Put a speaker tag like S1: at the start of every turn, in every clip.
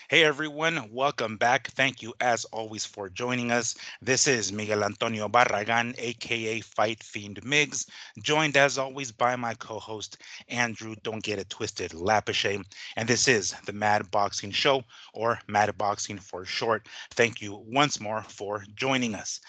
S1: Hey everyone, welcome back. Thank you as always for joining us. This is Miguel Antonio Barragan, aka Fight Fiend Migs, joined as always by my co-host Andrew Don't Get It Twisted Lapiche. And this is the Mad Boxing Show, or Mad Boxing for short. Thank you once more for joining us.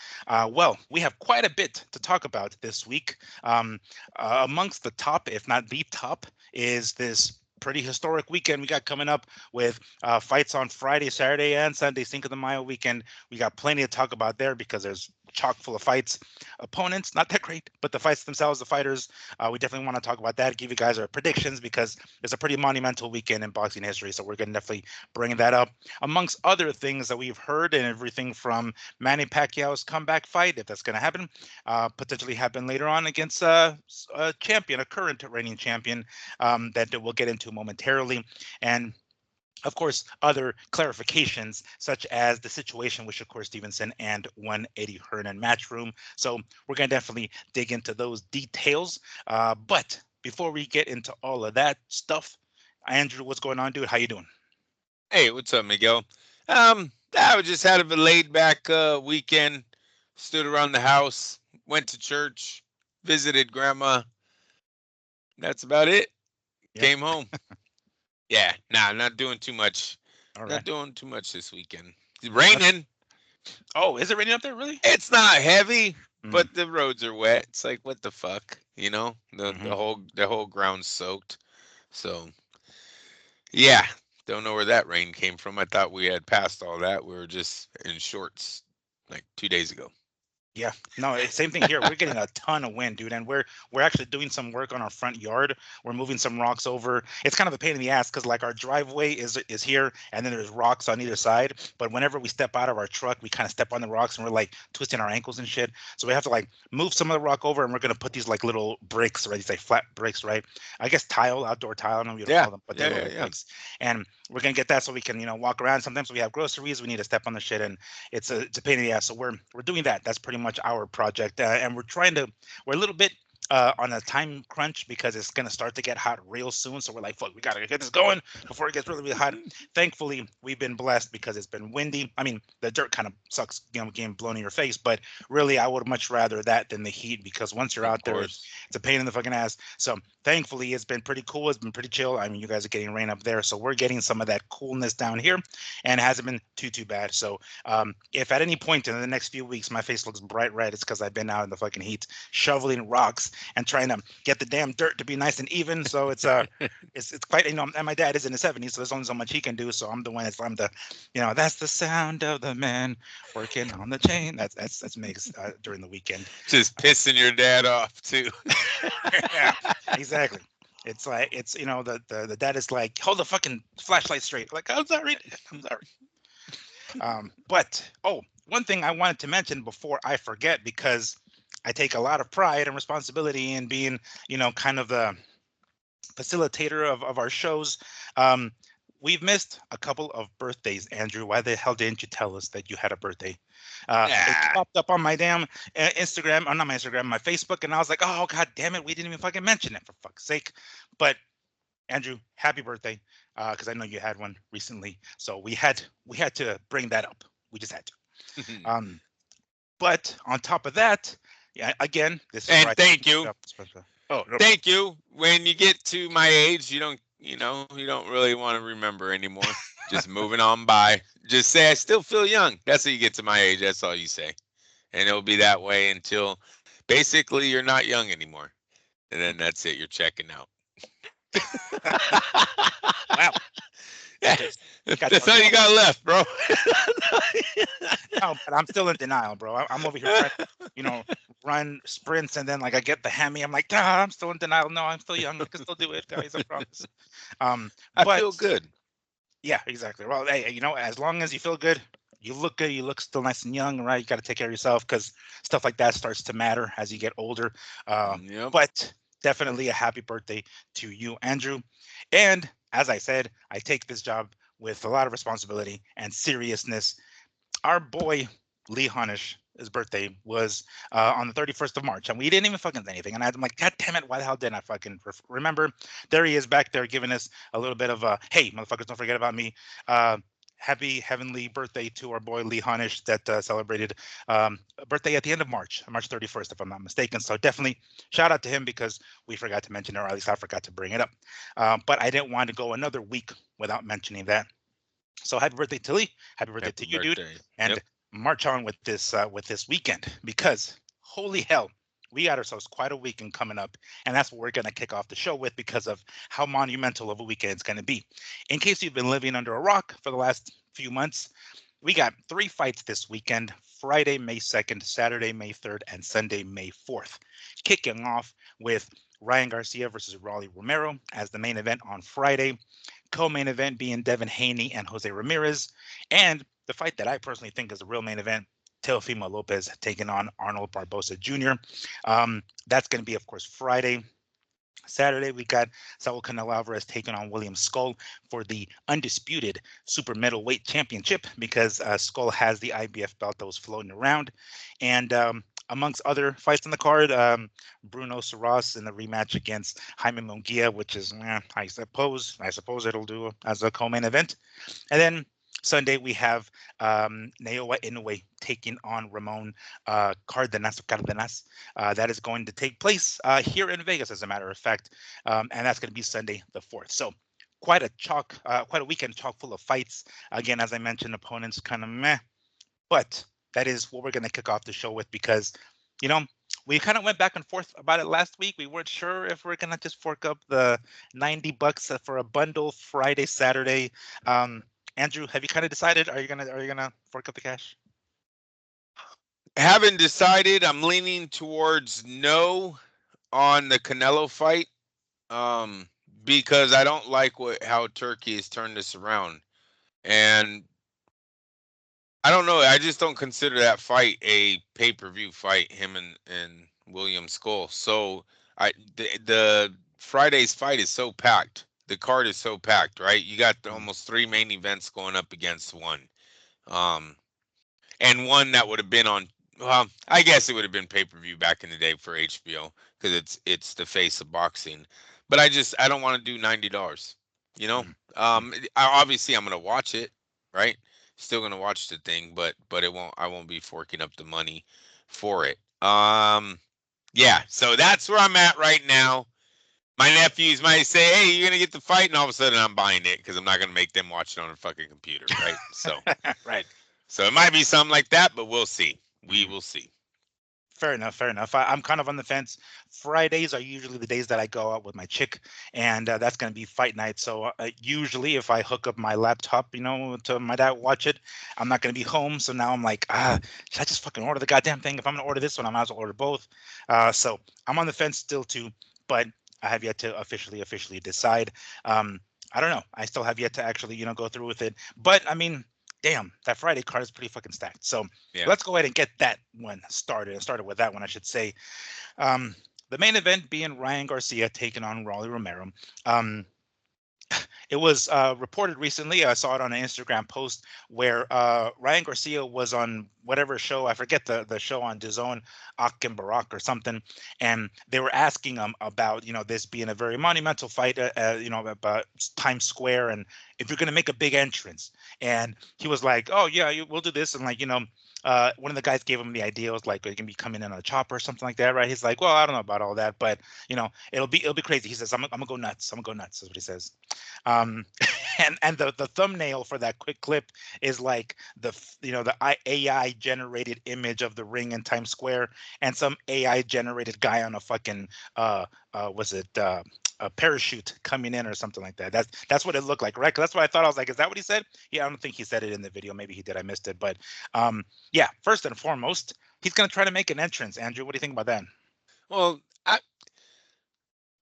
S1: Well, we have quite a bit to talk about this week. Amongst the top, if not the top, is this pretty historic weekend we got coming up with fights on Friday, Saturday, and Sunday, Cinco de Mayo weekend. We got plenty to talk about there because there's chock full of fights. Opponents, not that great, but the fights themselves, the fighters, we definitely want to talk about that, give you guys our predictions because it's a pretty monumental weekend in boxing history. So we're going to definitely bring that up. Amongst other things that we've heard and everything from Manny Pacquiao's comeback fight, if that's going to happen, potentially happen later on against a champion, a current reigning champion that we'll get into momentarily. And of course, other clarifications, such as the situation with Shakur Stevenson and one Eddie Hearn and Matchroom. So we're going to definitely dig into those details. But before we get into all of that stuff, Andrew, what's going on, dude? How you doing?
S2: Hey, what's up, Miguel? I just had a laid back weekend. Stood around the house, went to church, visited grandma. That's about it.
S1: Yeah.
S2: Came home. Yeah, nah, not doing too much.
S1: All right.
S2: Not doing too much this weekend. It's
S1: Not,
S2: raining.
S1: oh, is it raining up there, really?
S2: It's not heavy,
S1: Mm,
S2: but the roads are wet. It's like what the fuck, you know? The
S1: hmm
S2: the whole the whole ground's soaked. So yeah, don't know where that rain came from. I thought we had passed all that. We were just in shorts like 2 days ago.
S1: Yeah, no, same thing here. We're getting a ton of wind, dude, and we're actually doing some work on our front yard. We're moving some rocks over. It's kind of a pain in the ass because like our driveway is here, and then there's rocks on either side. But whenever we step out of our truck, we kind of step on the rocks, and we're like twisting our ankles and shit. So we have to like move some of the rock over, and we're gonna put these like little bricks, right? These like flat bricks, right? I guess tile, outdoor tile. I don't know what you
S2: Yeah,
S1: call them, but they're
S2: yeah,
S1: little
S2: yeah,
S1: like
S2: yeah.
S1: bricks, and we're gonna get that so we can walk around. Sometimes we have groceries, we need to step on the shit, and it's a pain in the ass. So we're doing that. That's pretty much our project, and we're a little bit on a time crunch because it's gonna start to get hot real soon. So we're like, fuck, we gotta get this going before it gets really, really hot. Thankfully, we've been blessed because it's been windy. I mean, the dirt kind of sucks, getting blown in your face, but really, I would much rather that than the heat because once you're
S2: Of
S1: out there,
S2: course.
S1: it's a pain in the fucking ass. So thankfully, it's been pretty cool. It's been pretty chill. I mean, you guys are getting rain up there, so we're getting some of that coolness down here, and it hasn't been too bad. So if at any point in the next few weeks my face looks bright red, it's because I've been out in the fucking heat shoveling rocks and trying to get the damn dirt to be nice and even. So it's quite and my dad is in his 70s, so there's only so much he can do. So I'm the that's the sound of the man working on the chain. That's makes during the weekend.
S2: Just
S1: Uh,
S2: pissing your dad off too.
S1: yeah, exactly. It's like the dad is like, hold the fucking flashlight straight. Like, I'm sorry, Dad, I'm sorry. But one thing I wanted to mention before I forget, because I take a lot of pride and responsibility in being, kind of the facilitator of our shows. Um, we've missed a couple of birthdays, Andrew. Why the hell didn't you tell us that you had a birthday? It
S2: Nah.
S1: popped up on my damn Instagram, or not my Instagram, my Facebook, and I was like, oh god damn it, we didn't even fucking mention it for fuck's sake. But Andrew, happy birthday, because I know you had one recently, so we had to bring that up. We just had to. Um, but on top of that, yeah, again, this is where
S2: And
S1: I take
S2: thank
S1: it
S2: you.
S1: up. Oh, no problem.
S2: Thank you. When you get to my age, you don't really want to remember anymore. Just moving on by. Just say I still feel young. That's how you get to my age. That's all you say. And it'll be that way until basically you're not young anymore. And then that's it. You're checking out.
S1: Wow, just got
S2: That's all
S1: you.
S2: you got left, bro.
S1: No, but I'm still in denial, bro. I'm over here trying, run sprints, and then like I get the hammy. I'm like, I'm still in denial. No, I'm still young. I can still do it, guys. I promise. Um,
S2: I
S1: but
S2: feel good.
S1: yeah, exactly. Well, hey, as long as you feel good, you look good, you look still nice and young, right? You got to take care of yourself because stuff like that starts to matter as you get older.
S2: Yep.
S1: But definitely a happy birthday to you, Andrew. And as I said, I take this job with a lot of responsibility and seriousness. Our boy Lee Honish, his birthday was on the 31st of March, and we didn't even fucking say anything. And I'm like, God damn it, why the hell didn't I fucking remember? There he is back there giving us a little bit of hey, motherfuckers, don't forget about me. Uh, happy heavenly birthday to our boy Lee Honish that celebrated a birthday at the end of March, March 31st, if I'm not mistaken. So definitely shout out to him because we forgot to mention it, or at least I forgot to bring it up. But I didn't want to go another week without mentioning that. So happy birthday to Lee. Happy birthday
S2: Happy
S1: to you, dude.
S2: birthday.
S1: And
S2: Yep.
S1: march on with this weekend because holy hell, we got ourselves quite a weekend coming up, and that's what we're gonna kick off the show with because of how monumental of a weekend it's gonna be. In case you've been living under a rock for the last few months, we got 3 fights this weekend: Friday, May 2nd, Saturday, May 3rd, and Sunday, May 4th. Kicking off with Ryan Garcia versus Rolly Romero as the main event on Friday. Co-main event being Devin Haney and Jose Ramirez, and the fight that I personally think is the real main event, Teofimo Lopez taking on Arnold Barbosa Jr. That's going to be, of course, Friday. Saturday, we got Saul Canelo Alvarez taking on William Skull for the undisputed super middleweight championship because Skull has the IBF belt that was floating around. And amongst other fights on the card, Bruno Soros in the rematch against Jaime Munguia, which is, I suppose it'll do as a co-main event. And then Sunday we have Naoya Inoue taking on Ramon Cardenas. That is going to take place here in Vegas, as a matter of fact, and that's going to be Sunday the 4th. So quite a weekend chock full of fights. Again, as I mentioned, opponents kind of meh, but that is what we're going to kick off the show with because, you know, we kind of went back and forth about it last week. We weren't sure if we're gonna just fork up the $90 for a bundle Friday, Saturday. Um, Andrew, have you kind of decided? Are you gonna fork up the cash?
S2: Haven't decided. I'm leaning towards no on the Canelo fight. Um, because I don't like how Turkey has turned this around. And I don't know. I just don't consider that fight a pay-per-view fight, him and William Skull. So the Friday's fight is so packed. The card is so packed, right? You got
S1: Mm.
S2: almost three main events going up against one. Um, and one that would have been on, well, I guess it would have been pay-per-view back in the day for HBO because it's the face of boxing. But I don't want to do $90. You know,
S1: Mm. Mm.
S2: obviously I'm gonna watch it, right? Still gonna watch the thing, but I won't be forking up the money for it. Yeah, so that's where I'm at right now. My nephews might say, "Hey, you're gonna get the fight," and all of a sudden I'm buying it because I'm not gonna make them watch it on a fucking computer, right?
S1: Right.
S2: So it might be something like that, but we'll see. We
S1: Mm.
S2: will see.
S1: Fair enough. Fair enough. I'm kind of on the fence. Fridays are usually the days that I go out with my chick, and that's going to be fight night. So usually, if I hook up my laptop, to my dad watch it, I'm not going to be home. So now I'm like, should I just fucking order the goddamn thing? If I'm going to order this one, I might as well order both. So I'm on the fence still too, but I have yet to officially decide. I don't know. I still have yet to actually, go through with it. But I mean, damn, that Friday card is pretty fucking stacked. So
S2: Yeah.
S1: let's go ahead and get that one started. Started with that one, I should say. Um, the main event being Ryan Garcia taking on Rolly Romero. Um, it was reported recently. I saw it on an Instagram post where Ryan Garcia was on whatever show. I forget the show on DAZN, Ak and Barak or something, and they were asking him about this being a very monumental fight, about Times Square, and if you're going to make a big entrance. And he was like, "Oh yeah, we'll do this," and one of the guys gave him the idea. It was like, "Are you gonna be coming in on a chopper or something like that?" Right? He's like, "Well, I don't know about all that, but it'll be crazy." He says, "I'm gonna go nuts. I'm gonna go nuts." Is what he says. Um, and the thumbnail for that quick clip is like the AI generated image of the ring in Times Square and some AI generated guy on a fucking was it a parachute coming in or something like that. That's what it looked like, right? 'Cause that's what I thought. I was like, is that what he said? Yeah, I don't think he said it in the video. Maybe he did. I missed it. But yeah, first and foremost, he's gonna try to make an entrance. Andrew, what do you think about that?
S2: Well,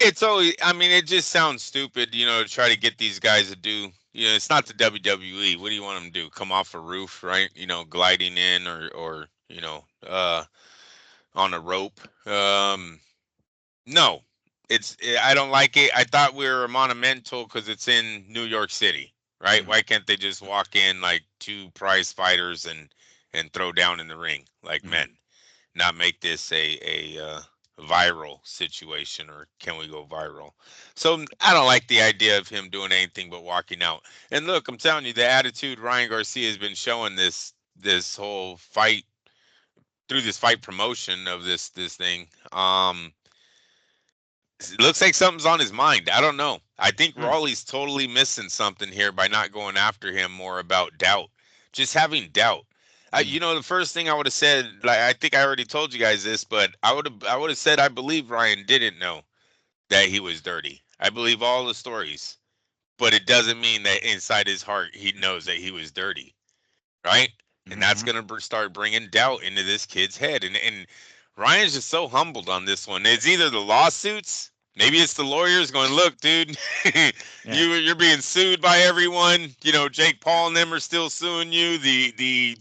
S2: it's always. I mean, it just sounds stupid, to try to get these guys to do. It's not the WWE. What do you want them to do? Come off a roof, right? Gliding in or on a rope. No, I don't like it. I thought we were monumental because it's in New York City, right?
S1: Mm,
S2: Why can't they just walk in like two prize fighters and throw down in the ring like
S1: mm,
S2: men? Not make this a viral situation, or can we go viral? So I don't like the idea of him doing anything but walking out. And look, I'm telling you, the attitude Ryan Garcia has been showing this whole fight, through this fight promotion of this thing. It looks like something's on his mind. I don't know. I think
S1: Hmm.
S2: Raleigh's totally missing something here by not going after him more, about doubt. Just having doubt.
S1: Hmm.
S2: You know, the first thing I would have said, like, I think I already told you guys this, but I would have said I believe Ryan didn't know that he was dirty. I believe all the stories, but it doesn't mean that inside his heart he knows that he was dirty, right? And that's
S1: Hmm.
S2: gonna start bringing doubt into this kid's head. And Ryan's just so humbled on this one. It's either the lawsuits, maybe it's the lawyers going, "Look, dude,
S1: Yeah.
S2: you're being sued by everyone. You know, Jake Paul and them are still suing you. The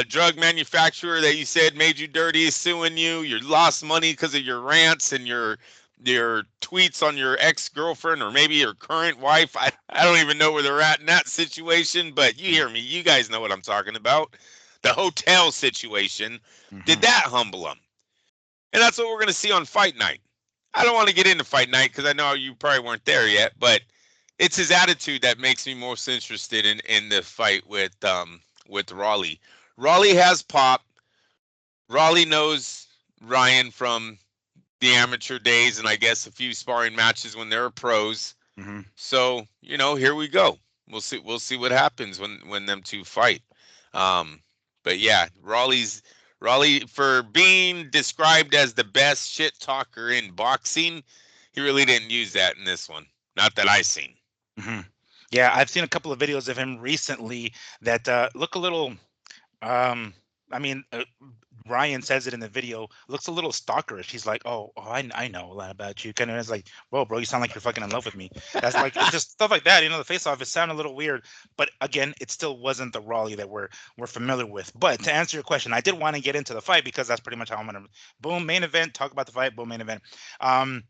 S2: drug manufacturer that you said made you dirty is suing you. You lost money because of your rants and your tweets on your ex-girlfriend, or maybe your current wife. I don't even know where they're at in that situation, but you hear me. You guys know what I'm talking about. The hotel situation. Did
S1: Hmm.
S2: that humble him? And that's what we're going to see on fight night. I don't want to get into fight night because I know you probably weren't there yet, but it's his attitude that makes me most interested in the fight with Raleigh. Raleigh has pop. Raleigh knows Ryan from the amateur days, and I guess a few sparring matches when they were pros.
S1: Hmm.
S2: So, here we go. We'll see what happens when them two fight. Um, but yeah, Raleigh, for being described as the best shit talker in boxing, he really didn't use that in this one. Not that I seen.
S1: Hmm. Yeah, I've seen a couple of videos of him recently that look a little. Um, I mean, Ryan says it in the video. Looks a little stalkerish. He's like, "Oh, I know a lot about you." Kind of is like, "Whoa, bro, you sound like you're fucking in love with me." That's like it's just stuff like that. The face off. It sounded a little weird, but again, it still wasn't the Raleigh that we're familiar with. But to answer your question, I did want to get into the fight because that's pretty much how I'm gonna boom main event. Talk about the fight. Boom main event. Um,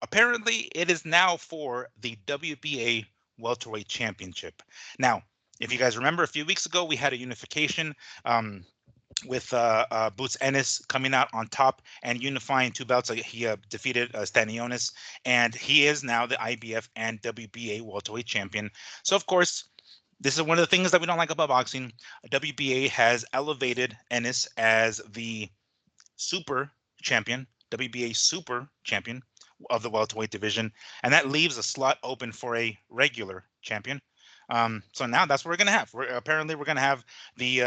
S1: Apparently, it is now for the WBA welterweight championship. Now, if you guys remember, a few weeks ago we had a unification. With Boots Ennis coming out on top and unifying two belts. He defeated Stanionis, and he is now the IBF and WBA welterweight champion. So, of course, this is one of the things that we don't like about boxing. WBA has elevated Ennis as the super champion, WBA super champion of the welterweight division, and that leaves a slot open for a regular champion. So now that's what we're gonna have. We're gonna have the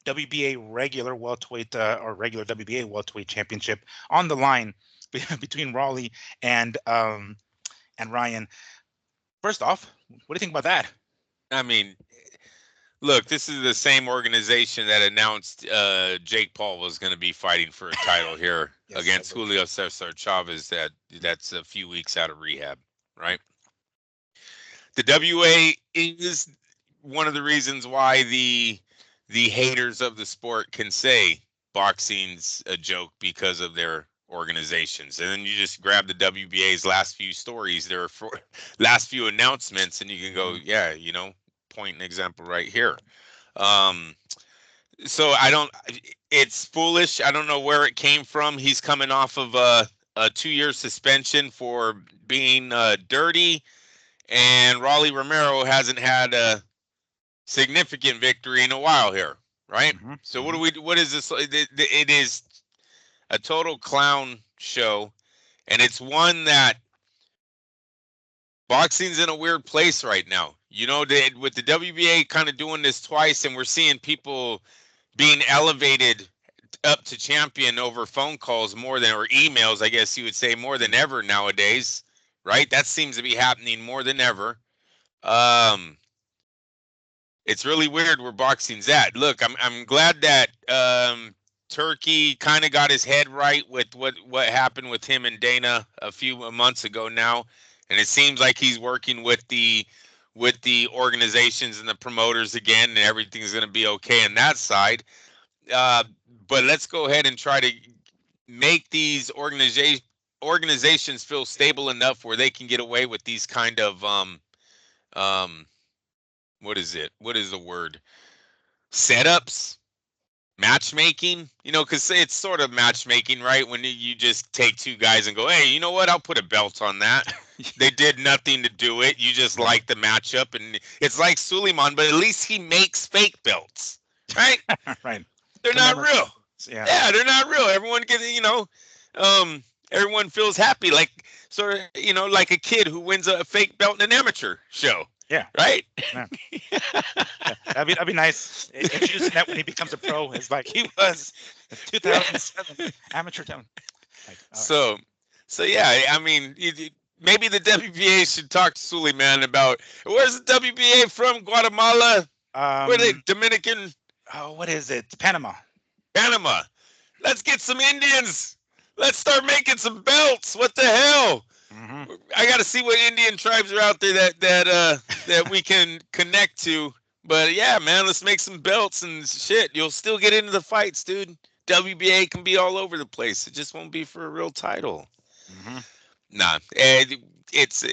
S1: WBA regular welterweight or regular WBA welterweight championship on the line between Raleigh and um, and Ryan. First off, what do you think about that?
S2: I mean, look, this is the same organization that announced Jake Paul was going to be fighting for a title here
S1: Yes, I
S2: against
S1: believe.
S2: Julio Cesar Chavez. That's a few weeks out of rehab, right? The WA is one of the reasons why the haters of the sport can say boxing's a joke because of their organizations. And then you just grab the WBA's last few stories, last few announcements, and you can go,
S1: Hmm.
S2: yeah, point an example right here. Um, so I don't. It's foolish. I don't know where it came from. He's coming off of a 2-year suspension for being dirty, and Raleigh Romero hasn't had a significant victory in a while here, right?
S1: Hmm.
S2: So
S1: Hmm.
S2: what is this? It is a total clown show, and it's one that boxing's in a weird place right now. With the WBA kind of doing this twice, and we're seeing people being elevated up to champion over phone calls more than, or emails, I guess you would say, more than ever nowadays, right? That seems to be happening more than ever. Um, it's really weird where boxing's at. Look, I'm glad that Turkey kind of got his head right with what happened with him and Dana a few months ago now, and it seems like he's working with the organizations and the promoters again, and everything's going to be okay on that side. Uh, but let's go ahead and try to make these organizations feel stable enough where they can get away with these kind of um what is it? What is the word? Setups, matchmaking, because it's sort of matchmaking, right? When you just take two guys and go, hey, you know what? I'll put a belt on that. They did nothing to do it. You just
S1: Right.
S2: like the matchup, and it's like Suleiman, but at least he makes fake belts, right?
S1: Right.
S2: They're not real.
S1: Commemorative. Yeah.
S2: Yeah, they're not real. Everyone gets, um, everyone feels happy, like sort of, like a kid who wins a fake belt in an amateur show,
S1: Yeah.
S2: right?
S1: Yeah. Yeah. That'd be nice. Introducing that when he becomes a pro is like he was in
S2: Yeah.
S1: 2007 amateur town. Like, all
S2: So, so yeah, I mean, maybe the WBA should talk to Suleiman about where's the WBA from? Guatemala?
S1: right.
S2: Where they Dominican?
S1: Oh, what is it? Panama.
S2: Panama? Let's get some Indians. Let's start making some belts. What the hell?
S1: Hmm.
S2: I got to see what Indian tribes are out there that we can connect to. But yeah, man, let's make some belts and shit. You'll still get into the fights, dude. WBA can be all over the place. It just won't be for a real title.
S1: Hmm.
S2: Nah, it's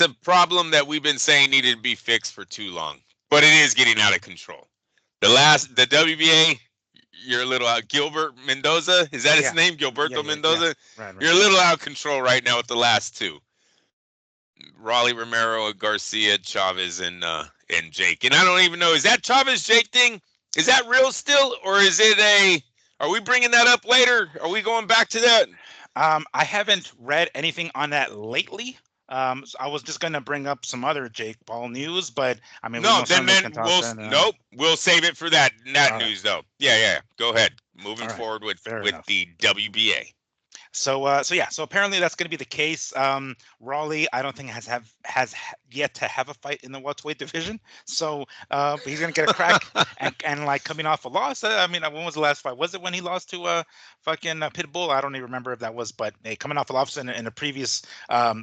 S2: a problem that we've been saying needed to be fixed for too long, but it is getting out of control. The WBA, you're a little out. Gilbert Mendoza, is that his
S1: Yeah.
S2: name?
S1: Yeah.
S2: Gilberto
S1: Yeah. Yeah.
S2: Mendoza.
S1: Right.
S2: You're
S1: Right.
S2: a little out of control right now with the last two. Raleigh Romero, Garcia, Chavez, and Jake. And I don't even know, is that Chavez Jake thing? Is that real still, or is it a? Are we bringing that up later? Are we going back to that?
S1: I haven't read anything on that lately. So I was just gonna bring up some other Jake Paul news, but I mean, we
S2: No,
S1: most
S2: then
S1: certainly
S2: then
S1: can talk
S2: we'll
S1: then.
S2: nope. We'll save it for that
S1: All right.
S2: news though. Yeah. Go ahead.
S1: All
S2: Moving
S1: right.
S2: forward with
S1: Fair
S2: with
S1: enough.
S2: the WBA.
S1: So yeah, so apparently that's going to be the case. Raleigh, I don't think yet to have a fight in the welterweight division. So but he's going to get a crack, and like coming off a loss. I mean, when was the last fight? Was it when he lost to fucking Pitbull? I don't even remember if that was, but hey, coming off a loss in a previous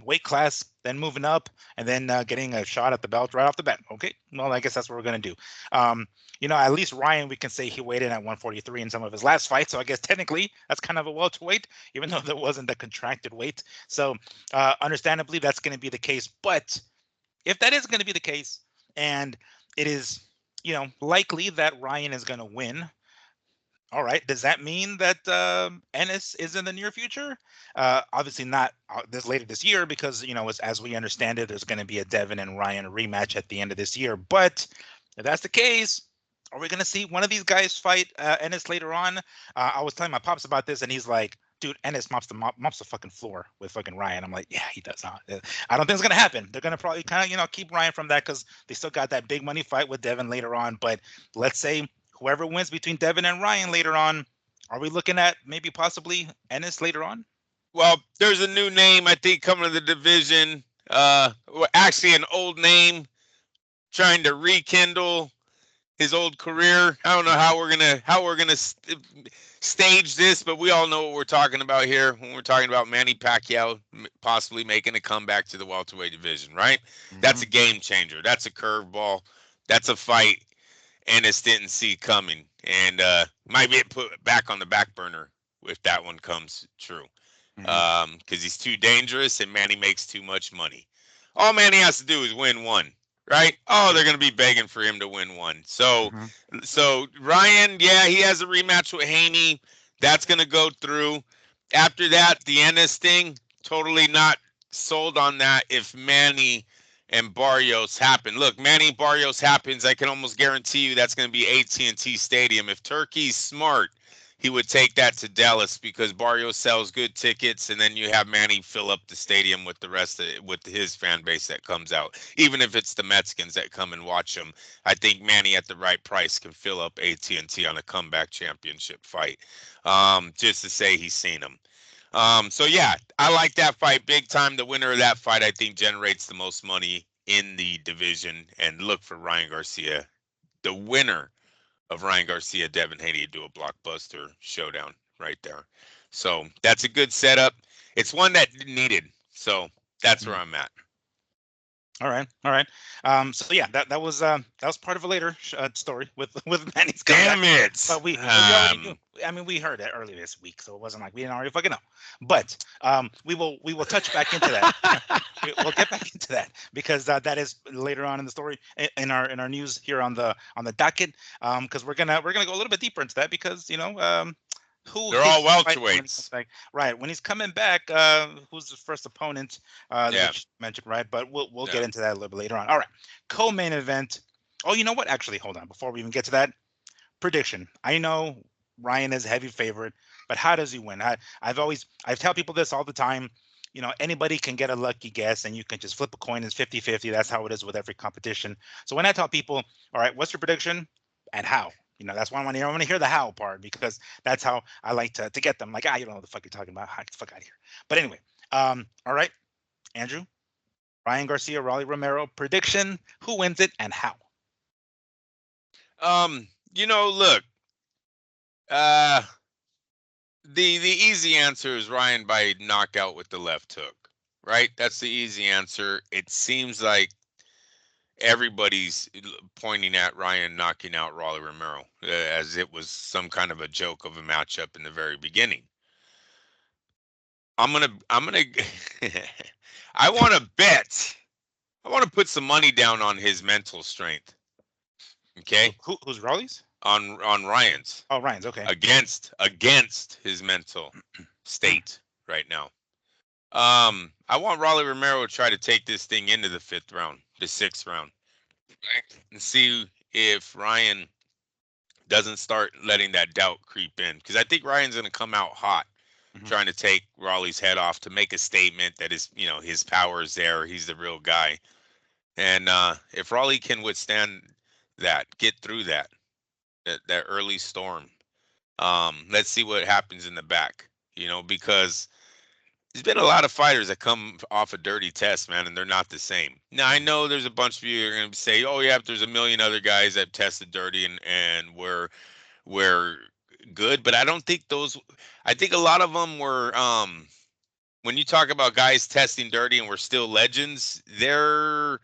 S1: weight class, then moving up, and then getting a shot at the belt right off the bat. Okay, well, I guess that's what we're going to do. Um, at least Ryan, we can say he weighed in at 143 in some of his last fights. So I guess technically that's kind of a welterweight, even though there wasn't a contracted weight. So understandably, that's going to be the case. But if that is going to be the case, and it is, likely that Ryan is going to win. All right. Does that mean that Ennis is in the near future? Obviously not this later this year because as we understand it, there's going to be a Devin and Ryan rematch at the end of this year. But if that's the case, are we going to see one of these guys fight Ennis later on? I was telling my pops about this, and he's like, "Dude, Ennis mops the fucking floor with fucking Ryan." I'm like, "Yeah, he does not." I don't think it's gonna happen. They're gonna probably kind of keep Ryan from that because they still got that big money fight with Devin later on. But let's say whoever wins between Devin and Ryan later on, are we looking at maybe possibly Ennis later on?
S2: Well, there's a new name I think coming to the division. Actually, an old name trying to rekindle his old career. I don't know how we're gonna stage this, but we all know what we're talking about here when we're talking about Manny Pacquiao possibly making a comeback to the welterweight division. Right?
S1: Hmm.
S2: That's a game changer. That's a curveball. That's a fight Ennis didn't see coming, and might be put back on the back burner if that one comes true.
S1: Hmm.
S2: Because he's too dangerous and Manny makes too much money. All Manny has to do is win one, right? Oh,
S1: Yeah.
S2: they're going to be begging for him to win one. So,
S1: Hmm.
S2: so Ryan, yeah, he has a rematch with Haney. That's going to go through. After that, the Ennis thing, totally not sold on that. If Manny and Barrios happen, look, Manny Barrios happens, I can almost guarantee you that's going to be AT&T Stadium. If Turkey's smart, he would take that to Dallas because Barrios sells good tickets, and then you have Manny fill up the stadium with the rest of it, with his fan base that comes out. Even if it's the Mexicans that come and watch him, I think Manny at the right price can fill up AT&T on a comeback championship fight. Just to say he's seen him. So yeah, I like that fight big time. The winner of that fight, I think, generates the most money in the division. And look for Ryan Garcia, the winner of Ryan Garcia, Devin Haney, to do a blockbuster showdown right there. So that's a good setup. It's one that needed. So that's where I'm at.
S1: All right, all right. So yeah, that was part of a later story with with Manny's comeback.
S2: Damn it.
S1: But we already knew. I mean, we heard it earlier this week, so it wasn't like we didn't already fucking know. But we will touch back into that. We'll get back into that because that is later on in the story in our news here on the docket. Because we're gonna go a little bit deeper into that because who
S2: They're
S1: he's
S2: all
S1: fighting when he comes
S2: welterweights.
S1: back. Right. When he's coming back, who's the first opponent
S2: Yeah.
S1: that you mentioned, right? But we'll
S2: Yeah.
S1: get into that a little bit later on. All right. Co-main event. Oh, you know what? Actually, hold on. Before we even get to that, prediction. I know Ryan is a heavy favorite, but how does he win? I tell people this all the time. Anybody can get a lucky guess and you can just flip a coin. It's 50-50. That's how it is with every competition. So when I tell people, all right, what's your prediction and how? That's why I want to hear the how part because that's how I like to get them. Like, you don't know what the fuck you're talking about. Get the fuck out of here. But anyway, all right, Andrew, Ryan Garcia, Raleigh Romero, prediction, who wins it and how?
S2: Look, uh, the easy answer is Ryan by knockout with the left hook, right? That's the easy answer. It seems like everybody's pointing at Ryan knocking out Raleigh Romero as it was some kind of a joke of a matchup in the very beginning. I'm gonna I want to bet. I want to put some money down on his mental strength. Okay,
S1: Who's Raleigh's?
S2: on Ryan's
S1: Oh, Ryan's okay.
S2: against his mental state right now. I want Raleigh Romero to try to take this thing into the fifth round, the sixth round, right? And see if Ryan doesn't start letting that doubt creep in. Because I think Ryan's going to come out hot,
S1: Mhm.
S2: trying to take Raleigh's head off to make a statement that his power is there. He's the real guy. And if Raleigh can withstand that, get through that early storm, let's see what happens in the back. Because there's been a lot of fighters that come off a dirty test, man, and they're not the same. Now I know there's a bunch of you who are going to say, "Oh yeah, but there's a million other guys that tested dirty and were good," but I don't think those. I think a lot of them were. When you talk about guys testing dirty and were still legends, their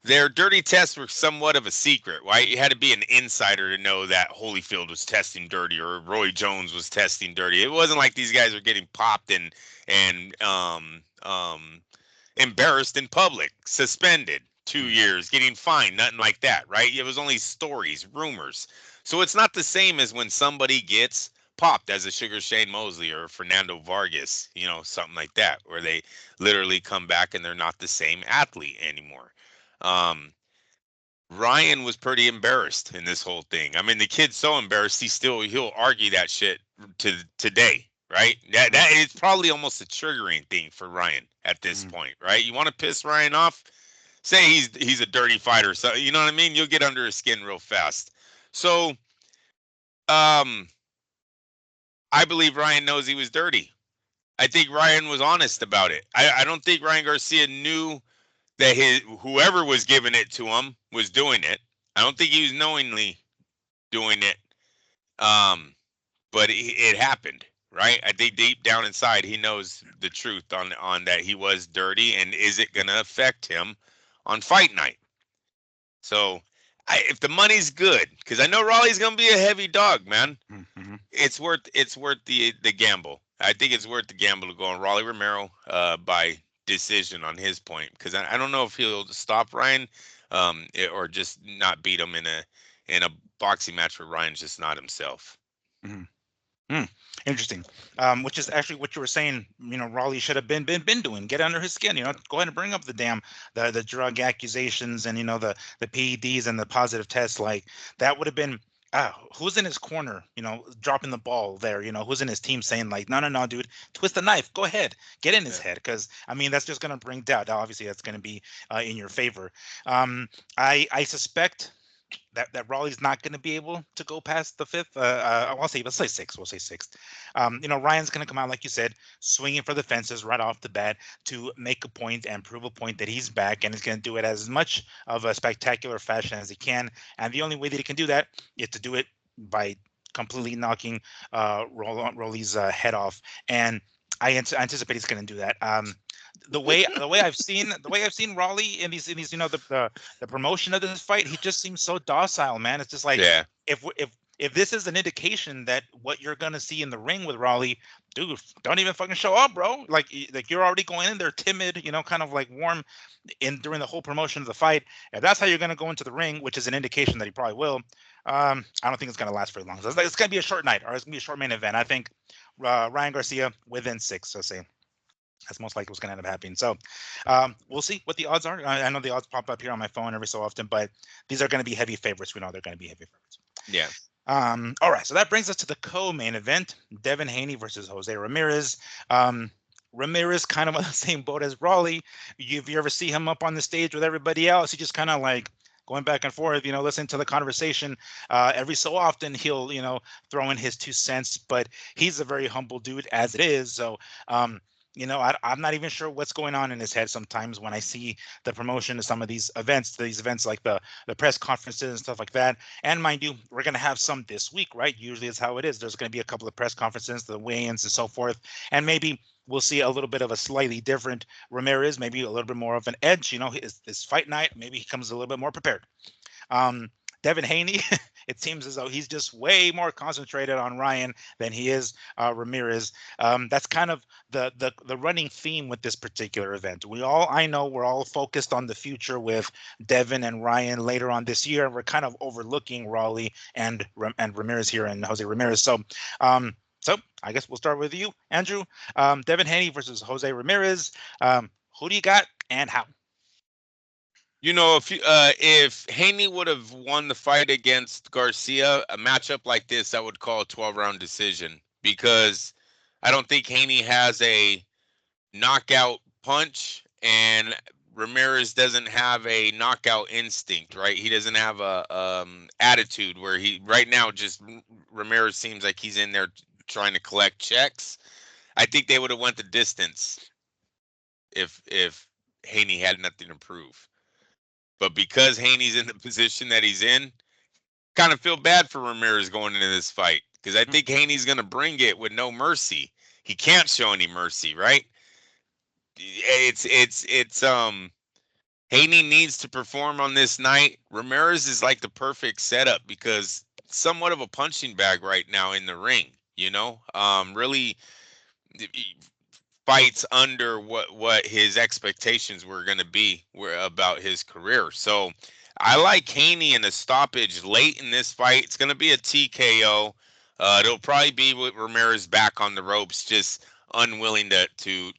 S2: dirty tests were somewhat of a secret, right? You had to be an insider to know that Holyfield was testing dirty or Roy Jones was testing dirty. It wasn't like these guys were getting popped and embarrassed in public, suspended 2 years, getting fined, nothing like that, right? It was only stories, rumors. So it's not the same as when somebody gets popped as a Sugar Shane Mosley or Fernando Vargas, something like that, where they literally come back and they're not the same athlete anymore. Um, Ryan was pretty embarrassed in this whole thing. I mean, the kid's so embarrassed he'll argue that shit to today, right? That is probably almost a triggering thing for Ryan at this
S1: Mhm.
S2: point, right? You want to piss Ryan off? Say he's a dirty fighter, so you know what I mean? You'll get under his skin real fast. So, um, I believe Ryan knows he was dirty. I think Ryan was honest about it. I don't think Ryan Garcia knew that whoever was giving it to him was doing it. I don't think he was knowingly doing it. Um, but it happened, right? I think deep down inside he knows the truth on that he was dirty, and is it going to affect him on fight night? So, if the money's good, because I know Raleigh's going to be a heavy dog, man.
S1: Mhm.
S2: It's worth the gamble. I think it's worth the gamble to go on Raleigh Romero by decision on his point, because I don't know if he'll stop Ryan or just not beat him in a boxing match where Ryan's just not himself.
S1: Mhm. Hmm. Interesting. Which is actually what you were saying. Raleigh should have been doing. Get under his skin. Go ahead and bring up the the drug accusations and the PEDs and the positive tests. Like that would have been. Who's in his corner? Dropping the ball there. Who's in his team saying like, no, no, no, dude, twist the knife. Go ahead, get in his
S2: Yeah.
S1: head. Because I mean, that's just gonna bring doubt. Obviously, that's gonna be in your favor. I suspect that Raleigh's not going to be able to go past the fifth. Let's say sixth. We'll say sixth. Ryan's going to come out like you said, swinging for the fences right off the bat to make a point and prove a point that he's back, and he's going to do it as much of a spectacular fashion as he can. And the only way that he can do that is to do it by completely knocking Raleigh's head off. And I anticipate he's going to do that. The way I've seen Raleigh in these the promotion of this fight, he just seems so docile, man. It's just like
S2: Yeah.
S1: if this is an indication that what you're gonna see in the ring with Raleigh, dude, don't even fucking show up, bro. Like you're already going in there timid, kind of like warm in during the whole promotion of the fight. If that's how you're gonna go into the ring, which is an indication that he probably will, I don't think it's gonna last very long. So it's gonna be a short night, or it's gonna be a short main event. I think Ryan Garcia within 6. So say that's most likely what's going to end up happening. So we'll see what the odds are. I know the odds pop up here on my phone every so often, but these are going to be heavy favorites. We know they're going to be heavy favorites.
S2: Yeah.
S1: All right, so that brings us to the co-main event: Devin Haney versus Jose Ramirez. Ramirez kind of on the same boat as Raleigh. If you ever see him up on the stage with everybody else, he just kind of like going back and forth, listening to the conversation. Every so often he'll, throw in his 2 cents, but he's a very humble dude as it is. So, I'm not even sure what's going on in his head sometimes when I see the promotion of some of these events like the press conferences and stuff like that. And mind you, we're going to have some this week, right? Usually it's how it is. There's going to be a couple of press conferences, the weigh-ins and so forth. And maybe we'll see a little bit of a slightly different Ramirez, maybe a little bit more of an edge, his fight night. Maybe he comes a little bit more prepared. Devin Haney, it seems as though he's just way more concentrated on Ryan than he is Ramirez. That's kind of the running theme with this particular event. I know we're all focused on the future with Devin and Ryan later on this year. We're kind of overlooking Raleigh and Ramirez here and Jose Ramirez. So I guess we'll start with you, Andrew. Devin Haney versus Jose Ramirez. Who do you got and how?
S2: If Haney would have won the fight against Garcia, a matchup like this, I would call a 12-round decision, because I don't think Haney has a knockout punch, and Ramirez doesn't have a knockout instinct, right? He doesn't have a attitude where right now, just Ramirez seems like he's in there trying to collect checks. I think they would have went the distance if Haney had nothing to prove. But because Haney's in the position that he's in, kind of feel bad for Ramirez going into this fight, because I think Haney's going to bring it with no mercy. He can't show any mercy, right? It's Haney needs to perform on this night. Ramirez is like the perfect setup, because somewhat of a punching bag right now in the ring, really fights under what his expectations were going to be about his career. So I like Haney in a stoppage late in this fight. It's going to be a TKO. It'll probably be with Ramirez back on the ropes, just unwilling to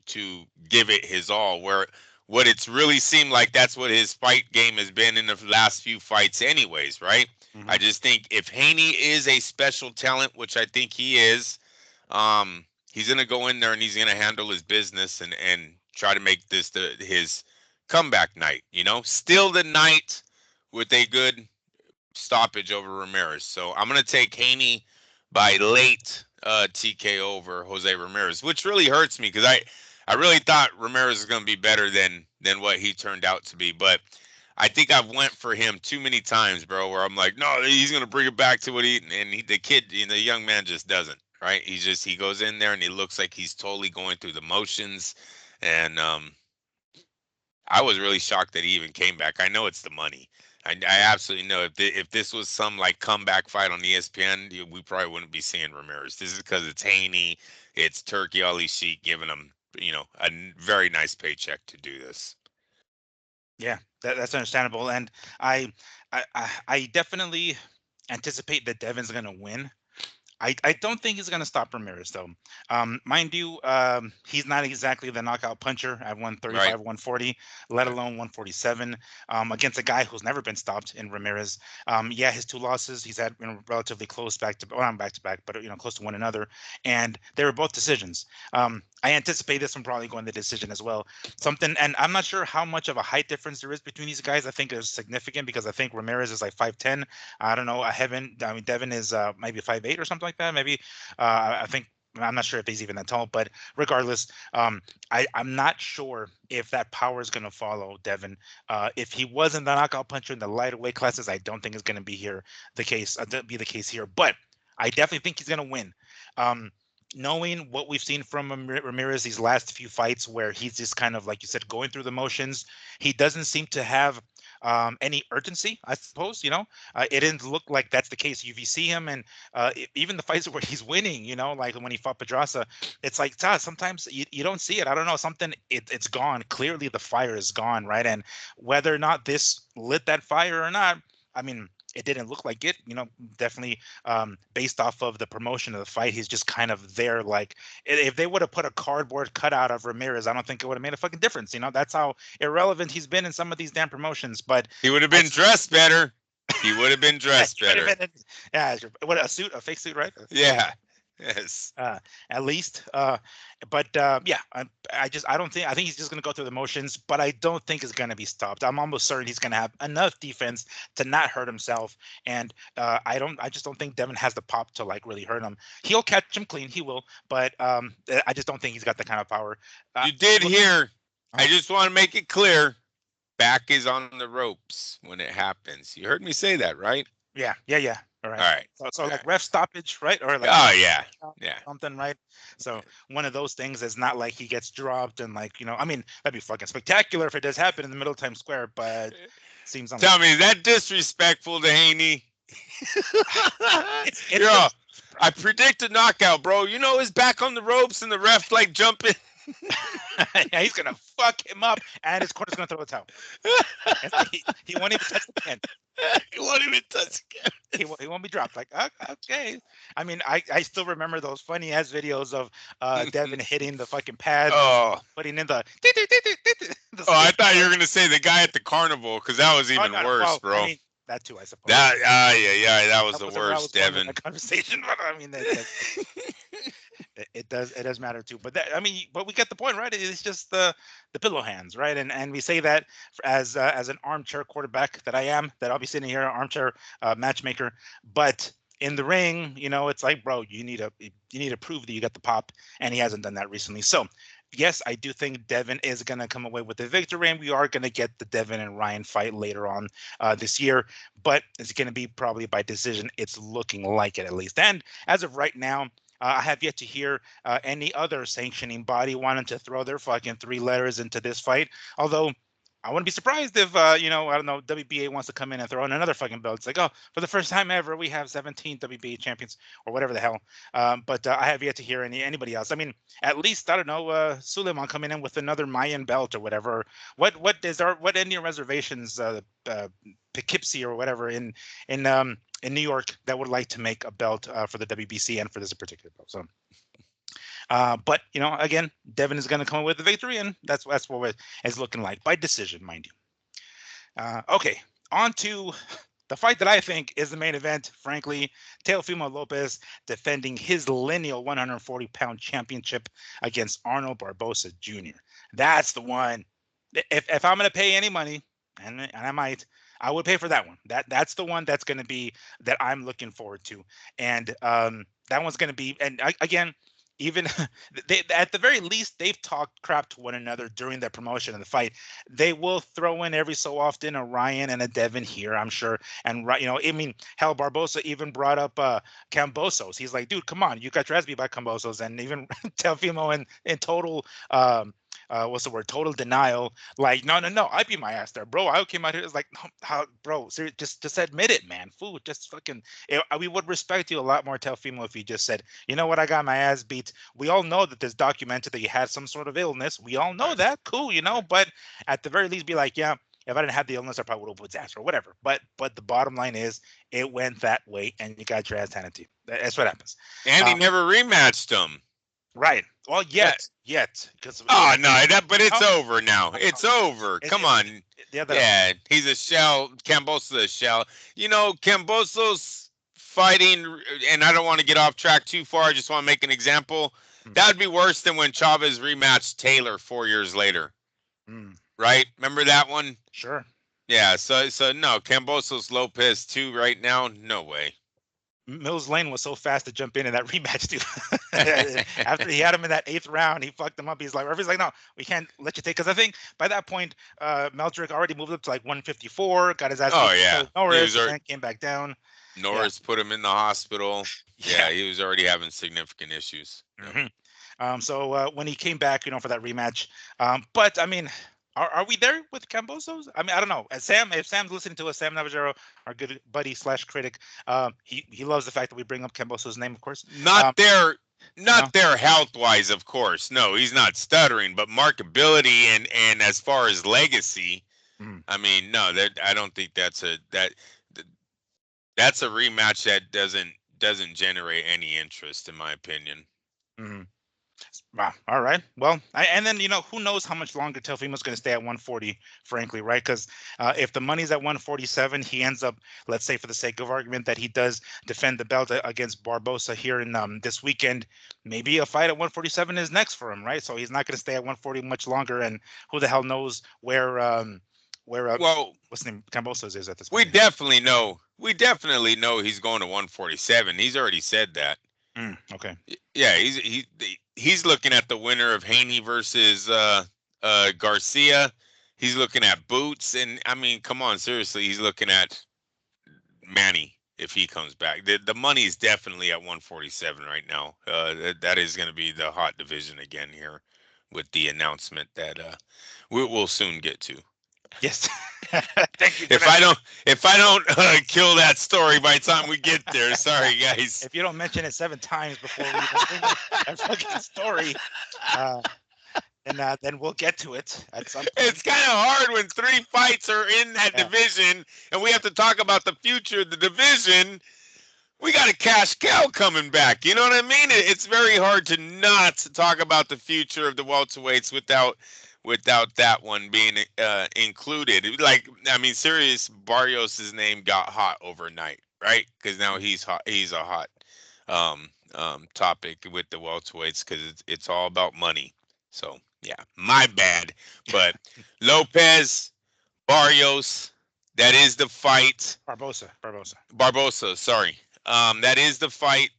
S2: give it his all. Where what it's really seemed like, that's what his fight game has been in the last few fights anyways, right?
S1: Mm-hmm.
S2: I just think if Haney is a special talent, which I think he is, he's going to go in there and he's going to handle his business and try to make this his comeback night, still the night with a good stoppage over Ramirez. So I'm going to take Haney by late TKO over Jose Ramirez, which really hurts me, because I really thought Ramirez was going to be better than what he turned out to be. But I think I've went for him too many times, bro, where I'm like, no, he's going to bring it back to what the young man just doesn't. Right, he goes in there and he looks like he's totally going through the motions, and I was really shocked that he even came back. I know it's the money. I absolutely know if this was some like comeback fight on ESPN, we probably wouldn't be seeing Ramirez. This is because it's Haney, it's Turkey Ali Sheik giving him a very nice paycheck to do this.
S1: Yeah, that's understandable, and I definitely anticipate that Devin's going to win. I don't think he's going to stop Ramirez, though. Mind you, he's not exactly the knockout puncher at 135,
S2: Right.
S1: 140, let alone 147, against a guy who's never been stopped in Ramirez. Yeah, his 2 losses, he's had relatively close not back to back, but close to one another, and they were both decisions. I anticipate this one probably going the decision as well. And I'm not sure how much of a height difference there is between these guys. I think it's significant, because I think Ramirez is like 5'10". I don't know. Devin is maybe 5'8" or something like that. Maybe I think I'm not sure if he's even that tall, but regardless, I'm not sure if that power is going to follow Devin. If he wasn't the knockout puncher in the lighter weight classes, I don't think it's going to be the case here. But I definitely think he's going to win. knowing what we've seen from Ramirez these last few fights, where he's just kind of, like you said, going through the motions, he doesn't seem to have any urgency, I suppose. It didn't look like that's the case. If you see him, and even the fights where he's winning, like when he fought Pedraza, it's like, sometimes you don't see it. I don't know, something, it's gone. Clearly the fire is gone, right? And whether or not this lit that fire or not, I mean, it didn't look like it, definitely, based off of the promotion of the fight. He's just kind of there. Like, if they would have put a cardboard cutout of Ramirez, I don't think it would have made a fucking difference. That's how irrelevant he's been in some of these damn promotions. But
S2: he would have been dressed better. He would have been dressed better.
S1: Yeah, what, a fake suit, right?
S2: Yeah. Yes.
S1: At least. But yeah, I don't think, I think he's just gonna go through the motions, but I don't think it's gonna be stopped. I'm almost certain he's gonna have enough defense to not hurt himself, and I just don't think Devin has the pop to like really hurt him. He'll catch him clean, he will, but I just don't think he's got the kind of power.
S2: You did hear. I just want to make it clear. Back is on the ropes when it happens. You heard me say that, right?
S1: Yeah. All right.
S2: All right.
S1: So like ref stoppage, right? Or like,
S2: oh yeah,
S1: something, right? So one of those things is not like he gets dropped and like, I mean, that'd be fucking spectacular if it does happen in the middle of Times Square, but seems unlikely.
S2: Tell me, is that disrespectful to Haney? I predict a knockout, bro. His back on the ropes and the ref like jumping.
S1: Yeah, he's gonna fuck him up, and his corner's gonna throw a towel. He won't even touch the pen.
S2: He won't even touch the pen.
S1: He won't be dropped. Like, okay. I mean, I still remember those funny ass videos of Devin hitting the fucking pad, putting in the.
S2: I thought you were gonna say the guy at the carnival, because that was even worse, bro.
S1: I mean, that too, I suppose.
S2: That that was the worst, Devin.
S1: Conversation, but I mean, it does matter too. But but we get the point, right? It's just the pillow hands, right? And we say that as an armchair quarterback that I am, that I'll be sitting here, armchair matchmaker. But in the ring, it's like, bro, you need to prove that you got the pop, and he hasn't done that recently. So yes, I do think Devin is going to come away with the victory, and we are going to get the Devin and Ryan fight later on this year, but it's going to be probably by decision. It's looking like it, at least. And as of right now, I have yet to hear any other sanctioning body wanting to throw their fucking 3 letters into this fight, although I wouldn't be surprised if, I don't know, WBA wants to come in and throw in another fucking belt. It's like, oh, for the first time ever, we have 17 WBA champions or whatever the hell. But I have yet to hear anybody else. I mean, at least, I don't know, Suleiman coming in with another Mayan belt or whatever. What Indian reservations, Poughkeepsie or whatever in New York that would like to make a belt for the WBC and for this particular belt. So. But again, Devin is going to come with the victory, and that's what it's looking like by decision, mind you. Okay, on to the fight that I think is the main event. Frankly, Teofimo Lopez defending his lineal 140-pound championship against Arnold Barboza Jr. That's the one. If I'm going to pay any money, and I might, I would pay for that one. That's the one that's going to be that I'm looking forward to, and that one's going to be. And again. Even they, at the very least, they've talked crap to one another during the promotion of the fight. They will throw in every so often a Ryan and a Devin here, I'm sure. And I mean, hell, Barbosa even brought up Cambosos. He's like, dude, come on, you got your ass beat by Cambosos, and even Teofimo in total. What's the word? Total denial. Like, no, I beat my ass there, bro. I came out here. It's like, no, how, bro? Just admit it, man. Food, just fucking. We would respect you a lot more, Teofimo, if you just said, you know what, I got my ass beat. We all know that there's documented that you had some sort of illness. We all know that. Cool, But at the very least, be like, yeah. If I didn't have the illness, I probably would have put his ass or whatever. But the bottom line is, it went that way, and you got your ass handed to you. That's what happens.
S2: And he never rematched him.
S1: Right. Well, yet. Because
S2: but it's over now. It's over. Come on. Yeah, he's a shell. Camboso's a shell. Camboso's fighting, and I don't want to get off track too far. I just want to make an example. That would be worse than when Chavez rematched Taylor 4 years later. Right? Remember that one?
S1: Sure.
S2: Yeah. So no, Cambosos Lopez 2 right now. No way.
S1: Mills Lane was so fast to jump in that rematch too. After he had him in that 8th round, he fucked him up. He's like, no, we can't let you take. Because I think by that point, Meldrick already moved up to like 154, got his ass.
S2: Oh yeah,
S1: Norris, and came back down. Yeah.
S2: Norris put him in the hospital. Yeah,
S1: Yeah.
S2: he was already having significant issues. Yep.
S1: Hmm. So when he came back, for that rematch, but I mean, are we there with Cambosos? I mean, I don't know. If Sam's listening to us, Sam Navajero, our good buddy slash critic, he loves the fact that we bring up Cambosos' name, of course.
S2: Not
S1: Um,
S2: there,
S1: no.
S2: not there health wise, of course. No, he's not stuttering, but markability and as far as legacy,
S1: Mm,
S2: I mean, no, that I don't think that's a rematch that doesn't generate any interest, in my opinion.
S1: mm. Wow. All right. Well, and then who knows how much longer Teofimo's going to stay at 140, frankly, right? Because if the money's at 147, he ends up, let's say, for the sake of argument, that he does defend the belt against Barbosa here in this weekend. Maybe a fight at 147 is next for him, right? So he's not going to stay at 140 much longer, and who the hell knows where
S2: Well,
S1: what's the name Cambosos is at this
S2: we
S1: point.
S2: definitely know. We definitely know he's going to 147. He's already said that.
S1: Okay.
S2: Yeah, he's looking at the winner of Haney versus Garcia. He's looking at Boots, and I mean, come on, seriously, he's looking at Manny if he comes back. The money is definitely at 147 right now. That is going to be the hot division again here, with the announcement that we'll soon get to.
S1: Yes. Thank you for
S2: If
S1: that.
S2: I don't kill that story by the time we get there, sorry guys.
S1: If you don't mention it 7 times before we even bring up that fucking story, uh, then we'll get to it at some point.
S2: It's kind of hard when three fights are in that
S1: Yeah.
S2: division, and we have to talk about the future of the division. We got a cash cow coming back. You know what I mean? It's very hard to not talk about the future of the welterweights without that one being included. Like, I mean, serious Barrios's name got hot overnight, right? Because now he's hot. He's a hot topic with the welterweights because it's all about money. So yeah, my bad. But Lopez, Barrios, that is the fight.
S1: Barbosa. Barbosa.
S2: Barbosa, sorry. That is the fight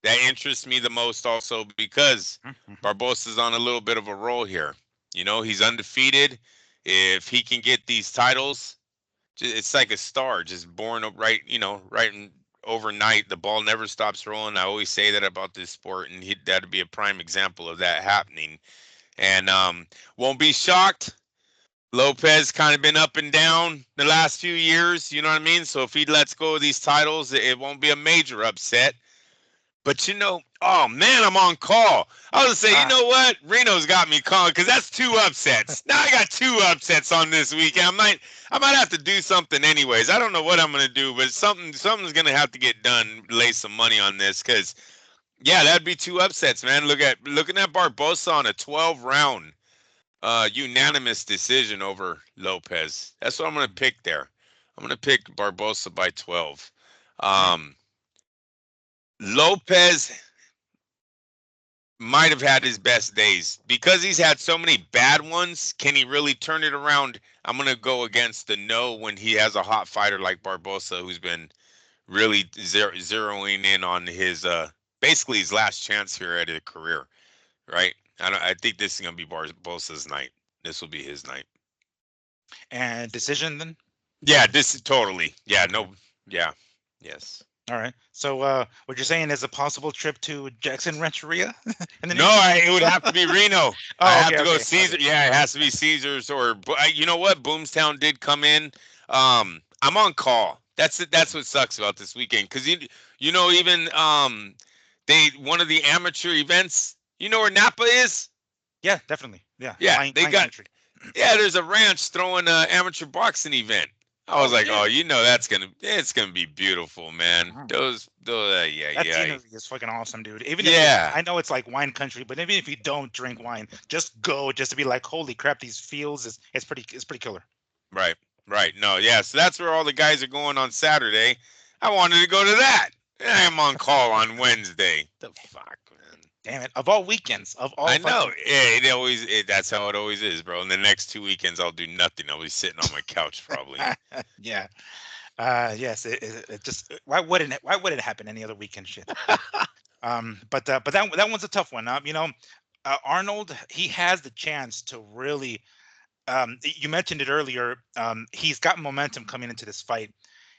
S2: that interests me the most also because
S1: Mm-hmm.
S2: Barbosa's on a little bit of a roll here. You know, he's undefeated. If he can get these titles, it's like a star just born up right, overnight. The ball never stops rolling. I always say that about this sport, and that'd be a prime example of that happening. And won't be shocked. Lopez kind of been up and down the last few years, you know what I mean? So if he lets go of these titles, it won't be a major upset. But oh man, I'm on call. I was gonna say, you
S1: Ah,
S2: know what? Reno's got me calling because that's two upsets. Now I got two upsets on this weekend. I might have to do something anyways. I don't know what I'm gonna do, but something's gonna have to get done. Lay some money on this because yeah, that'd be two upsets, man. Looking at Barbosa on a 12 round unanimous decision over Lopez. That's what I'm gonna pick there. I'm gonna pick Barbosa by 12.
S1: mm,
S2: Um, Lopez might have had his best days because he's had so many bad ones. Can he really turn it around? I'm gonna go against the no when he has a hot fighter like Barbosa, who's been really zeroing in on his basically his last chance here at a career, right? I think this is gonna be Barbosa's night. This will be his night.
S1: and decision then.
S2: Yeah, this is totally. Yeah,
S1: Okay.
S2: no. Yeah, yes.
S1: All right. So what you're saying is a possible trip to Jackson Rancheria in the
S2: No,
S1: near future?
S2: it would have to be Reno. I
S1: Oh,
S2: have
S1: okay,
S2: to go
S1: okay,
S2: Caesar.
S1: okay.
S2: Yeah, it has to be Caesars or you know what? Boomstown did come in. I'm on call. That's what sucks about this weekend because even they one of the amateur events. You know where Napa is?
S1: Yeah, definitely. Yeah,
S2: Yeah, they
S1: wine
S2: got
S1: country.
S2: there's a ranch throwing an amateur boxing event. I was
S1: Oh
S2: like, oh,
S1: shit.
S2: it's gonna be beautiful, man.
S1: Wow.
S2: Those yeah
S1: That
S2: yeah
S1: scenery is fucking awesome, dude. Even if
S2: yeah.
S1: I know it's like wine country, but even if you don't drink wine, just go just to be like, holy crap, these fields is it's pretty killer.
S2: Right, right. No, yeah. So that's where all the guys are going on Saturday. I wanted to go to that. I'm on call on Wednesday. The fuck, man.
S1: Damn it! Of all weekends, of all
S2: I know.
S1: fucking
S2: That's how it always is, bro. And the next 2 weekends, I'll do nothing. I'll be sitting on my couch probably.
S1: yeah. Yes. It just why would it happen any other weekend shit? But that one's a tough one. Arnold, he has the chance to really. You mentioned it earlier. He's got momentum coming into this fight.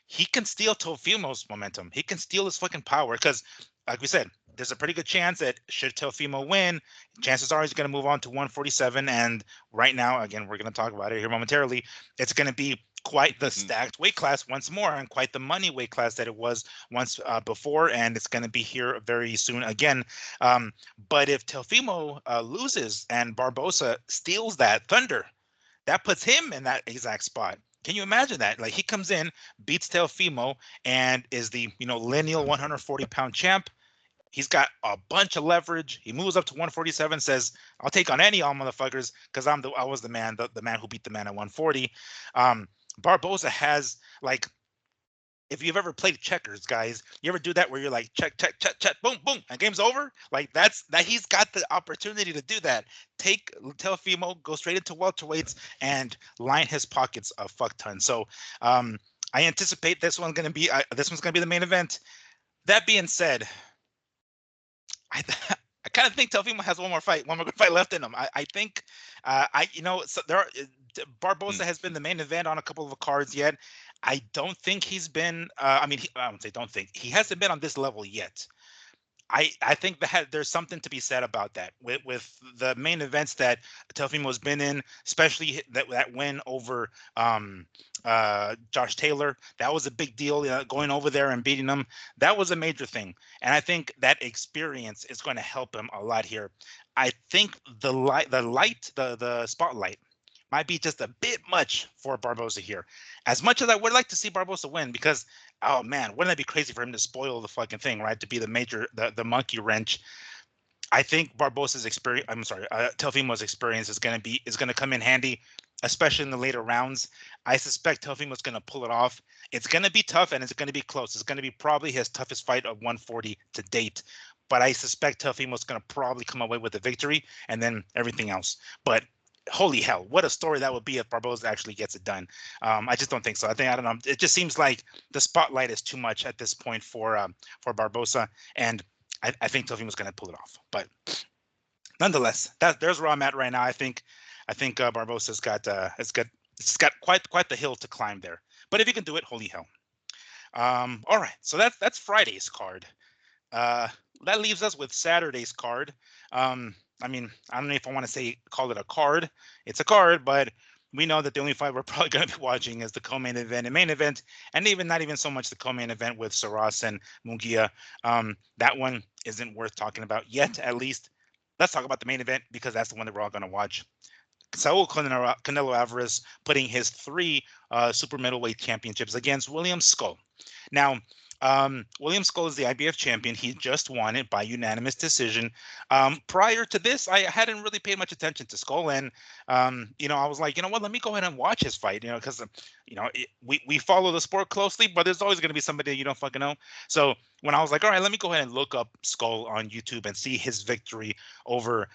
S1: he can steal Teofimo's momentum. He can steal his fucking power because, like we said, there's a pretty good chance that should Teofimo win, chances are he's going to move on to 147. And right now, again, we're going to talk about it here momentarily. It's going to be quite the stacked weight class once more, and quite the money weight class that it was once before, and it's going to be here very soon again. But if Teofimo loses and Barbosa steals that thunder, that puts him in that exact spot. Can you imagine that? Like, he comes in, beats Teofimo, and is the lineal 140-pound champ. He's got a bunch of leverage. He moves up to 147, says, "I'll take on any all motherfuckers because I was the man, the man who beat the man at 140." Barbosa has, like, if you've ever played checkers, guys, you ever do that where you're like check, check, check, check, boom, boom, and game's over? Like, that he's got the opportunity to do that. Take Teofimo, go straight into welterweights, and line his pockets a fuck ton. So I anticipate this one's gonna be the main event. That being said, I kind of think Teofimo has one more fight left in him. I think so there are, Barbosa has been the main event on a couple of cards yet. I don't think he's been. I wouldn't say don't think he hasn't been on this level yet. I think that there's something to be said about that with the main events that Teofimo's been in, especially that win over Josh Taylor. That was a big deal, going over there and beating him. That was a major thing, and I think that experience is going to help him a lot here. I think the spotlight might be just a bit much for Barbosa here. As much as I would like to see Barbosa win, because, oh man, wouldn't that be crazy for him to spoil the fucking thing, right? To be the monkey wrench. I think Barbosa's experience, Teofimo's experience is going to come in handy, especially in the later rounds. I suspect Teofimo's going to pull it off. It's going to be tough, and it's going to be close. It's going to be probably his toughest fight of 140 to date. But I suspect Teofimo's going to probably come away with the victory, and then everything else. But holy hell, what a story that would be if Barbosa actually gets it done. I just don't think so. I don't know. It just seems like the spotlight is too much at this point for Barbosa, and I think Teofimo's going to pull it off. But nonetheless, there's where I'm at right now. I think Barbosa's got quite the hill to climb there. But if you can do it, holy hell. All right, so that's Friday's card. That leaves us with Saturday's card. I don't know if I want to call it a card. It's a card, but we know that the only fight we're probably going to be watching is the co-main event and main event, and not even so much the co-main event with Sheeraz and Munguia. That one isn't worth talking about yet, at least. Let's talk about the main event, because that's the one that we're all going to watch. Saul Canelo Alvarez putting his 3 super middleweight championships against William Skull. Now, William Skull is the IBF champion. He just won it by unanimous decision. Prior to this, I hadn't really paid much attention to Skull, and I was like, let me go ahead and watch his fight, because we follow the sport closely, but there's always going to be somebody you don't fucking know. So when I was like, all right, let me go ahead and look up Skull on YouTube and see his victory over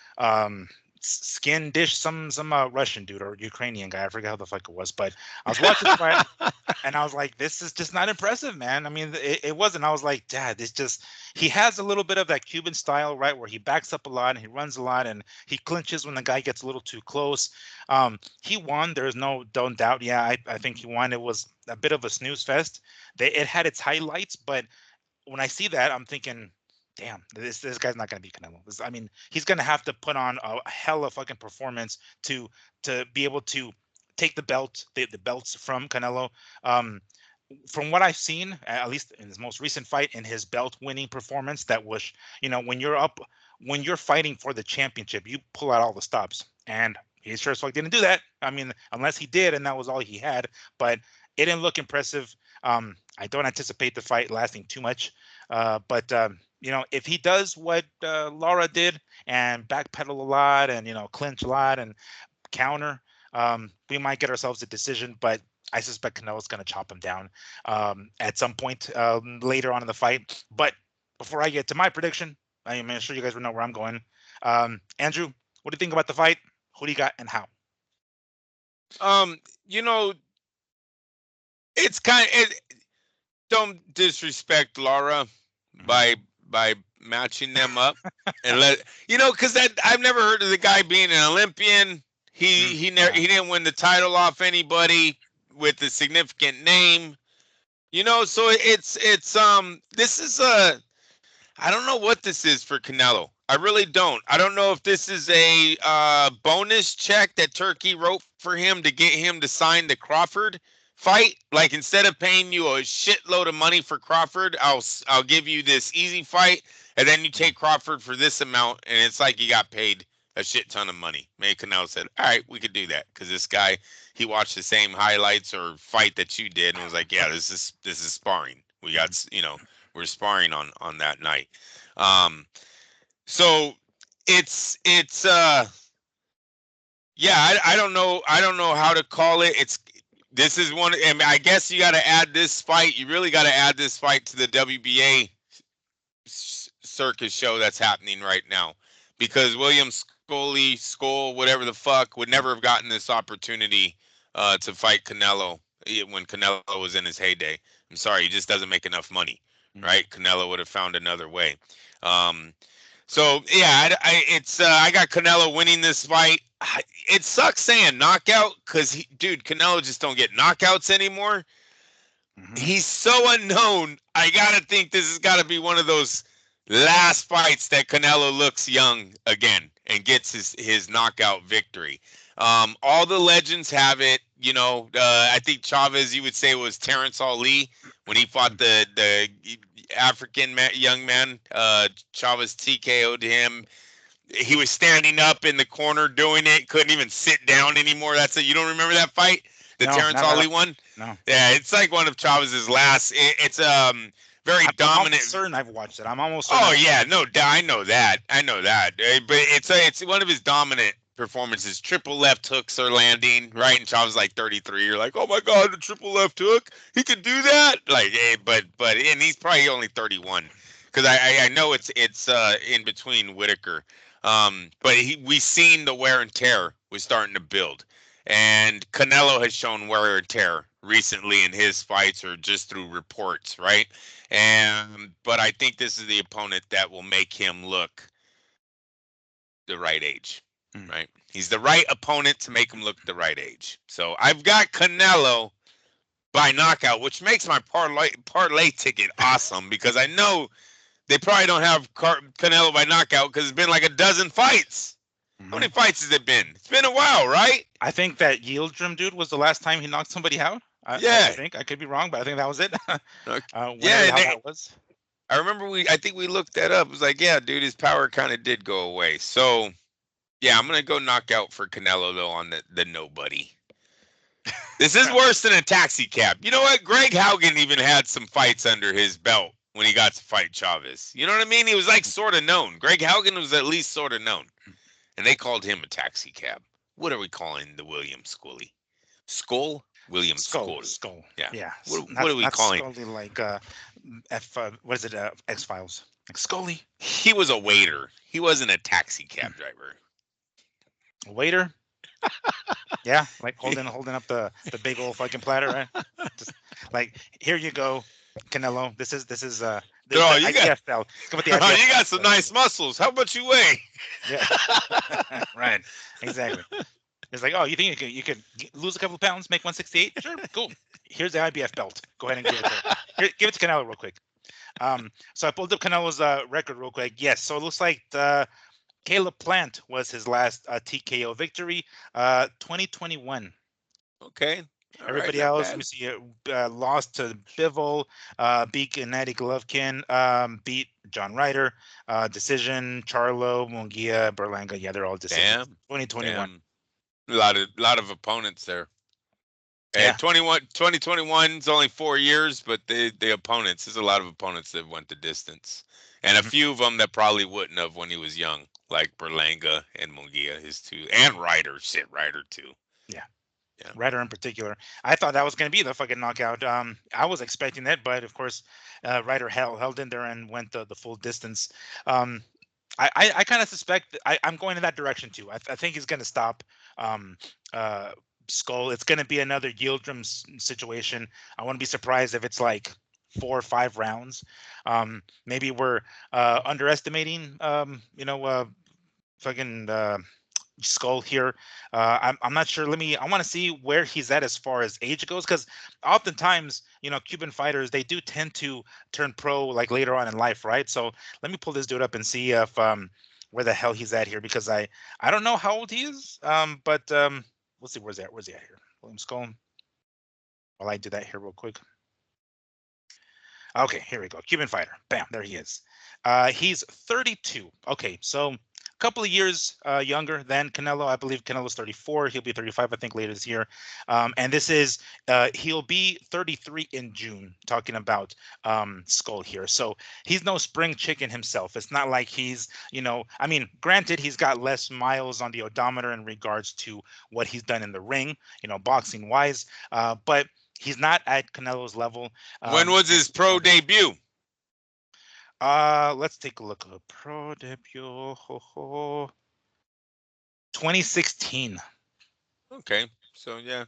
S1: Skin Dish, some Russian dude or Ukrainian guy. I forget how the fuck it was, but I was watching the fight and I was like, this is just not impressive, man. It wasn't. I was like, Dad, he has a little bit of that Cuban style, right, where he backs up a lot and he runs a lot and he clinches when the guy gets a little too close. He won. There's no doubt. Yeah, I think he won. It was a bit of a snooze fest. It had its highlights, but when I see that, I'm thinking, damn, this guy's not going to be Canelo. He's going to have to put on a hell of fucking performance to be able to take the belts from Canelo. From what I've seen, at least in his most recent fight, in his belt-winning performance, that was, when you're fighting for the championship, you pull out all the stops, and he sure as fuck didn't do that. Unless he did, and that was all he had. But it didn't look impressive. I don't anticipate the fight lasting too much, but if he does what Lara did and backpedal a lot and clinch a lot and counter, we might get ourselves a decision. But I suspect Canelo's going to chop him down at some point later on in the fight. But before I get to my prediction, I'm sure you guys will know where I'm going. Andrew, what do you think about the fight? Who do you got and how?
S2: It's don't disrespect Lara by matching them up and because I've never heard of the guy being an Olympian. He didn't win the title off anybody with a significant name. So this is I don't know what this is for Canelo. I really don't. I don't know if this is a bonus check that Turkey wrote for him to get him to sign the Crawford fight. Like instead of paying you a shitload of money for Crawford, I'll give you this easy fight, and then you take Crawford for this amount, and it's like you got paid a shit ton of money. Maybe Canelo said, "All right, we could do that," because this guy he watched the same highlights or fight that you did, and was like, "Yeah, this is sparring. We got we're sparring on that night." Um, so it's yeah, I don't know how to call it. This is one. I mean, I guess you got to add this fight. You really got to add this fight to the WBA circus show that's happening right now, because William Skull, whatever the fuck, would never have gotten this opportunity to fight Canelo when Canelo was in his heyday. I'm sorry, he just doesn't make enough money, right? Canelo would have found another way. Um, so yeah, I got Canelo winning this fight. It sucks saying knockout because dude, Canelo just don't get knockouts anymore. He's so unknown. I gotta think this has got to be one of those last fights that Canelo looks young again and gets his knockout victory. All the legends have it. I think Chavez, you would say, was Terrence Ali when he fought the African young man. Chavez TKO'd him. He was standing up in the corner doing it. Couldn't even sit down anymore. You don't remember that fight? The
S1: No,
S2: Terrence Ali one?
S1: No.
S2: Yeah, it's like one of Chavez's last. It's very
S1: I'm
S2: dominant.
S1: almost certain I've watched it. I'm almost
S2: Oh
S1: certain.
S2: yeah, no, I know that. But it's one of his dominant performances. Triple left hooks are landing right, and Chavez like 33. You're like, oh my god, the triple left hook, he can do that. Like, and he's probably only 31, because I know it's in between Whitaker. But we seen the wear and tear was starting to build, and Canelo has shown wear and tear recently in his fights or just through reports, right? But I think this is the opponent that will make him look the right age, right? He's the right opponent to make him look the right age. So I've got Canelo by knockout, which makes my parlay ticket awesome, because I know they probably don't have Canelo by knockout because it's been like a dozen fights. How many fights has it been? It's been a while, right?
S1: I think that Yildirim dude was the last time he knocked somebody out.
S2: Yeah.
S1: I think I could be wrong, but I think that was it.
S2: Yeah,
S1: how that was.
S2: I remember I think we looked that up. It was like, yeah, dude, his power kind of did go away. So, yeah, I'm gonna go knockout for Canelo though on the nobody. This is worse than a taxi cab. You know what? Greg Haugen even had some fights under his belt when he got to fight Chavez. You know what I mean? He was like sort of known. Greg Haugen was at least sort of known, and they called him a taxi cab. What are we calling the William Scully? Skull? William Skull.
S1: Skull.
S2: Yeah.
S1: Yeah.
S2: What are we calling?
S1: Scully, like what is it? X Files. Like Scully.
S2: He was a waiter. He wasn't a taxi cab driver.
S1: A waiter. Yeah, like holding up the big old fucking platter, right? Just like, here you go, Canelo. This is
S2: Oh, you got
S1: belt. Come with the IBF
S2: you got some nice muscles. How much you weigh?
S1: Yeah. Right. Exactly. It's like, oh, you think you could lose a couple of pounds, make 168? Sure, cool. Here's the IBF belt. Go ahead and give it to her. Give it to Canelo real quick. So I pulled up Canelo's record real quick. Yes, so it looks like Caleb Plant was his last TKO victory, 2021.
S2: Okay.
S1: Everybody else, we see lost to Bivol, beat Gennady Golovkin, beat John Ryder, decision, Charlo, Munguia, Berlanga. Yeah, they're all decisions. 2021.
S2: Damn. A lot of opponents there.
S1: Yeah.
S2: 2021 is only 4 years, but the opponents, there's a lot of opponents that went the distance. And a few of them that probably wouldn't have when he was young, like Berlanga and Munguia, his two, and Ryder. Shit, Ryder too.
S1: Yeah. Ryder in particular. I thought that was going to be the fucking knockout. I was expecting it, but of course, Ryder held in there and went the full distance. I kind of suspect I'm going in that direction too. I think he's going to stop Skull. It's going to be another Yildirim situation. I wouldn't be surprised if it's like 4 or 5 rounds. Maybe we're underestimating, fucking Skull here. I'm not sure. I want to see where he's at as far as age goes, because oftentimes Cuban fighters, they do tend to turn pro like later on in life, right? So let me pull this dude up and see if where the hell he's at here, because I don't know how old he is. But let's see, where's he at here? William Skull. While I do that here real quick. Okay, here we go. Cuban fighter. Bam, there he is. He's 32. Okay, so a couple of years younger than Canelo. I believe Canelo's 34. He'll be 35, I think, later this year. And this is he'll be 33 in June. Talking about Skull here. So he's no spring chicken himself. It's not like he's, I mean, granted, he's got less miles on the odometer in regards to what he's done in the ring, boxing wise. But he's not at Canelo's level.
S2: When was his pro debut?
S1: Let's take a look. Pro debut, 2016.
S2: Okay, so yeah.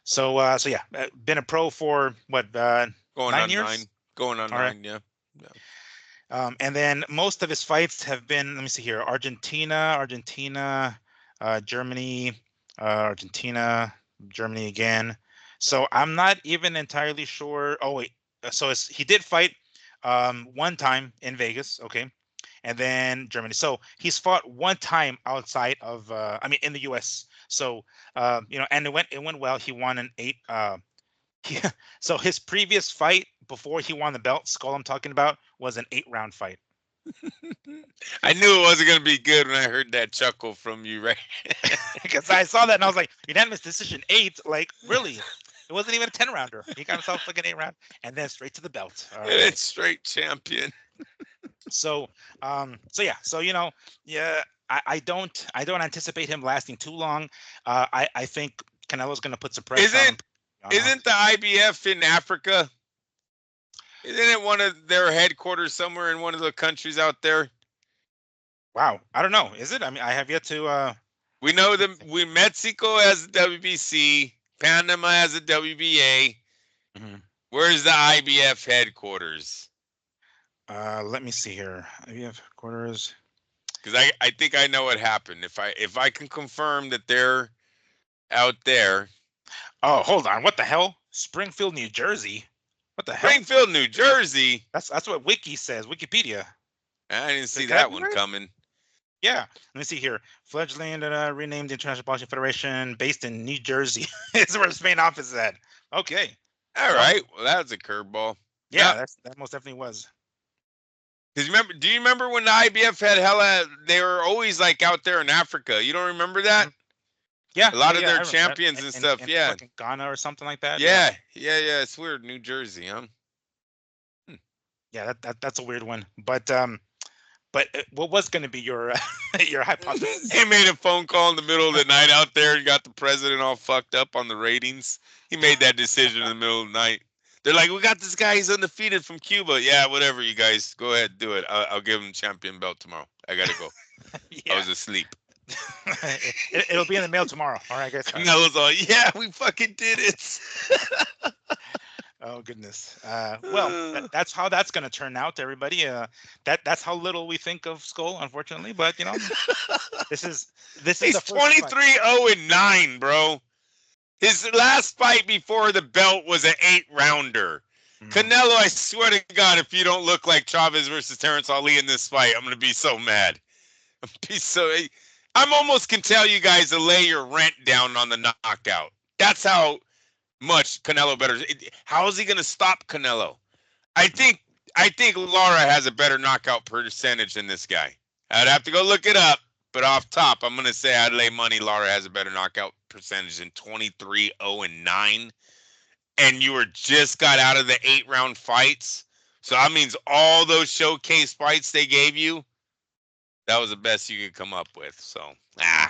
S1: So yeah, been a pro for what?
S2: Going
S1: 9
S2: on
S1: years.
S2: 9. Going on
S1: All
S2: 9.
S1: right.
S2: Yeah.
S1: And then most of his fights have been, let me see here, Argentina, Germany, Argentina, Germany again. So I'm not even entirely sure. Oh wait, so he did fight one time in Vegas, okay, and then Germany. So he's fought one time outside of, in the U.S. So and it went well. He won an 8. So his previous fight before he won the belt, Skull I'm talking about, was an 8-round fight.
S2: I knew it wasn't gonna be good when I heard that chuckle from you, right?
S1: Because I saw that and I was like, unanimous decision 8, like really? It wasn't even a 10-rounder. He got himself like an 8-round and then straight to the belt. All right.
S2: It's straight champion.
S1: So yeah, so yeah, I don't anticipate him lasting too long. I think Canelo's going to put some pressure on him.
S2: Isn't the IBF in Africa? Isn't it one of their headquarters somewhere in one of the countries out there?
S1: Wow, I don't know. Is it? I mean, I have yet to.
S2: We know Mexico has the WBC, Panama has the WBA.
S1: Mm-hmm.
S2: Where's the IBF headquarters?
S1: Let me see here. IBF headquarters.
S2: Because I think I know what happened. If I can confirm that they're out there.
S1: Oh, hold on. What the hell? Springfield, New Jersey. What the hell?
S2: Springfield, New Jersey.
S1: That's what Wiki says. Wikipedia.
S2: I didn't see that one coming.
S1: Yeah. Let me see here. Fledgling renamed the International Boxing Federation, based in New Jersey. It's where its main office is at. Okay.
S2: All right. Well, that was a curveball.
S1: Yeah, that most definitely was.
S2: Because do you remember when the IBF had they were always like out there in Africa? You don't remember that?
S1: Yeah.
S2: A lot of their champions and stuff. Yeah.
S1: Ghana or something like that.
S2: Yeah. It's weird. New Jersey, huh?
S1: Yeah, that's a weird one. But what was going to be your your hypothesis?
S2: He made a phone call in the middle of the night out there and got the president all fucked up on the ratings. He made that decision in the middle of the night. They're like, we got this guy. He's undefeated from Cuba. Yeah, whatever, you guys. Go ahead, do it. I'll give him champion belt tomorrow. I got to go. Yeah. I was asleep.
S1: It'll be in the mail tomorrow. All right, guys.
S2: Canelo's all, yeah, we fucking did it.
S1: Oh, goodness. Well, that's how that's going to turn out, everybody. That's how little we think of Skull, unfortunately. But, this is
S2: He's 23-0-9, bro. His last fight before the belt was an 8-rounder. Mm-hmm. Canelo, I swear to God, if you don't look like Chavez versus Terrence Ali in this fight, I'm going to be so mad. I'm almost can tell you guys to lay your rent down on the knockout. That's how much Canelo better. How is he going to stop Canelo? I think Lara has a better knockout percentage than this guy. I'd have to go look it up, but off top, I'm going to say I'd lay money Lara has a better knockout percentage than 23-0-9. And you were just got out of the 8-round fights. So that means all those showcase fights they gave you, that was the best you could come up with. So, yeah.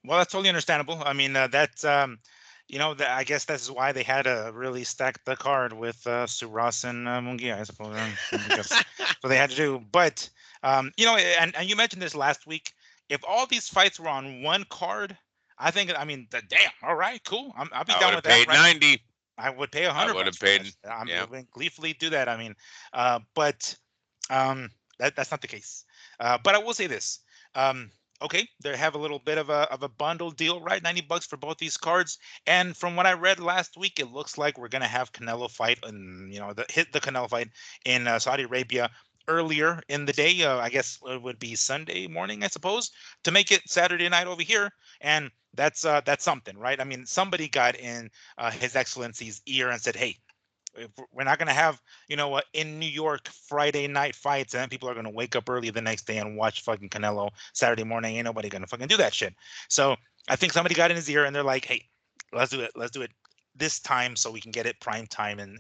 S1: Well, that's totally understandable. I mean, that's, I guess that's why they had to really stack the card with Sheeraz and Munguia, I suppose. That's what they had to do. But, and you mentioned this last week. If all these fights were on one card, I think, damn, all right, cool. I'll be down with that.
S2: I would have paid 90.
S1: I would pay 100.
S2: I would have paid.
S1: I'm going to gleefully do that. But that's not the case. But I will say this. okay, they have a little bit of a bundle deal, right? $90 for both these cards. And from what I read last week, it looks like we're gonna have Canelo fight, and the Canelo fight in Saudi Arabia earlier in the day. I guess it would be Sunday morning, I suppose, to make it Saturday night over here. And that's something, right? I mean, somebody got in His Excellency's ear and said, "Hey, if we're not going to have in New York Friday night fights, and then people are going to wake up early the next day and watch fucking Canelo Saturday morning. Ain't nobody going to fucking do that shit." So I think somebody got in his ear and they're like, "Hey, let's do it this time so we can get it prime time in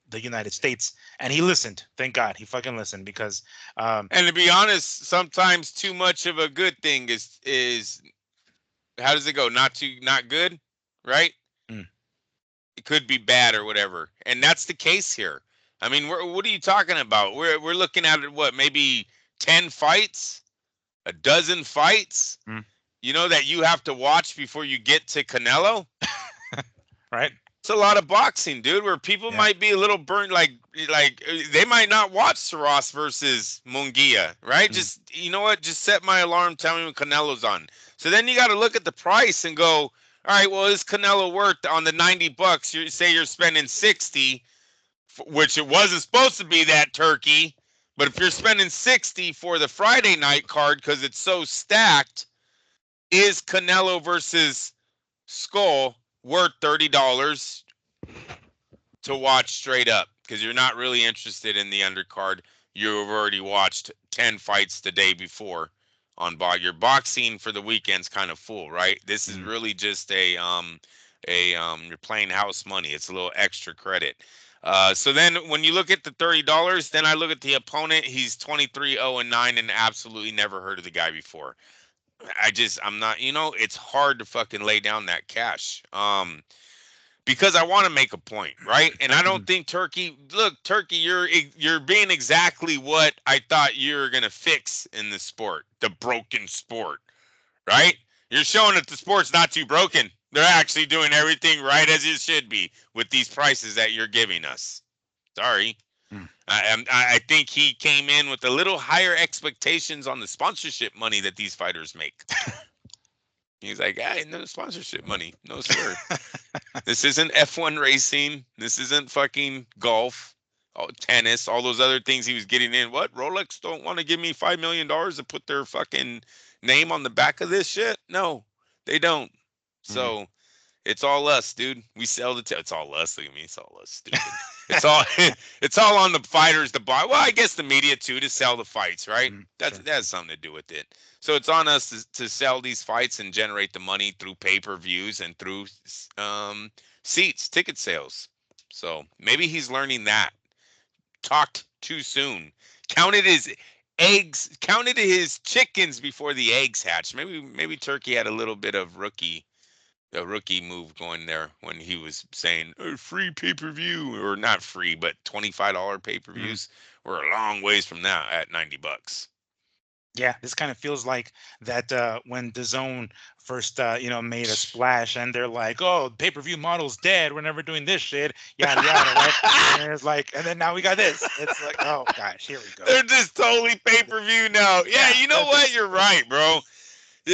S1: the United States." And he listened. Thank God he fucking listened, because
S2: And to be honest, sometimes too much of a good thing is how does it go? Not good, right?
S1: mm,
S2: It could be bad or whatever, and that's the case here. I mean, what are you talking about? We're looking at what, maybe 10 fights, a dozen fights,
S1: mm,
S2: that you have to watch before you get to Canelo.
S1: right?
S2: It's a lot of boxing, dude. Where people
S1: Yeah.
S2: might be a little burnt, like they might not watch Saras versus Munguia, right?
S1: mm,
S2: Just, you know what? Just set my alarm, tell me when Canelo's on. So then you got to look at the price and go, all right, well, is Canelo worth on the $90? You say you're spending 60, which it wasn't supposed to be that turkey, but if you're spending 60 for the Friday night card because it's so stacked, is Canelo versus Skull worth $30 to watch straight up? Because you're not really interested in the undercard. You've already watched 10 fights the day before on your boxing for the weekend's kind of full, right? This is
S1: mm,
S2: really just you're playing house money. It's a little extra credit. So then when you look at the $30, then I look at the opponent. He's 23-0-9 and absolutely never heard of the guy before. I'm not, it's hard to fucking lay down that cash. Because I want to make a point, right? And I don't
S1: mm,
S2: think Turkey, you're being exactly what I thought you were gonna fix in the sport, the broken sport, right? You're showing that the sport's not too broken. They're actually doing everything right as it should be with these prices that you're giving us. Sorry.
S1: mm.
S2: I think he came in with a little higher expectations on the sponsorship money that these fighters make. He's like, hey, no sponsorship money. No, sir. This isn't F1 racing. This isn't fucking golf, tennis, all those other things he was getting in. What? Rolex don't want to give me $5 million to put their fucking name on the back of this shit? No, they don't.
S1: Mm.
S2: So it's all us, dude. We sell it's all us. Look at me. It's all us, stupid. It's all it's all on the fighters to buy. Well, I guess the media too, to sell the fights, right?
S1: Mm.
S2: That
S1: Sure.
S2: has something to do with it. So it's on us to sell these fights and generate the money through pay-per-views and through seats, ticket sales. So maybe he's learning that. Talked too soon. Counted his counted his chickens before the eggs hatched. Maybe Turkey had a little bit of rookie move going there when he was saying free pay-per-view, or not free, but $25
S1: Mm.
S2: pay-per-views. We're a long ways from that at $90.
S1: Yeah, this kind of feels like that when DAZN first made a splash, and they're like, "Oh, pay-per-view model's dead. We're never doing this shit." Yada yada, right? And it's like, and then now we got this. It's like, oh gosh, here we go.
S2: They're just totally pay-per-view now. Yeah,
S1: Yeah,
S2: you know what? You're right, bro.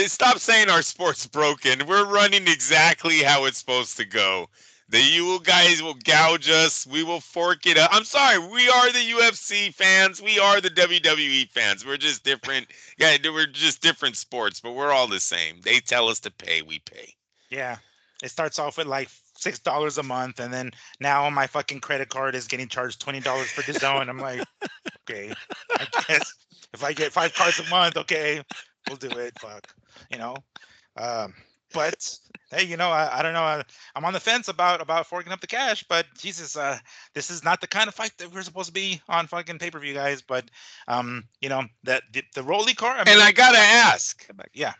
S2: Stop saying our sport's broken. We're running exactly how it's supposed to go. The you guys will gouge us. We will fork it up. I'm sorry. We are the UFC fans. We are the WWE fans. We're just different. Yeah, we're just different sports, but we're all the same. They tell us to pay, we pay.
S1: yeah. It starts off with like $6 a month, and then now my fucking credit card is getting charged $20 for DAZN. I'm like, okay, I guess if I get 5 cards a month, okay, we'll do it. Fuck, you know. Um, but hey, I don't know. I'm on the fence about forking up the cash, but Jesus, this is not the kind of fight that we're supposed to be on fucking pay-per-view, guys. But that the Rolly car. I
S2: And
S1: mean,
S2: I gotta ask,
S1: yeah.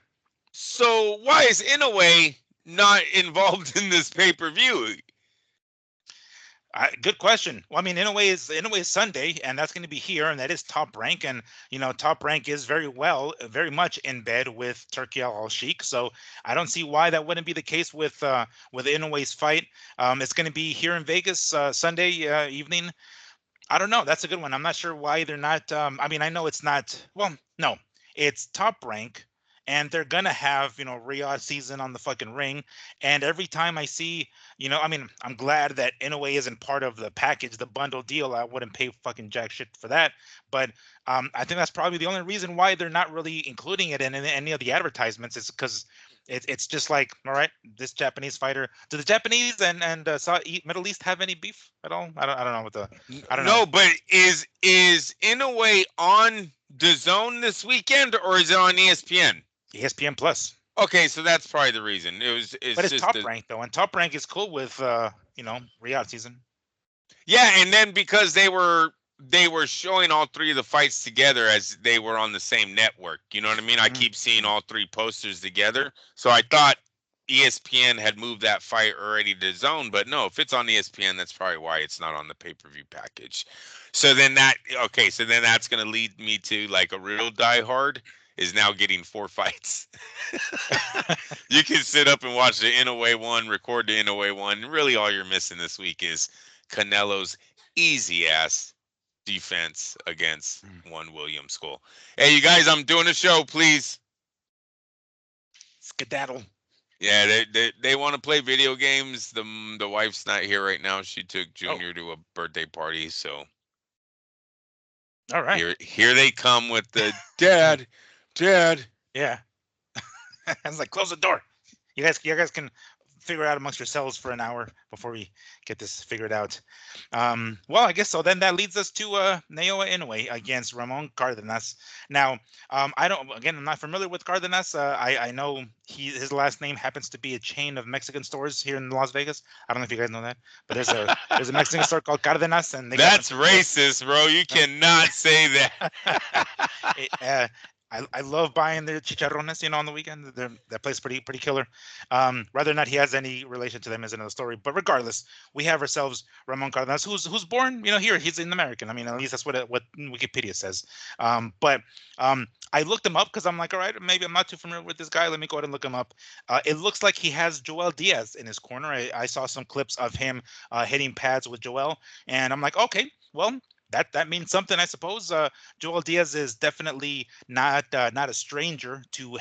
S2: so why is Inoue not involved in this pay-per-view?
S1: Good question. Well, I mean, in a way is Sunday, and that's going to be here, and that is Top Rank, and Top Rank is very much in bed with Turkey Al Sheikh. So I don't see why that wouldn't be the case with Inoue's fight. It's going to be here in Vegas Sunday evening. I don't know. That's a good one. I'm not sure why they're not. I mean, I know it's not. Well, no. it's Top Rank, and they're gonna have Riyadh season on the fucking ring. And every time I see, I mean, I'm glad that Inoue isn't part of the package, the bundle deal. I wouldn't pay fucking jack shit for that. But I think that's probably the only reason why they're not really including it in any of the advertisements, is because it's just like, all right, this Japanese fighter. Do the Japanese and Middle East have any beef at all? I don't know what the I don't know.
S2: No, but is Inoue on the Zone this weekend, or is it on ESPN?
S1: ESPN Plus.
S2: Okay, so that's probably the reason. It's
S1: But it's
S2: just
S1: Top Rank though, and Top Rank is cool with Riyadh season.
S2: yeah, and then because they were showing all three of the fights together as they were on the same network. You know what I mean? I keep seeing all three posters together. So I thought ESPN had moved that fight already to Zone, but no, if it's on ESPN, that's probably why it's not on the pay-per-view package. So then that's going to lead me to, like, a real diehard is now getting 4 fights. You can sit up and watch the Inoue one, record the Inoue one. Really all you're missing this week is Canelo's easy ass defense against one William Skull. Hey, you guys, I'm doing a show, please.
S1: Skedaddle.
S2: Yeah, they want to play video games. The wife's not here right now. She took Junior to a birthday party, so
S1: all right.
S2: Here they come with the dad.
S1: Yeah. I was like, close the door. You guys can figure it out amongst yourselves for an hour before we get this figured out. Well, I guess so. Then that leads us to Naoya Inoue against Ramon Cardenas. Now, I'm not familiar with Cardenas. I know his last name happens to be a chain of Mexican stores here in Las Vegas. I don't know if you guys know that, but there's a Mexican store called Cardenas, and
S2: that's racist, bro. You cannot say
S1: that. I love buying their chicharrones, on the weekend. That place pretty killer. Whether or not he has any relation to them is another story. But regardless, we have ourselves Ramon Cardenas, who's born, here. He's an American. I mean, at least that's what Wikipedia says. But I looked him up because I'm like, all right, maybe I'm not too familiar with this guy. Let me go ahead and look him up. It looks like he has Joel Diaz in his corner. I saw some clips of him hitting pads with Joel, and I'm like, okay, well, that means something, I suppose. Joel Diaz is definitely not a stranger to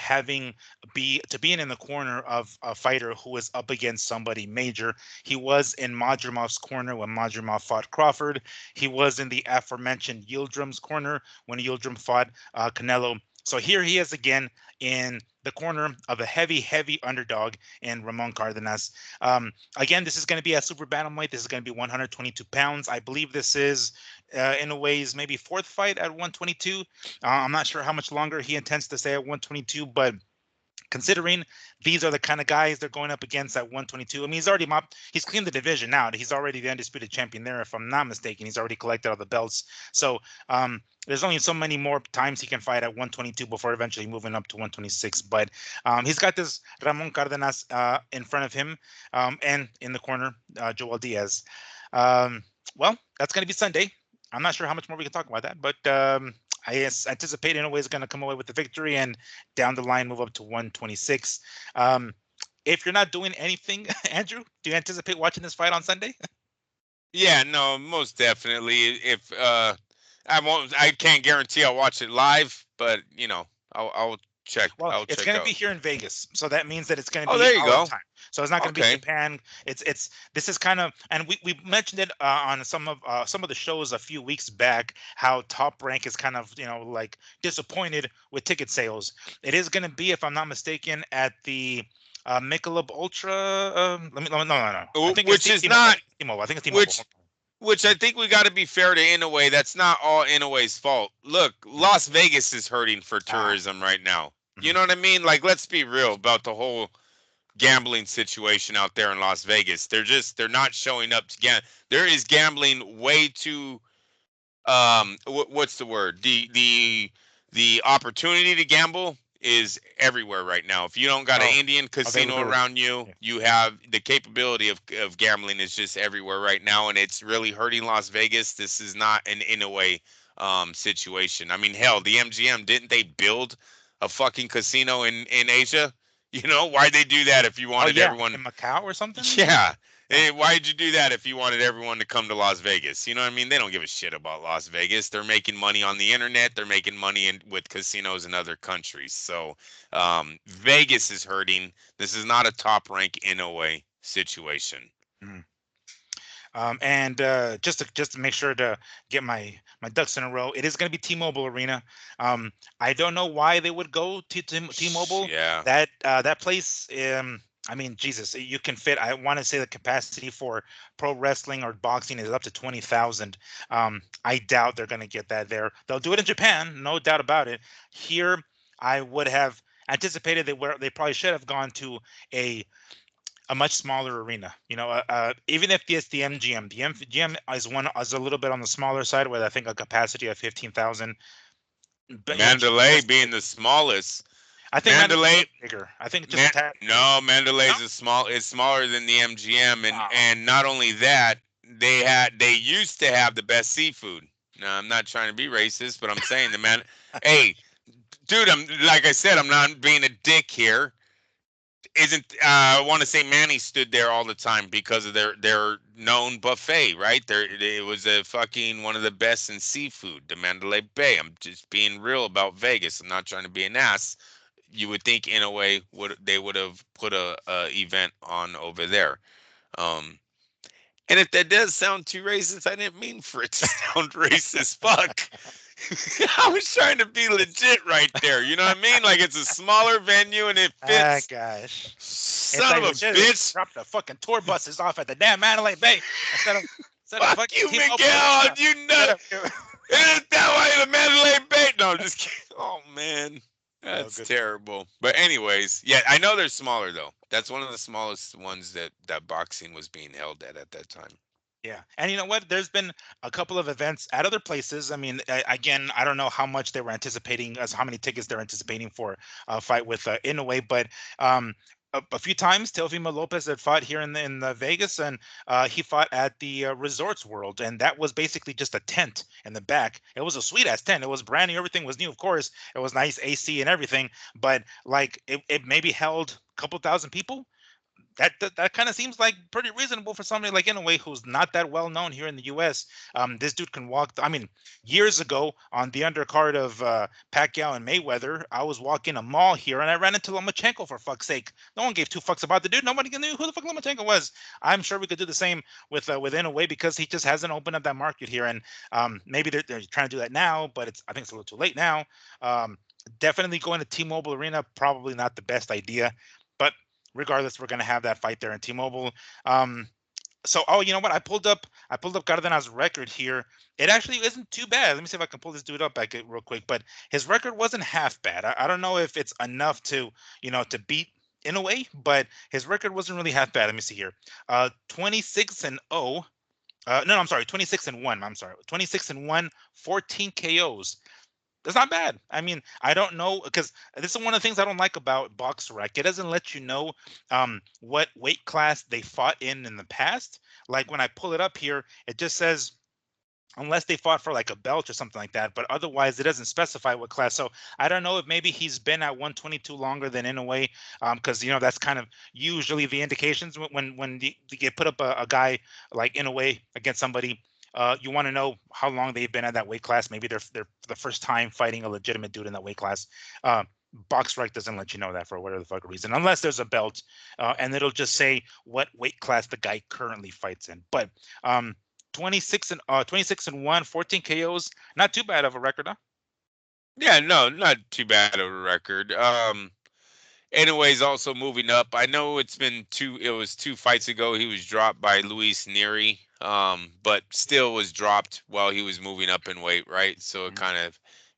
S1: being in the corner of a fighter who is up against somebody major. He was in Madrimov's corner when Madrimov fought Crawford. He was in the aforementioned Yildirim's corner when Yildirim fought Canelo. So here he is again in the corner of a heavy underdog in Ramon Cardenas. Again, this is going to be a super bantamweight. This is going to be 122 pounds. I believe this is Inoue's maybe 4th fight at 122. I'm not sure how much longer he intends to stay at 122, but considering these are the kind of guys they're going up against at 122. I mean, he's cleaned the division now. He's already the undisputed champion there, if I'm not mistaken. He's already collected all the belts. So there's only so many more times he can fight at 122 before eventually moving up to 126. But he's got this Ramon Cardenas in front of him, and in the corner, Joel Diaz. Well, that's going to be Sunday. I'm not sure how much more we can talk about that, but I anticipate Inoue is going to come away with the victory and down the line move up to 126. If you're not doing anything, Andrew, do you anticipate watching this fight on Sunday?
S2: Yeah, no, most definitely. If I can't guarantee I'll watch it live, but I'll check.
S1: Well, it's going to be here in Vegas, so that means that it's going to be
S2: there you go.
S1: Time. So it's not going to be Japan. This is kind of, and we mentioned it on some of the shows a few weeks back, how Top Rank is kind of like disappointed with ticket sales. It is going to be, if I'm not mistaken, at the Michelob Ultra. No.
S2: Which is not
S1: T-Mobile. I think it's T-Mobile.
S2: Which I think we got to be fair to Inoue. That's not all Inoue's fault. Look, Las Vegas is hurting for tourism right now. You know what I mean? Like, let's be real about the whole gambling situation out there in Las Vegas. They're not showing up to gamble. There is gambling way too. What's the word? The opportunity to gamble is everywhere right now. If you don't got an Indian casino around you, you have the capability of gambling is just everywhere right now, and it's really hurting Las Vegas. This is not an Inoue situation. I mean, hell, the MGM, didn't they build a fucking casino in Asia? Why'd they do that if you wanted everyone
S1: in Macau or something?
S2: Yeah. Why'd you do that if you wanted everyone to come to Las Vegas? You know what I mean? They don't give a shit about Las Vegas. They're making money on the internet. They're making money with casinos in other countries. So Vegas is hurting. This is not a top rank in a way situation.
S1: Mhm. And just to make sure to get my ducks in a row, it is going to be T-Mobile Arena. I don't know why they would go to T-Mobile.
S2: Yeah.
S1: That place. I mean, Jesus, you can fit. I want to say the capacity for pro wrestling or boxing is up to 20,000. I doubt they're going to get that there. They'll do it in Japan, no doubt about it. Here, I would have anticipated they probably should have gone to a a much smaller arena. Even if it's the MGM, the MGM is a little bit on the smaller side with I think a capacity of 15,000. But
S2: Mandalay
S1: just
S2: being the smallest.
S1: I think Mandalay is a
S2: Mandalay,
S1: little bigger. I think just a tad bigger.
S2: no,
S1: No,
S2: Mandalay's is smaller than the MGM, and
S1: wow.
S2: not only that, they used to have the best seafood. Now, I'm not trying to be racist, but I'm saying hey, dude, I'm like I said, I'm not being a dick here. Isn't I want to say Manny stood there all the time because of their known buffet, right? It was a fucking one of the best in seafood, the Mandalay Bay. I'm just being real about Vegas. I'm not trying to be an ass. You would think in a way would have put a event on over there. Um, and if that does sound too racist, I didn't mean for it to sound racist. Fuck. I was trying to be legit right there. You know what I mean? Like it's a smaller venue and it
S1: Ah,
S2: fits.
S1: gosh. It's
S2: Son
S1: like
S2: of a
S1: legit. They
S2: bitch.
S1: dropped the fucking tour buses off at the damn Mandalay Bay instead of
S2: Fuck
S1: fucking
S2: you,
S1: T-Mobile
S2: Miguel.
S1: Arena.
S2: You know.
S1: Instead of,
S2: Is that why the Mandalay Bay? No, I'm just kidding. Oh, man.
S1: oh,
S2: That's
S1: good.
S2: terrible. But anyways, yeah, I know they're smaller though. That's one of the smallest ones that boxing was being held at that time.
S1: Yeah, and you know what? There's been a couple of events at other places. I mean, again, I don't know how much they were anticipating, as how many tickets they're anticipating for a fight with Inoue, but um, a few times Teofimo Lopez had fought here in the Vegas, and he fought at the Resorts World, and that was basically just a tent in the back. It was a sweet ass tent. It was brand new. Everything was new, of course. It was nice AC and everything, but like it maybe held a couple thousand people. That kind of seems like pretty reasonable for somebody like Inoue who's not that well known here in the U.S. This dude can walk. I mean, years ago on the undercard of Pacquiao and Mayweather, I was walking a mall here and I ran into Lomachenko for fuck's sake. No one gave two fucks about the dude. Nobody knew who the fuck Lomachenko was. I'm sure we could do the same with Inoue because he just hasn't opened up that market here, and maybe they're trying to do that now, but I think it's a little too late now. Um, Definitely going to T-Mobile Arena, probably not the best idea, but regardless, we're going to have that fight there in T-Mobile. So, oh, you know what? I pulled up Cardenas' record here. It actually isn't too bad. Let me see if I can pull this dude up back real quick. But his record wasn't half bad. I don't know if it's enough to beat in a way, but his record wasn't really half bad. Let me see here. 26 and 0. No, I'm sorry, 26 and 1. I'm sorry, 26 and 1, 14 KOs. That's not bad. I mean, I don't know because this is one of the things I don't like about BoxRec. It doesn't let you know what weight class they fought in the past. Like when I pull it up here, it just says unless they fought for like a belt or something like that. But otherwise, it doesn't specify what class. So I don't know if maybe he's been at 122 longer than Inoue, because that's kind of usually the indications when you put up a guy like Inoue against somebody. You want to know how long they've been at that weight class. Maybe they're for the first time fighting a legitimate dude in that weight class. Uh, BoxRec doesn't let you know that for whatever the fuck reason, unless there's a belt, and it'll just say what weight class the guy currently fights in. But 26 and 1, 14 KOs. Not too bad of a record, huh?
S2: Yeah, no, not too bad of a record. Anyways, also moving up. I know it was two fights ago he was dropped by Luis Neri, but still was dropped while he was moving up in weight, right? So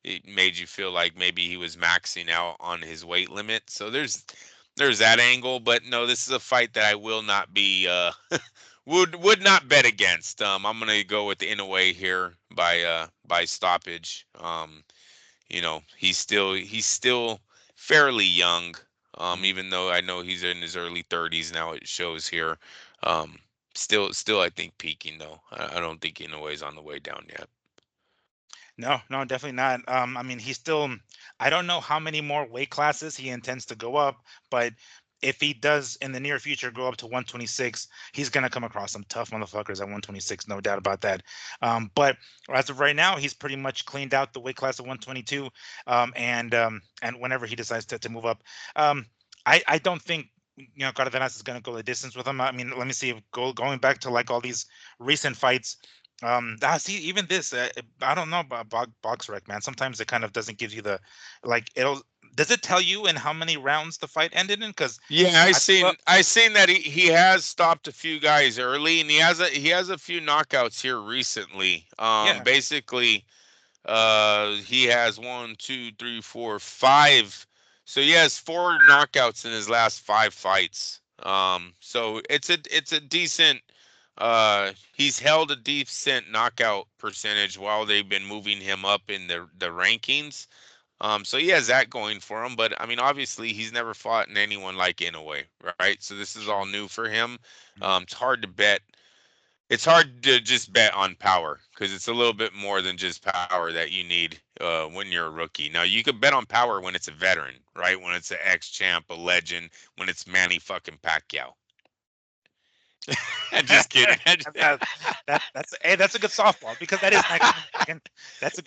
S2: it made you feel like maybe he was maxing out on his weight limit. So there's that angle, but no, this is a fight that I will not be would not bet against. I'm gonna go with the Inoue here by stoppage. He's still fairly young.
S1: Mhm.
S2: Even though I know he's in his early 30s now, it shows here. Um, still, I think peaking though. I don't think Inoue's on the way down yet.
S1: No, no, definitely not. I mean, he's still. I don't know how many more weight classes he intends to go up, but if he does in the near future go up to 126, he's gonna come across some tough motherfuckers at 126, no doubt about that. But as of right now, he's pretty much cleaned out the weight class of 122. And whenever he decides to move up, I don't think Cardenas is gonna go the distance with him. I mean, let me see if going back to like all these recent fights. See, even this, I don't know about BoxRec, man. Sometimes it kind of doesn't give you the, like, it'll, does it tell you in how many rounds the fight ended in? Because
S2: Yeah, I
S1: I pull
S2: seen
S1: up,
S2: I seen that he has stopped a few guys early, and he has a few knockouts here recently.
S1: yeah,
S2: Basically, he has one, two, three, four, five. So he has four knockouts in his last five fights. So it's a decent. He's held a decent knockout percentage while they've been moving him up in the rankings. So he has that going for him, but I mean, obviously, he's never fought in anyone like Inoue, right? So this is all
S1: true.
S2: new for him.
S1: Mm.
S2: It's hard to bet. It's hard to just bet on power because it's a little bit more than just power that you need when you're a rookie. Now you could bet on power when it's a veteran, right? When it's an ex-champ, a legend, when it's Manny fucking Pacquiao. I'm just kidding.
S1: that, that's hey, that's a good softball because that is next. That's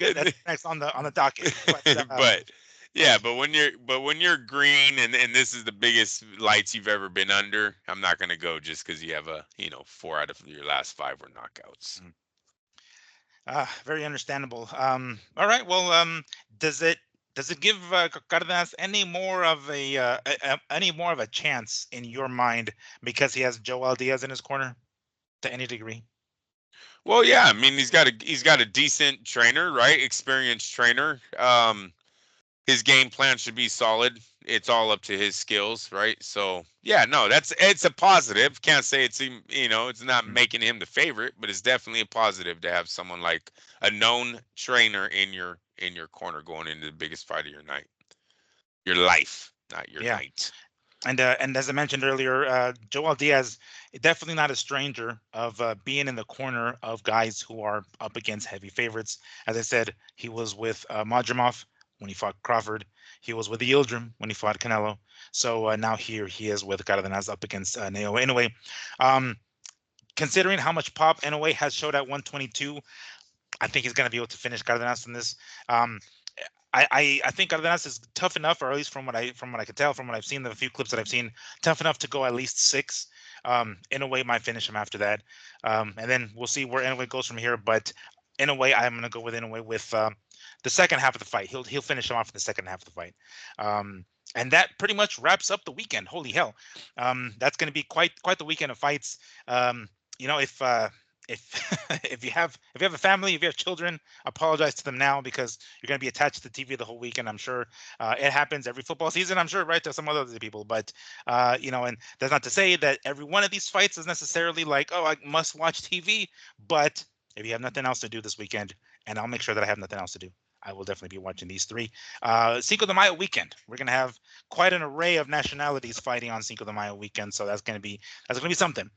S1: next on the docket. But
S2: But yeah, but when you're green and this is the biggest lights you've ever been under, I'm not gonna go just because you have a 4 out of your last 5 were knockouts.
S1: very understandable. All right. Well, does it does it give Cardenas any more of a chance in your mind because he has Joel Diaz in his corner to any degree?
S2: Well, yeah, I mean he's got a decent trainer, right? Experienced trainer. His game plan should be solid. It's all up to his skills, right? So yeah, no, it's a positive. Can't say it's not
S1: Mm.
S2: making him the favorite, but it's definitely a positive to have someone like a known trainer in your corner going into the biggest fight of your life, not your
S1: Yeah.
S2: night.
S1: And as I mentioned earlier, Joel Diaz definitely not a stranger of being in the corner of guys who are up against heavy favorites. As I said, he was with Madrimov when he fought Crawford. He was with Yildirim when he fought Canelo. So now here he is with Cardenas up against Naoya Inoue. Um, Considering how much pop Inoue has showed at 122, I think he's going to be able to finish Cardenas in this. Um, I think Cardenas is tough enough, or at least from what I could tell, from what I've seen, the few clips that I've seen, tough enough to go at least 6. In a way, might finish him after that, and then we'll see where Inoue goes from here. But in a way, I'm gonna go with Inoue with the second half of the fight. He'll finish him off in the second half of the fight. And that pretty much wraps up the weekend. Holy hell, that's going to be quite the weekend of fights. If if if you have a family, if you have children, apologize to them now because you're going to be attached to the TV the whole weekend. I'm sure it happens every football season. I'm sure, right, to some other people. But and that's not to say that every one of these fights is necessarily like, oh, I must watch TV. But if you have nothing else to do this weekend, and I'll make sure that I have nothing else to do, I will definitely be watching these three. Cinco de Mayo weekend. We're gonna have quite an array of nationalities fighting on Cinco de Mayo weekend, so that's gonna be something.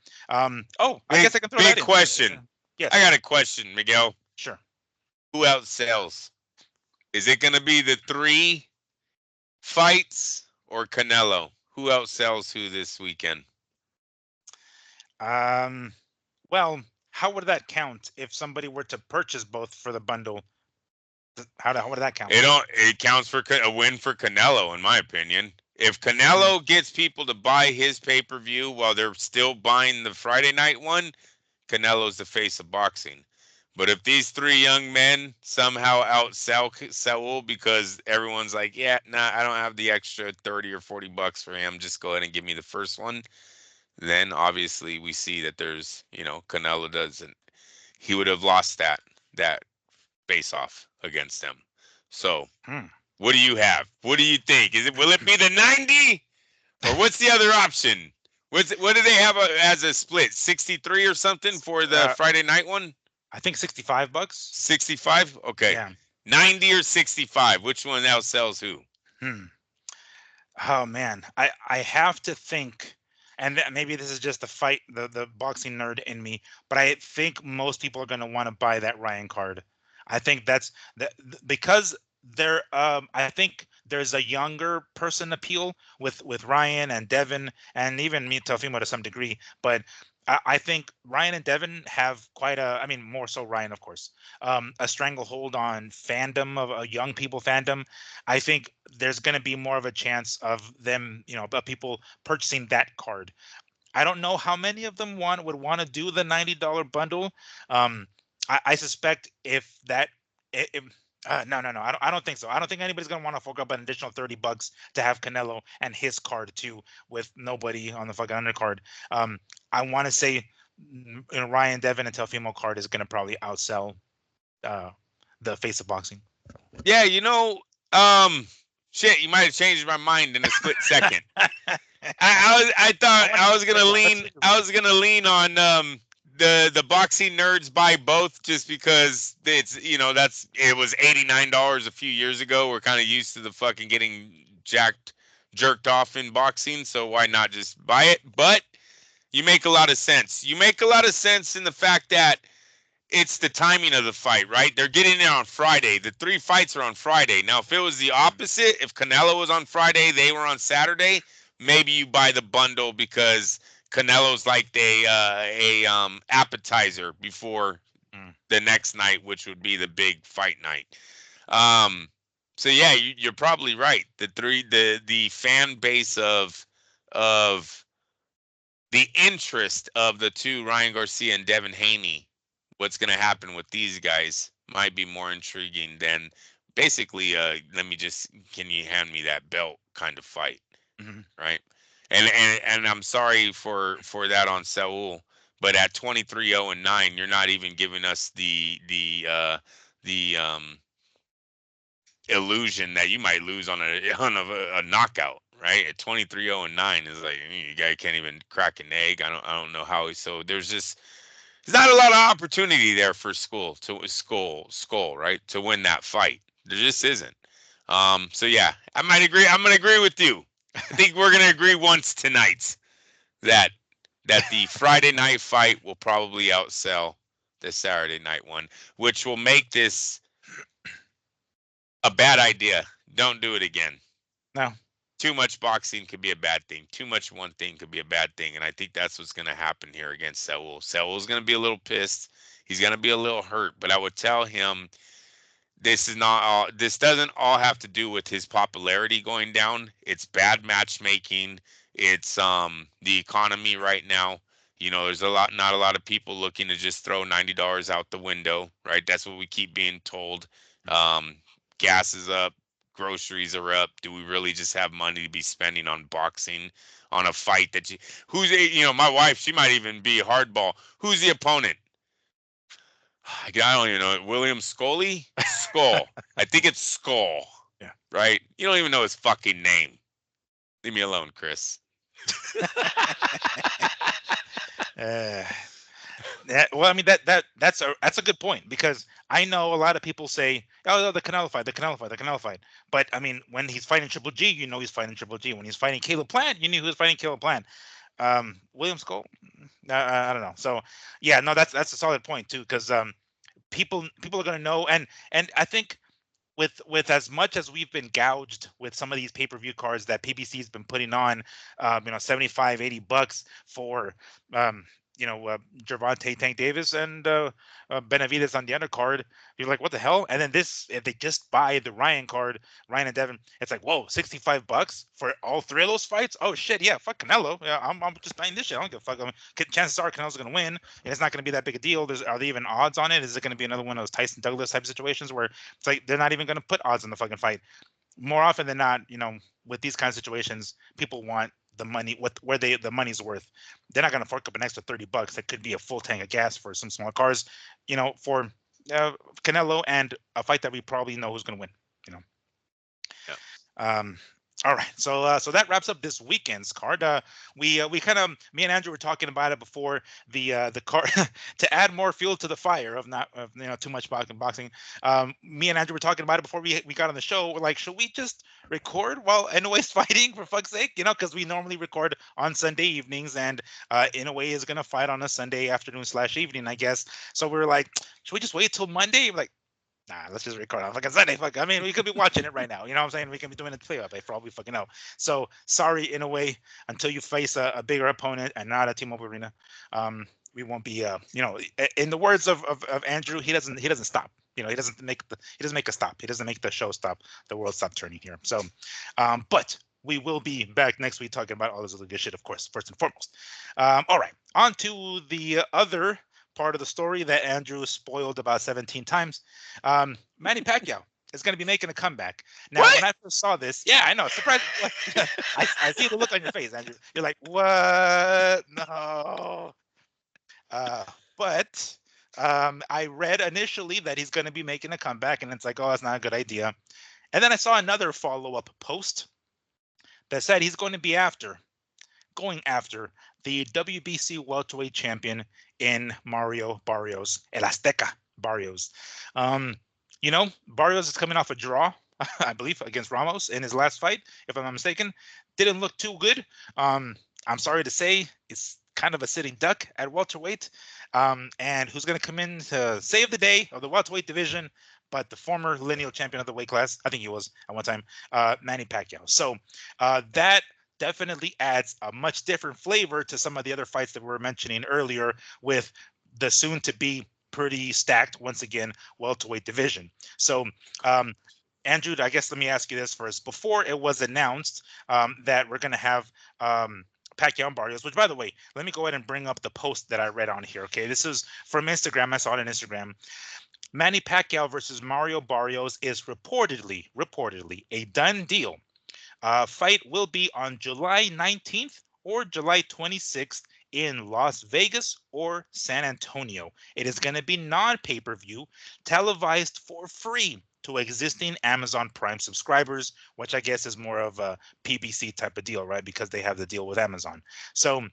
S1: I
S2: Big
S1: guess I can throw
S2: big
S1: that in.
S2: question. I
S1: Yes,
S2: got a question, Miguel.
S1: sure.
S2: Who outsells? Is it going to be the 3 fights or Canelo? Who outsells who this weekend?
S1: Um, well, how would that count if somebody were to purchase both for the bundle? How would that count?
S2: It counts for a win for Canelo, in my opinion. If
S1: Mm,
S2: Canelo gets people to buy his pay-per-view while they're still buying the Friday night one, Canelo's the face of boxing. But if these 3 young men somehow outsell Saul because everyone's like, yeah, nah, I don't have the extra 30 or $40 for him, just go ahead and give me the first one, then obviously we see that Canelo doesn't. He would have lost that face off against them. So
S1: hmm.
S2: what do you have? What do you think? Will it be the 90 or what's the other option? What do they have as a split? 63 or something for the
S1: Uh,
S2: Friday night one?
S1: I think $65.
S2: 65? Okay.
S1: Yeah.
S2: 90 or 65? Which one now sells who?
S1: Hmm. Oh man, I have to think, and maybe this is just the fight, the boxing nerd in me, but I think most people are going to want to buy that Ryan card. I think that's because they're. I think there's a younger person appeal with Ryan and Devin and even me Teofimo to some degree, but I think Ryan and Devin have quite I mean, more so Ryan, of course, a stranglehold on fandom of a young people fandom. I think there's going to be more of a chance of them, of people purchasing that card. I don't know how many of them would want to do the $90 bundle. Um, I suspect if that, if, no, no, no, I don't think so. I don't think anybody's gonna want to fork up an additional $30 to have Canelo and his card too, with nobody on the fucking undercard. Um, I want to say, Ryan, Devin, and Teofimo card is gonna probably outsell uh, the face of boxing.
S2: Yeah, um, shit, you might have changed my mind in a split second. I thought I was gonna lean on the boxing nerds buy both just because it was $89 a few years ago. We're kind of used to the fucking getting jerked off in boxing, so why not just buy it? But you make a lot of sense. You make a lot of sense in the fact that it's the timing of the fight, right? They're getting it on Friday. The 3 fights are on Friday. Now, if it was the opposite, if Canelo was on Friday, they were on Saturday, maybe you buy the bundle because Canelo's like a appetizer before the next night, which would be the big fight night. So yeah, you're probably right. The fan base of the interest of the two, Ryan Garcia and Devin Haney, what's going to happen with these guys might be more intriguing than basically can you hand me that belt kind of fight, right? And I'm sorry for that on Saul, but at 23-0-9, you're not even giving us the illusion that you might lose on a knockout, right? At 23-0-9 is like you guy can't even crack an egg. I don't know how. So there's not a lot of opportunity there for Skull, right, to win that fight. There just isn't. So yeah, I might agree. I'm gonna agree with you. I think we're gonna agree once tonight that the Friday night fight will probably outsell the Saturday night one, which will make this a bad idea. Don't do it again.
S1: No.
S2: Too much boxing could be a bad thing. Too much one thing could be a bad thing. And I think that's what's going to happen here against Saul. Saul's going to be a little pissed. He's going to be a little hurt. But I would tell him this doesn't all have to do with his popularity going down. It's bad matchmaking. It's the economy right now. There's not a lot of people looking to just throw $90 out the window, right? That's what we keep being told. Gas is up, groceries are up. Do we really just have money to be spending on boxing, on a fight that my wife, she might even be hardball. Who's the opponent? I don't even know. William Scully? Skull. I think it's Skull.
S1: Yeah.
S2: Right? You don't even know his fucking name. Leave me alone, Chris.
S1: Well, I mean that's a good point, because I know a lot of people say, "Oh, the Canelo fight." But I mean, when he's fighting Triple G, he's fighting Triple G. When he's fighting Caleb Plant, you knew he was fighting Caleb Plant. William Skull, I don't know. So yeah, no, that's a solid point too, because people are gonna know, and I think with as much as we've been gouged with some of these pay-per-view cards that PBC's been putting on, $75-$80 for Gervonta Tank Davis and Benavidez on the undercard. You're like, what the hell? And then if they just buy the Ryan card, Ryan and Devin, it's like, whoa, $65 for all 3 of those fights? Oh shit, yeah, fuck Canelo. Yeah, I'm just buying this shit. I don't give a fuck. Chances are Canelo's gonna win, and it's not gonna be that big a deal. Are there even odds on it? Is it gonna be another one of those Tyson Douglas type situations where it's like they're not even gonna put odds on the fucking fight? More often than not, with these kind of situations, people want the money, the money's worth. They're not going to fork up an extra $30. That could be a full tank of gas for some small cars, for Canelo, and a fight that we probably know who's going to win.
S2: Yeah.
S1: All right, so that wraps up this weekend's card. We kind of, me and Andrew were talking about it before the card to add more fuel to the fire of too much boxing. Me and Andrew were talking about it before we got on the show. We're like, should we just record while Inouye's fighting, for fuck's sake? Because we normally record on Sunday evenings, and Inoue is gonna fight on a Sunday afternoon / evening, I guess. So we were like, should we just wait till Monday? We're like, Nah, let's just record on fucking Sunday. Fuck, I mean, we could be watching it right now. You know what I'm saying? We can be doing it playoff for all we fucking know. So sorry, in a way, until you face a bigger opponent and not a T-Mobile Arena, we won't be. In the words of Andrew, he doesn't stop. He doesn't make a stop. He doesn't make the show stop. The world stop turning here. So, but we will be back next week talking about all this other good shit, of course, first and foremost. All right, on to the other part of the story that Andrew spoiled about 17 times. Manny Pacquiao is going to be making a comeback. Now,
S2: What?
S1: when I first saw this, yeah, I know, surprised. I see the look on your face, Andrew. You're like, what? No. But I read initially that he's going to be making a comeback, and it's like, oh, that's not a good idea. And then I saw another follow-up post that said he's going to be going after the WBC welterweight champion in Mario Barrios, El Azteca Barrios. Barrios is coming off a draw, I believe, against Ramos in his last fight, if I'm not mistaken. Didn't look too good. I'm sorry to say, it's kind of a sitting duck at welterweight. And who's going to come in to save the day of the welterweight division? But the former lineal champion of the weight class, I think he was at one time, Manny Pacquiao. So that definitely adds a much different flavor to some of the other fights that we were mentioning earlier with the soon to be pretty stacked, once again, welterweight division. So, Andrew, I guess let me ask you this first. Before it was announced that we're going to have Pacquiao and Barrios, which, by the way, let me go ahead and bring up the post that I read on here. Okay, this is from Instagram. I saw it on Instagram. Manny Pacquiao versus Mario Barrios is reportedly a done deal. Fight will be on July 19th or July 26th in Las Vegas or San Antonio. It is going to be non-pay-per-view, televised for free to existing Amazon Prime subscribers, which I guess is more of a PBC type of deal, right? Because they have the deal with Amazon. So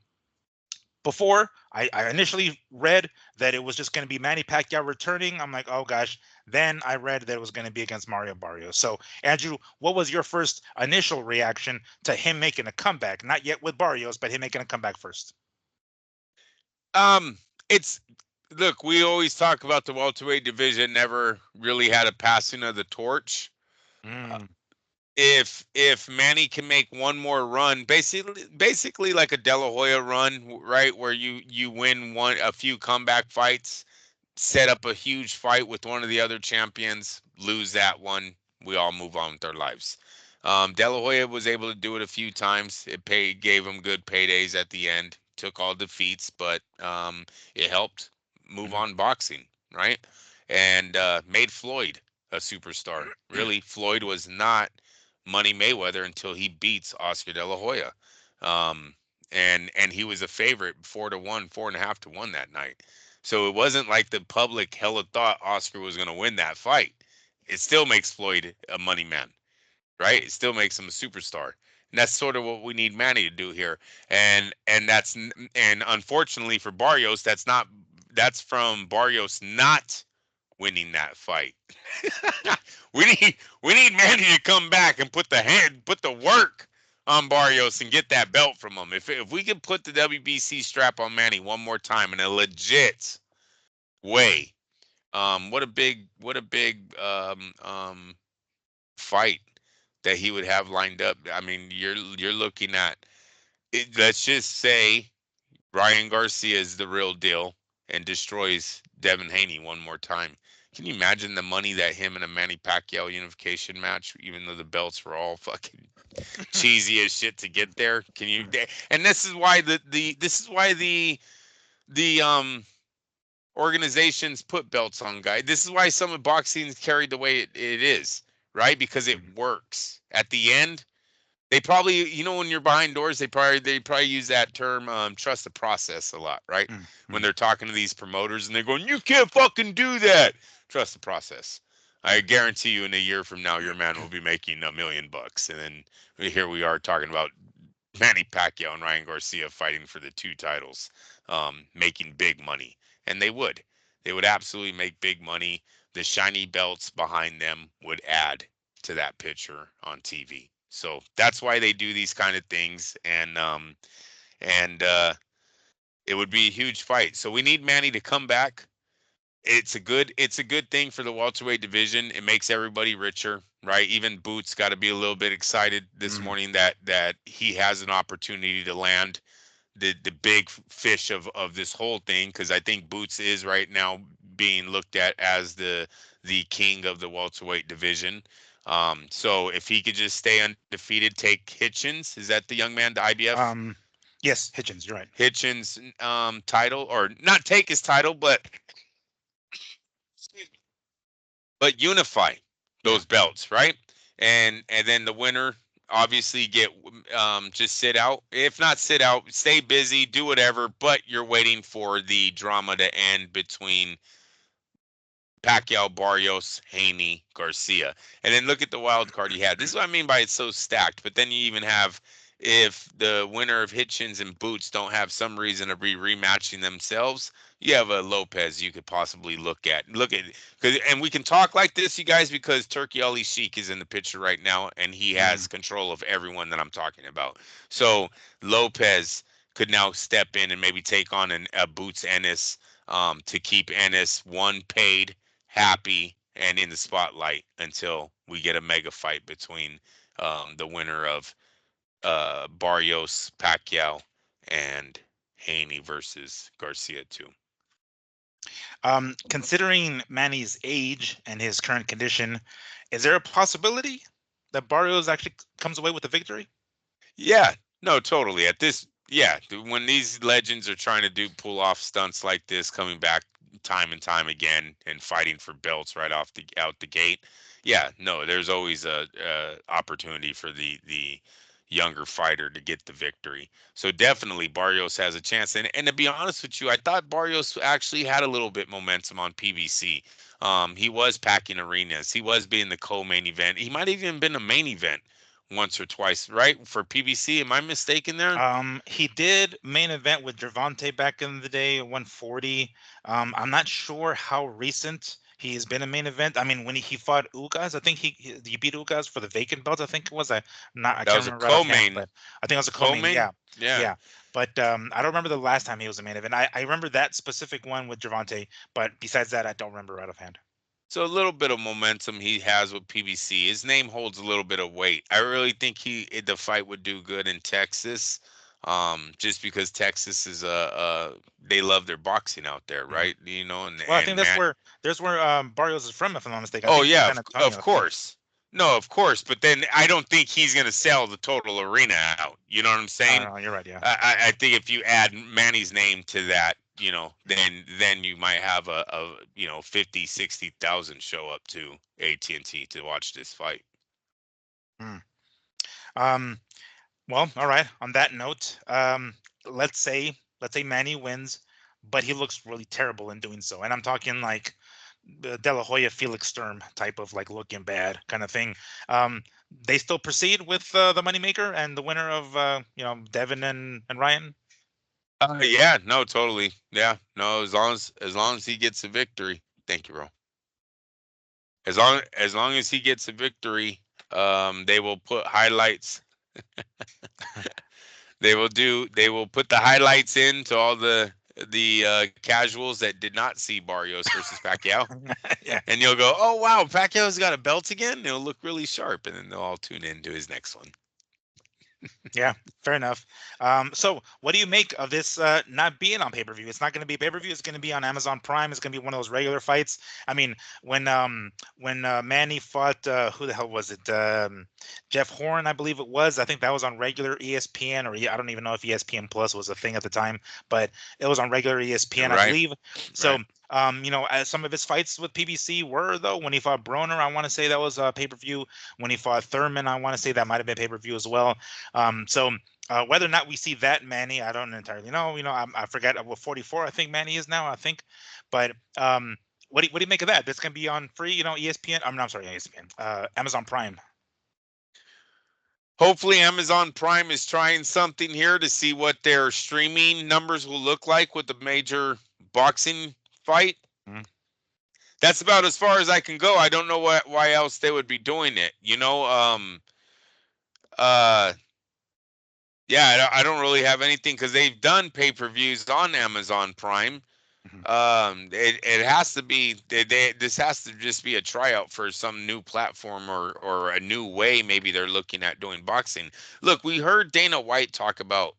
S1: before I initially read that it was just going to be Manny Pacquiao returning, I'm like, oh gosh. Then I read that it was going to be against Mario Barrios. So, Andrew, what was your first initial reaction to him making a comeback? Not yet with Barrios, but him making a comeback first.
S2: It's look, we always talk about the welterweight division never really had a passing of the torch.
S1: Mm.
S2: If Manny can make one more run, basically like a De La Hoya run, right, where you win a few comeback fights, set up a huge fight with one of the other champions, lose that one, we all move on with our lives. De La Hoya was able to do it a few times. Gave him good paydays at the end. Took all defeats, but it helped move on boxing, right? And made Floyd a superstar. Really, Floyd was not Money Mayweather until he beats Oscar De La Hoya. And he was a favorite 4-1, 4.5-1 that night. So it wasn't like the public hella thought Oscar was going to win that fight. It still makes Floyd a money man, right? It still makes him a superstar. And that's sort of what we need Manny to do here. And unfortunately for Barrios, that's from Barrios not winning that fight. we need Manny to come back and put the work on Barrios and get that belt from him. If we could put the WBC strap on Manny one more time in a legit way, what a big fight that he would have lined up. I mean, you're looking at it, let's just say Ryan Garcia is the real deal and destroys Devin Haney one more time. Can you imagine the money that him and a Manny Pacquiao unification match, even though the belts were all fucking cheesy as shit to get there? Can you? And this is why the organizations put belts on guys. This is why some of boxing is carried the way it is, right? Because it works. At the end, they probably, when you're behind doors, they probably use that term, trust the process a lot, right? When they're talking to these promoters and they're going, you can't fucking do that. Trust the process. I guarantee you in a year from now, your man will be making $1 million. And then here we are talking about Manny Pacquiao and Ryan Garcia fighting for the 2 titles, making big money. And they would absolutely make big money. The shiny belts behind them would add to that picture on TV. So that's why they do these kind of things, and it would be a huge fight. So we need Manny to come back it's a good thing for the welterweight division. It makes everybody richer, right? Even Boots got to be a little bit excited this
S1: Mm.
S2: morning that he has an opportunity to land the big fish of this whole thing, because I think Boots is right now being looked at as the king of the welterweight division. So if he could just stay undefeated, take Hitchens, is that the young man, the IBF
S1: Um, yes, Hitchens, you're right.
S2: Hitchens title, or not take his title, but unify
S1: Yeah.
S2: those belts, right? And then the winner obviously get just sit out. If not sit out, stay busy, do whatever, but you're waiting for the drama to end between Pacquiao, Barrios, Haney, Garcia. And then look at the wild card you had. This is what I mean by it's so stacked. But then you even have, if the winner of Hitchens and Boots don't have some reason to be rematching themselves, you have a Lopez you could possibly look at. Because and we can talk like this, you guys, because Turkey Ali Sheik is in the picture right now, and he has
S1: Mm.
S2: control of everyone that I'm talking about. So Lopez could now step in and maybe take on a Boots Ennis, to keep Ennis one paid, happy, and in the spotlight until we get a mega fight between the winner of Barrios, Pacquiao, and Haney versus Garcia too.
S1: Considering Manny's age and his current condition, is there a possibility that Barrios actually comes away with the victory?
S2: Yeah, no, totally. At this, yeah, when these legends are trying to pull off stunts like this, coming back time and time again and fighting for belts right off the out the gate, yeah, no, there's always a opportunity for the younger fighter to get the victory. So definitely Barrios has a chance. And to be honest with you, I thought Barrios actually had a little bit momentum on PBC. He was packing arenas. He was being the co-main event. He might have even been a main event once or twice, right? For PBC, am I mistaken there?
S1: He did main event with Gervonta back in the day, 140. I'm not sure how recent he has been a main event. I mean, when he fought Ugas, I think he beat Ugas for the vacant belt. I think it was. I
S2: That
S1: can't
S2: was a
S1: remember right offhand,
S2: co-main.
S1: but I think it was a co-main.
S2: Co-main?
S1: Yeah,
S2: Yeah.
S1: yeah. But I don't remember the last time he was a main event. I remember that specific one with Gervonta, but besides that, I don't remember right offhand.
S2: So a little bit of momentum he has with PBC. His name holds a little bit of weight. I really think the fight would do good in Texas, just because Texas is they love their boxing out there,
S1: Mhm.
S2: right? You know,
S1: Well, I think
S2: and Matt.
S1: there's where Barrios is from, if I'm not mistaken. I
S2: Oh
S1: think he's from
S2: yeah,
S1: San
S2: of
S1: Antonio. I think.
S2: course. No, of course. But then I don't think he's gonna sell the total arena out. You know what I'm
S1: No,
S2: saying?
S1: no, you're right. Yeah.
S2: I think if you add Manny's name to that, then you might have a 50, 60,000 show up to AT&T to watch this fight.
S1: Hmm. Um, Well, all right. On that note, let's say Manny wins, but he looks really terrible in doing so. And I'm talking like De La Hoya, Felix Sturm type of like looking bad kind of thing. They still proceed with the moneymaker and the winner of Devin and Ryan.
S2: Yeah, no, totally. Yeah, no, as long as he gets a victory. Thank you, bro. As long as he gets a victory, they will put highlights. They will put the highlights in to all the casuals that did not see Barrios versus Pacquiao,
S1: Yeah.
S2: and you'll go, "Oh wow, Pacquiao's got a belt again." It'll look really sharp, and then they'll all tune in to his next one.
S1: Yeah, fair enough. So what do you make of this not being on pay-per-view? It's not going to be pay-per-view. It's going to be on Amazon Prime. It's going to be one of those regular fights. I mean, when Manny fought who the hell was it? Jeff Horn, I believe it was. I think that was on regular ESPN, or I don't even know if ESPN Plus was a thing at the time, but it was on regular ESPN, I
S2: Right,
S1: believe. So
S2: right.
S1: as some of his fights with PBC were though. When he fought Broner, I want to say that was pay-per-view. When he fought Thurman, I want to say that might have been pay-per-view as well. So whether or not we see that Manny, I don't entirely know. I forget what 44 I think Manny is now. I think, but what do you make of that? That's gonna be on free, ESPN. I'm sorry, ESPN, Amazon Prime.
S2: Hopefully, Amazon Prime is trying something here to see what their streaming numbers will look like with the major boxing fight.
S1: Mhm.
S2: That's about as far as I can go. I don't know why else they would be doing it. Uh, yeah, I don't really have anything because they've done pay-per-views on Amazon Prime.
S1: Mhm.
S2: It has to be this has to just be a tryout for some new platform or a new way maybe they're looking at doing boxing. Look, we heard Dana White talk about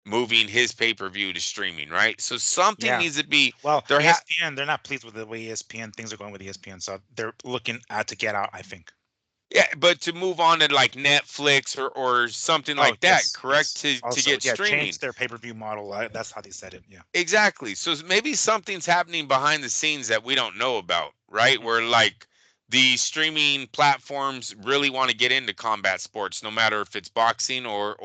S2: moving his pay-per-view to streaming, right? So something
S1: Yeah.
S2: needs to be
S1: Well,
S2: there.
S1: ESPN, they're not pleased with the way ESPN things are going with ESPN, so they're looking to get out, I think.
S2: Yeah, but to move on to like Netflix or something
S1: Oh,
S2: like that,
S1: yes,
S2: correct?
S1: yes.
S2: To
S1: Also,
S2: get
S1: yeah,
S2: streaming.
S1: change their pay-per-view model. That's how they said it. Yeah.
S2: Exactly. So maybe something's happening behind the scenes that we don't know about, right?
S1: Mhm.
S2: Where like the streaming platforms really want to get into combat sports, no matter if it's boxing or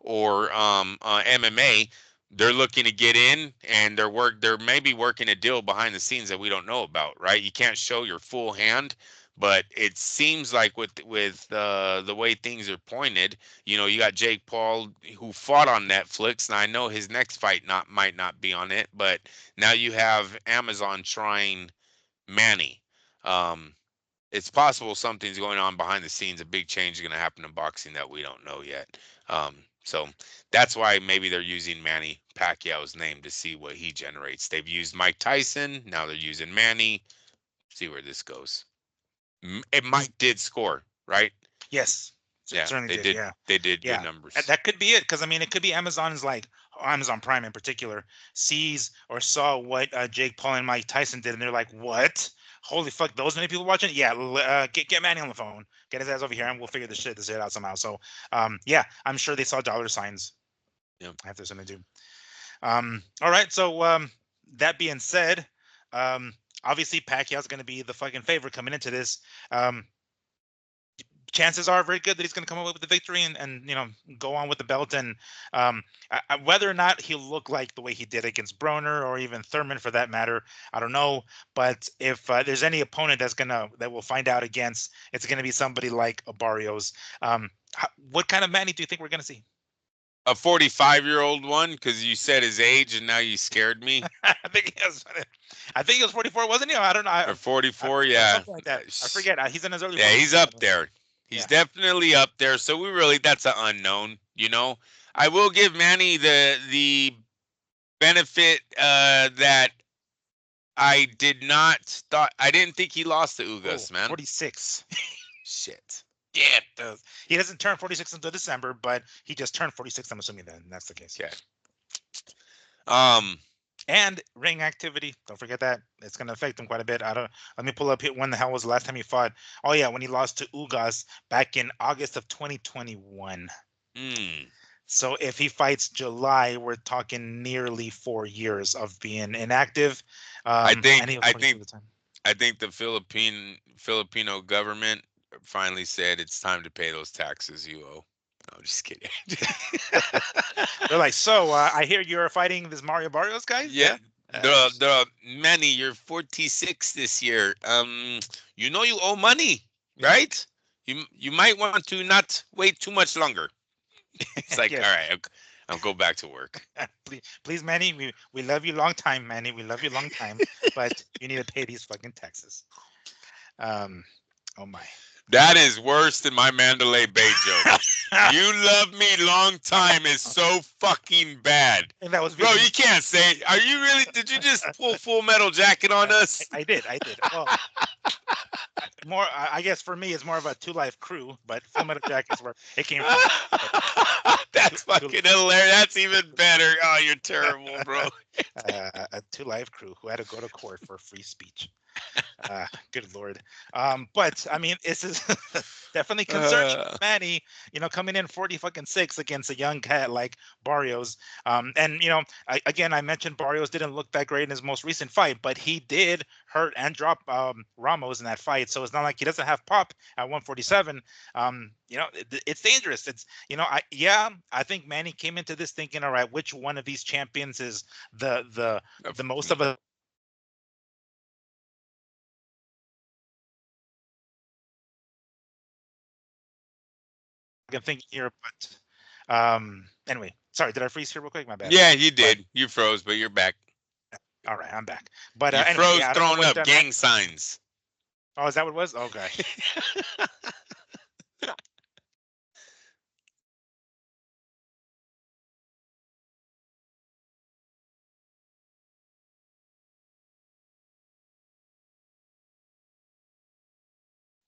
S2: MMA. They're looking to get in, and they're maybe working a deal behind the scenes that we don't know about, right? You can't show your full hand, but it seems like with the way things are pointed, you got Jake Paul who fought on Netflix, and I know his next fight not might not be on it, but now you have Amazon trying Manny. Um, it's possible something's going on behind the scenes. A big change is going to happen in boxing that we don't know yet. So that's why maybe they're using Manny Pacquiao's name to see what he generates. They've used Mike Tyson. Now they're using Manny. See where this goes. And Mike did score, right?
S1: Yes,
S2: Yeah,
S1: certainly
S2: they
S1: did.
S2: did.
S1: Yeah,
S2: They did good
S1: yeah.
S2: numbers.
S1: That could be it, because I mean, it could be Amazon's like Amazon Prime in particular sees or saw what Jake Paul and Mike Tyson did, and they're like, "What? Holy fuck! Those many people watching? Yeah, get Manny on the phone, get his ass over here, and we'll figure this shit out somehow." So, yeah, I'm sure they saw dollar signs.
S2: Yep.
S1: I have to something to do. All right. So, that being said, um, obviously Pacquiao's going to be the fucking favorite coming into this. Um, Chances are very good that he's going to come away with the victory and go on with the belt. And whether or not he'll look like the way he did against Broner or even Thurman for that matter, I don't know. But if there's any opponent that we'll find out against, it's gonna be somebody like a Barrios. What kind of Manny do you think we're gonna see?
S2: A 45-year-old one, because you said his age and now you scared me.
S1: I think he was 44, wasn't he? I don't know.
S2: Or 44, yeah.
S1: Something like that. I forget. He's in his early
S2: Yeah,
S1: 40s.
S2: he's up there. He's
S1: Yeah.
S2: definitely up there. So that's an unknown. I will give Manny the benefit that I didn't think he lost to
S1: Oh,
S2: Ugas, man.
S1: 46.
S2: Shit.
S1: Yeah, it does. He doesn't turn 46 until December, but he just turned 46. I'm assuming then that's the case.
S2: Okay. Um,
S1: And ring activity, don't forget that it's going to affect him quite a bit. I don't. Let me pull up here. When the hell was the last time he fought? Oh yeah, when he lost to Ugas back in August of 2021.
S2: hmm.
S1: So if he fights July, we're talking nearly 4 years of being inactive.
S2: I
S1: And
S2: think
S1: he was
S2: I
S1: 22
S2: think
S1: at the time.
S2: I think the Filipino government finally said it's time to pay those taxes you owe. No, I'm just kidding.
S1: They're like, so I hear you're fighting this Mario Barrios guy.
S2: Yeah,
S1: Yeah.
S2: the Manny, you're 46 this year. You owe money,
S1: Yeah.
S2: right? You might want to not wait too much longer. It's like, all
S1: Yes.
S2: right, I'll go back to work.
S1: Please, Manny, we love you long time, Manny. We love you long time, but you need to pay these fucking taxes. Um, oh my.
S2: That is worse than my Mandalay Bay joke. You love me long time is so fucking bad.
S1: And that was
S2: Bro,
S1: Vietnamese.
S2: you can't say it. Are you really? Did you just pull Full Metal Jacket on us?
S1: I did. I did. Well, more. I guess for me, it's more of a Two Life Crew, but Full Metal Jacket is where it came from. But
S2: That's fucking hilarious. That's even better. Oh, you're terrible, bro.
S1: a Two Life Crew who had to go to court for free speech. Good lord. But I mean, this is definitely concerning.
S2: Uh,
S1: Manny, coming in 40 fucking 6 against a young cat like Barrios. And again, I mentioned Barrios didn't look that great in his most recent fight, but he did hurt and drop Ramos in that fight. So it's not like he doesn't have pop at 147. It's dangerous. I think Manny came into this thinking, all right, which one of these champions is the most of a can think here, but anyway, sorry, did I freeze here real quick? My bad.
S2: yeah, you
S1: But
S2: did. You froze, but you're back.
S1: all right, I'm back. But
S2: You
S1: anyway,
S2: froze
S1: yeah, I don't know
S2: throwing
S1: what
S2: up
S1: Matt.
S2: gang signs.
S1: Oh, is that what it was? Oh gosh.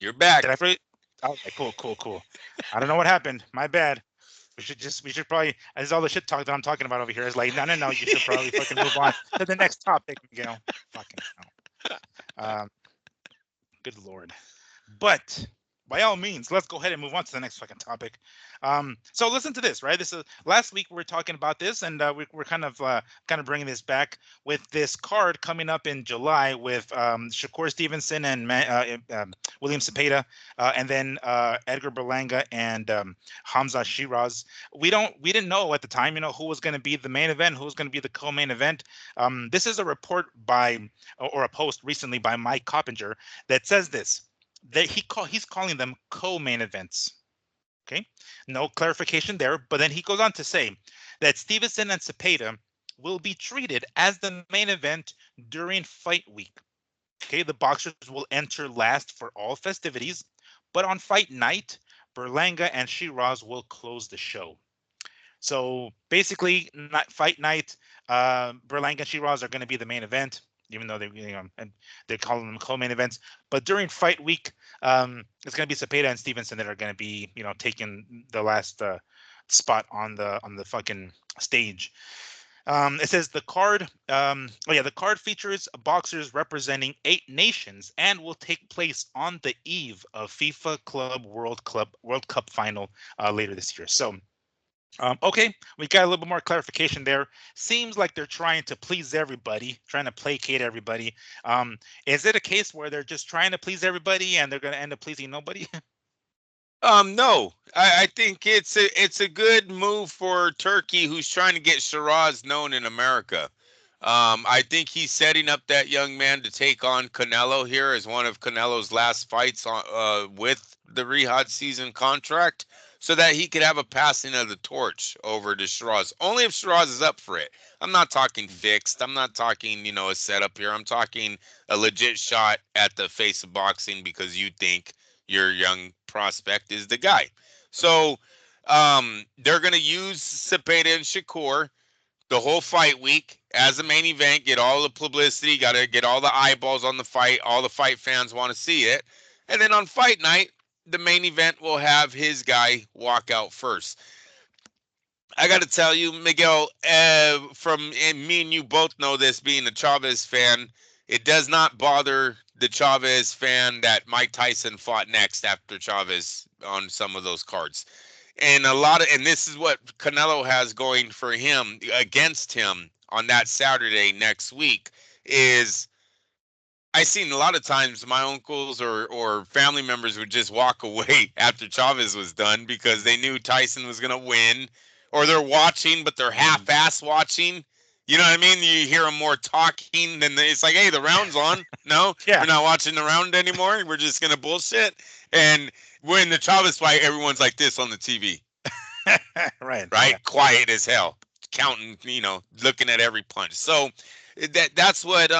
S2: You're back.
S1: Did I forget? Okay, cool. I don't know what happened. My bad. We should probably, as all the shit talk that I'm talking about over here is like, no. You should probably fucking move on to the next topic, Miguel. Fucking hell. Good lord. But by all means, let's go ahead and move on to the next fucking topic. So listen to this, right? This is last week we were talking about this, and we're kind of bringing this back with this card coming up in July with Shakur Stevenson and William Cepeda, and then Edgar Berlanga and Hamzah Sheeraz. We didn't know at the time, who was going to be the main event, who was going to be the co-main event. This is a report by or a post recently by Mike Coppinger that says this. He's calling them co-main events. Okay, no clarification there, but then he goes on to say that Stevenson and Cepeda will be treated as the main event during fight week. Okay, the boxers will enter last for all festivities, but on fight night, Berlanga and Shiraz will close the show. So basically, fight night, Berlanga and Shiraz are going to be the main event, even though and they're calling them co-main events. But during fight week, it's going to be Cepeda and Stevenson that are going to be, taking the last spot on the fucking stage. It says the card. The card features boxers representing 8 nations and will take place on the eve of FIFA Club World Cup final later this year. So. Okay, we got a little bit more clarification there. Seems like they're trying to please everybody, trying to placate everybody. Is it a case where they're just trying to please everybody and they're going to end up pleasing nobody?
S2: No, I think it's a good move for Turkey, who's trying to get Shiraz known in America. I think he's setting up that young man to take on Canelo here as one of Canelo's last fights with the Riyadh season contract, so that he could have a passing of the torch over to Shiraz. Only if Shiraz is up for it. I'm not talking fixed. I'm not talking, a setup here. I'm talking a legit shot at the face of boxing because you think your young prospect is the guy. So they're going to use Cepeda and Shakur the whole fight week as a main event, get all the publicity, got to get all the eyeballs on the fight. All the fight fans want to see it. And then on fight night, the main event will have his guy walk out first. I got to tell you, Miguel, and me and you both know this, being a Chavez fan, it does not bother the Chavez fan that Mike Tyson fought next after Chavez on some of those cards. And this is what Canelo has going for him against him on that Saturday next week is I seen a lot of times my uncles or family members would just walk away after Chavez was done because they knew Tyson was going to win, or they're watching, but they're half-ass watching. You know what I mean? You hear them more talking than it's like, hey, the round's on. No,
S1: Yeah.
S2: We're not watching the round anymore. We're just going to bullshit. And when the Chavez fight, everyone's like this on the TV.
S1: Right.
S2: Yeah. Quiet as hell, counting, looking at every punch. So that's what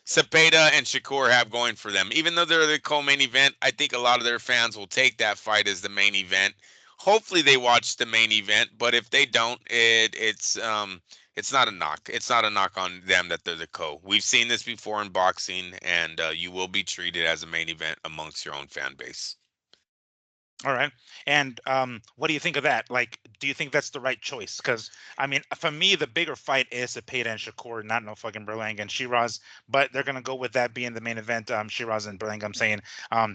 S2: Cepeda and Shakur have going for them. Even though they're the co-main event, I think a lot of their fans will take that fight as the main event. Hopefully they watch the main event, but if they don't, it's not a knock. It's not a knock on them that they're the co. We've seen this before in boxing, and you will be treated as a main event amongst your own fan base.
S1: All right. And what do you think of that? Like, do you think that's the right choice? Because, I mean, for me, the bigger fight is Cepeda and Shakur, not no fucking Berlanga and Shiraz. But they're going to go with that being the main event, Shiraz and Berlanga, I'm saying.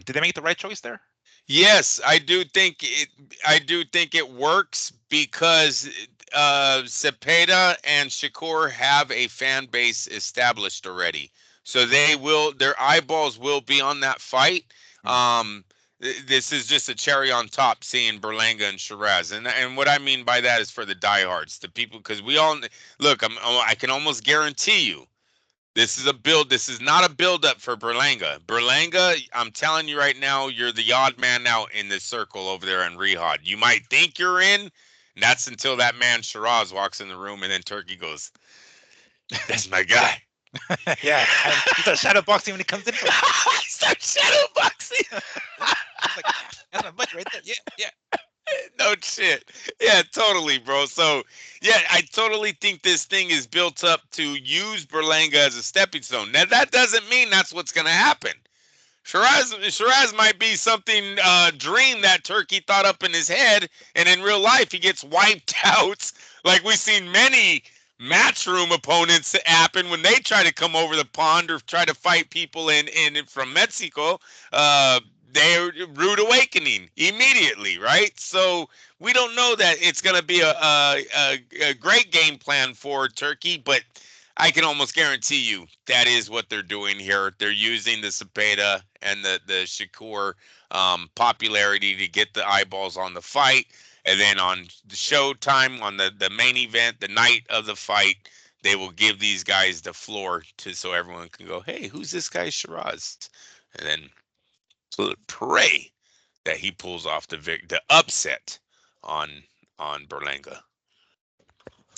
S1: Did they make the right choice there?
S2: Yes, I do think it works because Cepeda and Shakur have a fan base established already. So their eyeballs will be on that fight. This is just a cherry on top seeing Berlanga and Shiraz. And what I mean by that is for the diehards, the people, because we all look, I can almost guarantee you this is not a build up for Berlanga. Berlanga, I'm telling you right now, you're the odd man out in this circle over there in Riyadh. You might think you're in, and that's until that man Shiraz walks in the room and then Turkey goes, that's my guy.
S1: Yeah. He starts shadow boxing when he comes in.
S2: He starts shadow boxing.
S1: Like, that's my buddy right there. Yeah.
S2: No shit. Yeah, totally, bro. So, yeah, I totally think this thing is built up to use Berlanga as a stepping stone. Now, that doesn't mean that's what's going to happen. Sheeraz might be something dream that Turkey thought up in his head, and in real life he gets wiped out. Like we've seen many Matchroom opponents happen when they try to come over the pond or try to fight people in from Mexico. Uh, they're rude awakening immediately, right? So we don't know that it's going to be a great game plan for Turkey, but I can almost guarantee you that is what they're doing here. They're using the Cepeda and the Shakur popularity to get the eyeballs on the fight. And then on the showtime, on the main event, the night of the fight, they will give these guys the floor to so everyone can go, hey, who's this guy Shiraz? And then so pray that he pulls off the upset on Berlanga.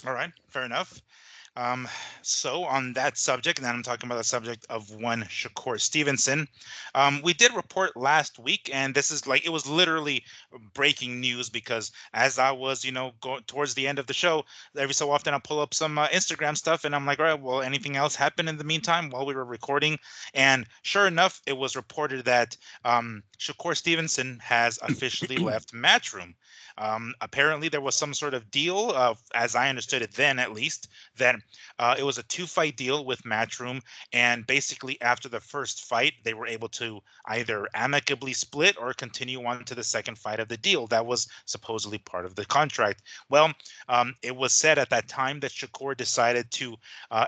S1: All right, fair enough. Um, so on that subject, and then I'm talking about the subject of one Shakur Stevenson. We did report last week, and this is like it was literally breaking news because as I was, going towards the end of the show, every so often I pull up some Instagram stuff, and I'm like, all right, well, anything else happened in the meantime while we were recording? And sure enough, it was reported that Shakur Stevenson has officially left Matchroom. Apparently, there was some sort of deal, as I understood it then, at least, that it was a two-fight deal with Matchroom, and basically after the first fight, they were able to either amicably split or continue on to the second fight of the deal. That was supposedly part of the contract. Well, it was said at that time that Shakur decided to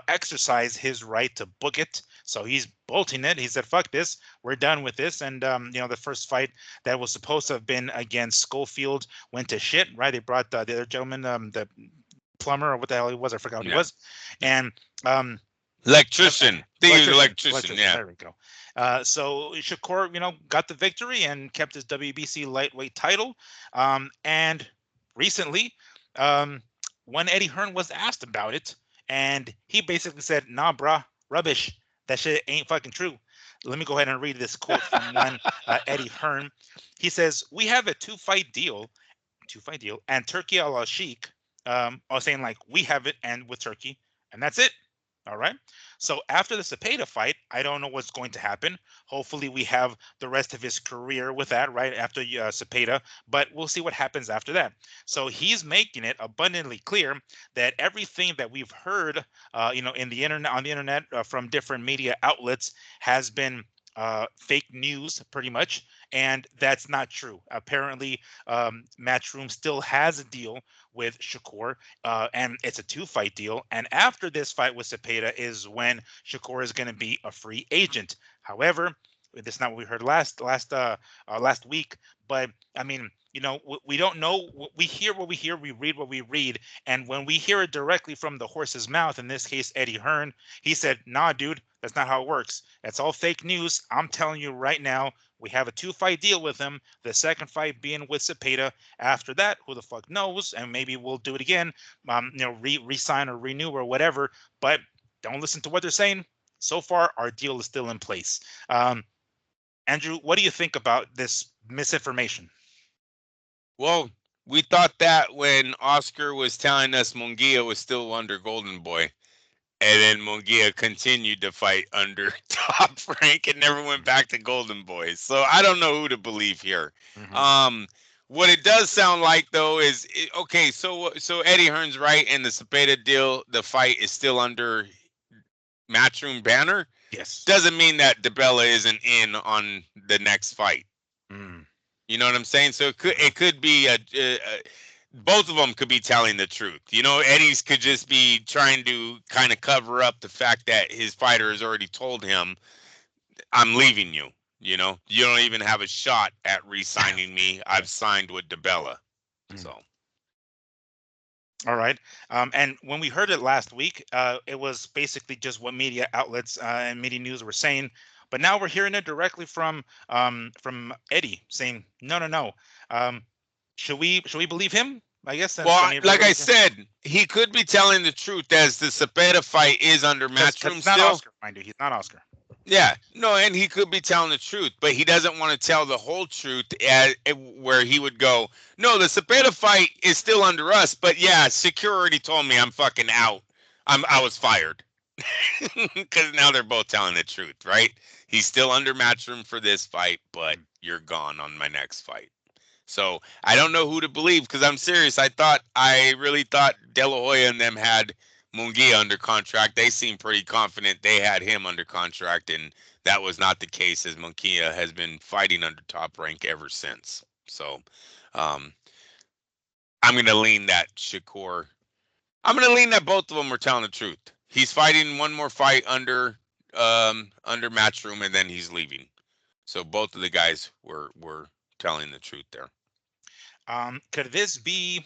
S1: exercise his right to book it. So he's bolting it. He said, "Fuck this. We're done with this." And the first fight that was supposed to have been against Schofield went to shit. Right? They brought the other gentleman, the plumber or what the hell he was. I forgot what he was. And
S2: electrician. I think he was electrician. Yeah.
S1: There we go. So Shakur, got the victory and kept his WBC lightweight title. And recently, when Eddie Hearn was asked about it, and he basically said, "Nah, brah, rubbish. That shit ain't fucking true." Let me go ahead and read this quote from one Eddie Hearn. He says, "We have a two-fight deal, and Turkey Al Sheikh are saying like we have it and with Turkey, and that's it." All right. So after the Cepeda fight, I don't know what's going to happen. Hopefully, we have the rest of his career with that right after Cepeda, but we'll see what happens after that. So he's making it abundantly clear that everything that we've heard, in the internet on the internet from different media outlets has been fake news, pretty much, and that's not true. Apparently, Matchroom still has a deal with Shakur, and it's a two-fight deal. And after this fight with Cepeda is when Shakur is going to be a free agent. However, that's not what we heard last week. But I mean, we don't know. We hear what we hear. We read what we read. And when we hear it directly from the horse's mouth, in this case, Eddie Hearn, he said, "Nah, dude, that's not how it works. That's all fake news. I'm telling you right now, we have a two-fight deal with him. The second fight being with Cepeda. After that, who the fuck knows? And maybe we'll do it again. Re-sign or renew or whatever. But don't listen to what they're saying. So far, our deal is still in place." Andrew, what do you think about this misinformation?
S2: Well, we thought that when Oscar was telling us Munguia was still under Golden Boy. And then Munguia continued to fight under Top Rank and never went back to Golden Boys. So I don't know who to believe here. Mm-hmm. What it does sound like, though, is okay. So Eddie Hearn's right, and the Cepeda deal, the fight is still under Matchroom banner.
S1: Yes.
S2: Doesn't mean that DeBella isn't in on the next fight. Mm. You know what I'm saying? So it could be both of them could be telling the truth. Eddie's could just be trying to kind of cover up the fact that his fighter has already told him, "I'm leaving you. You don't even have a shot at re-signing me. I've signed with DeBella." So.
S1: All right. And when we heard it last week, it was basically just what media outlets and media news were saying. But now we're hearing it directly from Eddie saying, no. Should we believe him? I guess.
S2: Well, like I said, he could be telling the truth as the Cepeda fight is under Matchroom still.
S1: Not Oscar, mind you. He's not Oscar.
S2: Yeah, no, and he could be telling the truth, but he doesn't want to tell the whole truth where he would go, "No, the Cepeda fight is still under us, but yeah, security told me I'm fucking out. I was fired." Because now they're both telling the truth, right? He's still under Matchroom for this fight, but you're gone on my next fight. So I don't know who to believe because I'm serious. I really thought De La Hoya and them had Munguia under contract. They seemed pretty confident they had him under contract, and that was not the case as Munguia has been fighting under Top Rank ever since. So um, I'm going to lean that Shakur. I'm going to lean that both of them are telling the truth. He's fighting one more fight under Matchroom, and then he's leaving. So both of the guys were telling the truth there.
S1: Could this be?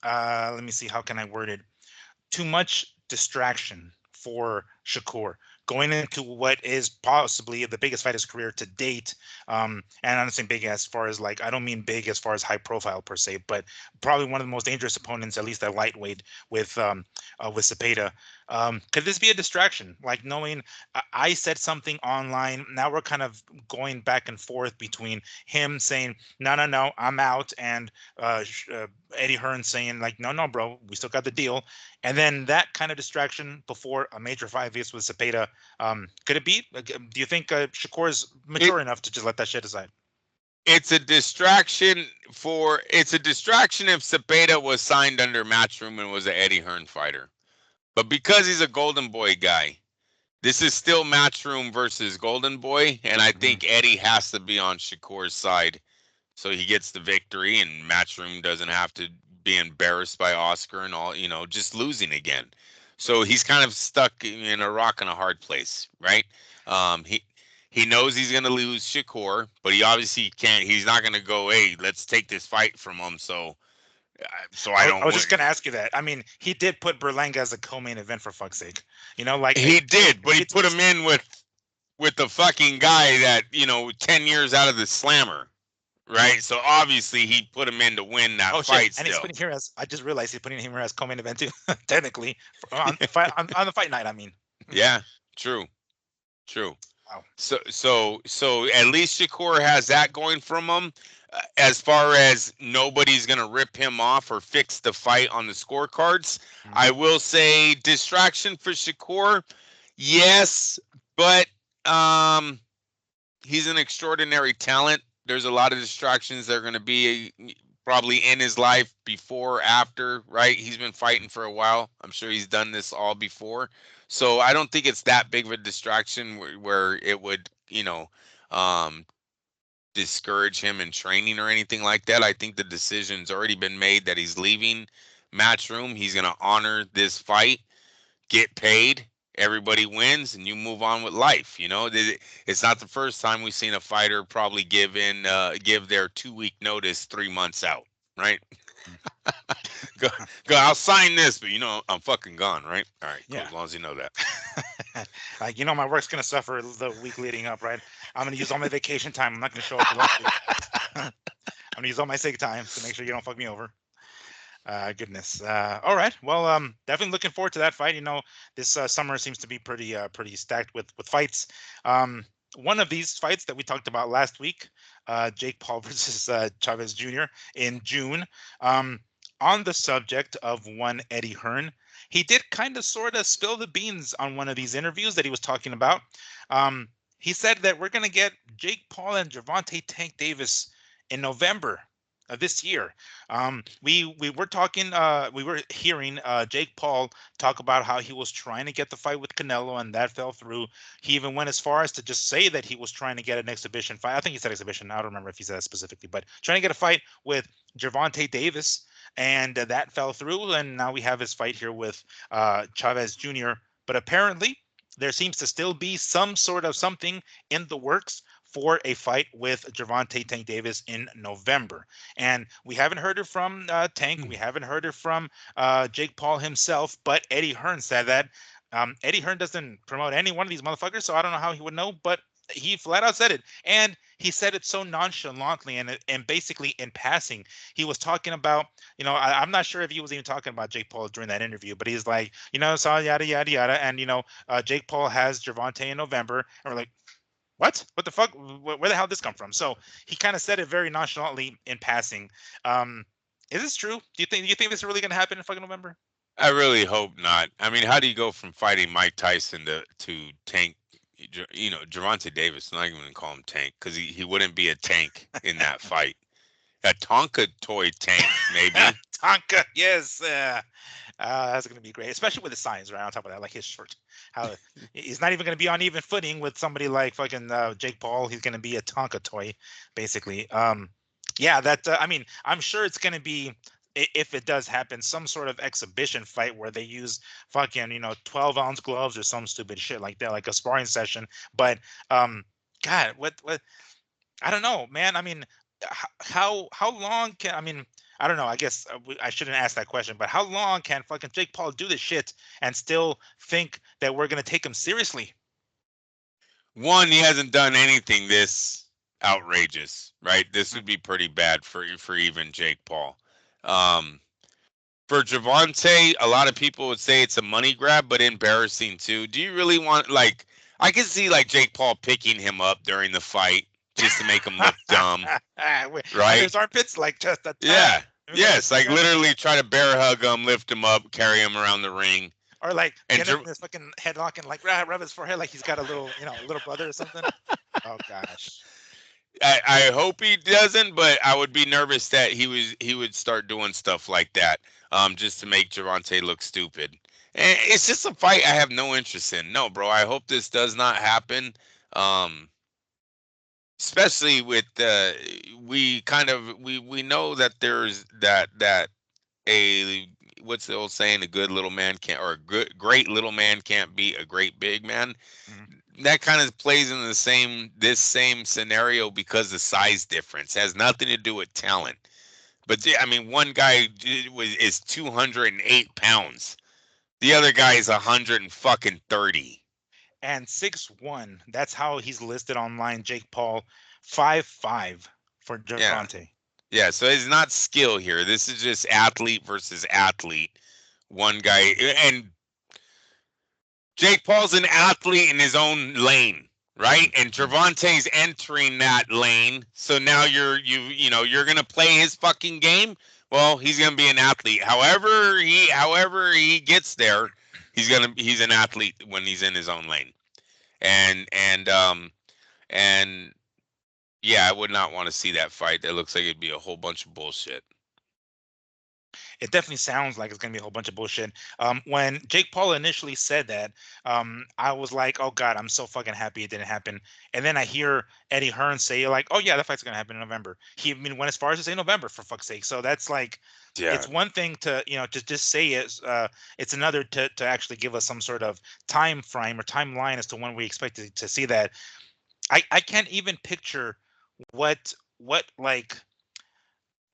S1: Let me see. How can I word it? Too much distraction for Shakur going into what is possibly the biggest fight of his career to date. And I'm not saying big as far as like, I don't mean big as far as high profile per se, but probably one of the most dangerous opponents, at least at lightweight with Cepeda. Could this be a distraction? Like knowing I said something online. Now we're kind of going back and forth between him saying, no, no, no, I'm out. And Eddie Hearn saying like, no, no, bro, we still got the deal. And then that kind of distraction before a major fight with Cepeda, could it be? Do you think Shakur is mature enough to just let that shit aside?
S2: It's a distraction it's a distraction if Cepeda was signed under Matchroom and was an Eddie Hearn fighter. But because he's a Golden Boy guy, this is still Matchroom versus Golden Boy, and I
S1: Mhm.
S2: think Eddie has to be on Shakur's side so he gets the victory and Matchroom doesn't have to be embarrassed by Oscar and all, just losing again. So he's kind of stuck in a rock and a hard place, right? He knows he's going to lose Shakur, but he obviously can't. He's not going to go, hey, let's take this fight from him. So I
S1: I
S2: don't
S1: was just
S2: win.
S1: gonna ask you that. I mean, he did put Berlanga as a co-main event for fuck's sake. Like
S2: He did, but he put
S1: it's
S2: him in with the fucking guy that 10 years out of the slammer, right? So obviously he put him in to win that
S1: oh shit,
S2: fight
S1: and he's
S2: still.
S1: putting here as I just realized he's putting him here as co-main event too. Technically, on the fight night. I mean,
S2: Yeah, true, true.
S1: wow.
S2: So at least Shakur has that going from him. As far as nobody's gonna rip him off or fix the fight on the scorecards,
S1: Mhm.
S2: I will say distraction for Shakur. Yes, but um, he's an extraordinary talent. There's a lot of distractions that are going to be probably in his life before, after, right? He's been fighting for a while. I'm sure he's done this all before. So I don't think it's that big of a distraction where it would, um, discourage him in training or anything like that. I think the decision's already been made that he's leaving Matchroom. He's going to honor this fight, get paid, everybody wins, and you move on with life. It's not the first time we've seen a fighter probably give their 2 week notice 3 months out, right? go, go. I'll sign this, but I'm fucking gone, right? All right, cool.
S1: Yeah.
S2: As long as you know that.
S1: Like my work's gonna suffer the week leading up, right? I'm gonna use all my vacation time. I'm not gonna show up for lunch. I'm gonna use all my sick time to make sure you don't fuck me over. Goodness. All right. Well, definitely looking forward to that fight. This summer seems to be pretty stacked with fights. Um, one of these fights that we talked about last week, Jake Paul versus Chavez Jr. in June. Um, on the subject of one Eddie Hearn, he did kind of sort of spill the beans on one of these interviews that he was talking about. Um, he said that we're going to get Jake Paul and Gervonta Tank Davis in November of this year. We were talking, we were hearing Jake Paul talk about how he was trying to get the fight with Canelo and that fell through. He even went as far as to just say that he was trying to get an exhibition fight. I think he said exhibition. I don't remember if he said that specifically, but trying to get a fight with Gervonta Davis, and that fell through. And now we have his fight here with Chavez Jr. But apparently, there seems to still be some sort of something in the works for a fight with Gervonta Tank Davis in November. And we haven't heard it from Tank. We haven't heard it from Jake Paul himself. But Eddie Hearn said that Eddie Hearn doesn't promote any one of these motherfuckers, so I don't know how he would know. But he flat out said it, and he said it so nonchalantly and basically in passing. He was talking about, I'm not sure if he was even talking about Jake Paul during that interview, but he's like, so yada yada yada, and Jake Paul has Gervonta in November, and we're like, what the fuck, where the hell did this come from? So he kind of said it very nonchalantly in passing. um is this true? Do you think this is really going to happen in fucking November?
S2: I really hope not. I mean, how do you go from fighting Mike Tyson to Tank? Gervonta Davis. I'm not even gonna call him Tank because he wouldn't be a tank in that fight. A Tonka toy tank, maybe.
S1: Tonka, yes. That's going to be great, especially with the signs right on top of that, like his shirt. How he's not even going to be on even footing with somebody like fucking Jake Paul. He's going to be a Tonka toy, basically. Yeah, that. I mean, I'm sure it's going to be, if it does happen, some sort of exhibition fight where they use fucking 12-ounce gloves or some stupid shit like that, like a sparring session. But God, what I don't know, man. I mean, how long can I mean? I don't know. I guess I shouldn't ask that question, but how long can fucking Jake Paul do this shit and still think that we're gonna take him seriously?
S2: One, he hasn't done anything this outrageous, right? This
S1: Mm.
S2: would be pretty bad for even Jake Paul. Um, for Javante, a lot of people would say it's a money grab, but embarrassing too. Do you really want like? I can see like Jake Paul picking him up during the fight just to make him look dumb,
S1: Under
S2: right?
S1: his armpits, like just a tad.
S2: Yeah.
S1: Maybe like a
S2: Yes, like
S1: finger,
S2: literally try to bear hug him, lift him up, carry him around the ring.
S1: or like
S2: And
S1: get him in his fucking headlock and like rub his forehead like he's got a little, little brother or something. Oh gosh.
S2: I hope he doesn't, but I would be nervous that he would start doing stuff like that, just to make Javante look stupid. And it's just a fight I have no interest in. No, bro. I hope this does not happen. Um, especially with we know that there's that a what's the old saying, a good little man can't, or a good great little man can't beat a great big man.
S1: Mhm.
S2: That kind of plays in this same scenario because the size difference has nothing to do with talent. But I mean, one guy is 208 pounds. The other guy is 130.
S1: And 6'1". That's how he's listed online. Jake Paul, 5'5" for
S2: Yeah,
S1: Javante.
S2: yeah. So it's not skill here. This is just athlete versus athlete. One guy, and Jake Paul's an athlete in his own lane, right? And
S1: Mhm.
S2: Gervonta's entering that lane. So now you're gonna play his fucking game. Well, he's gonna be an athlete. However he gets there, he's an athlete when he's in his own lane. And yeah, I would not want to see that fight. That looks like it'd be a whole bunch of bullshit.
S1: It definitely sounds like it's going to be a whole bunch of bullshit. When Jake Paul initially said that, I was like, "Oh God, I'm so fucking happy it didn't happen." And then I hear Eddie Hearn say, "Like, oh yeah, that fight's going to happen in November." He even went as far as to say November for fuck's sake. So that's like,
S2: Yeah.
S1: it's one thing to to just say it. It's another to actually give us some sort of time frame or timeline as to when we expect to see that. I can't even picture what like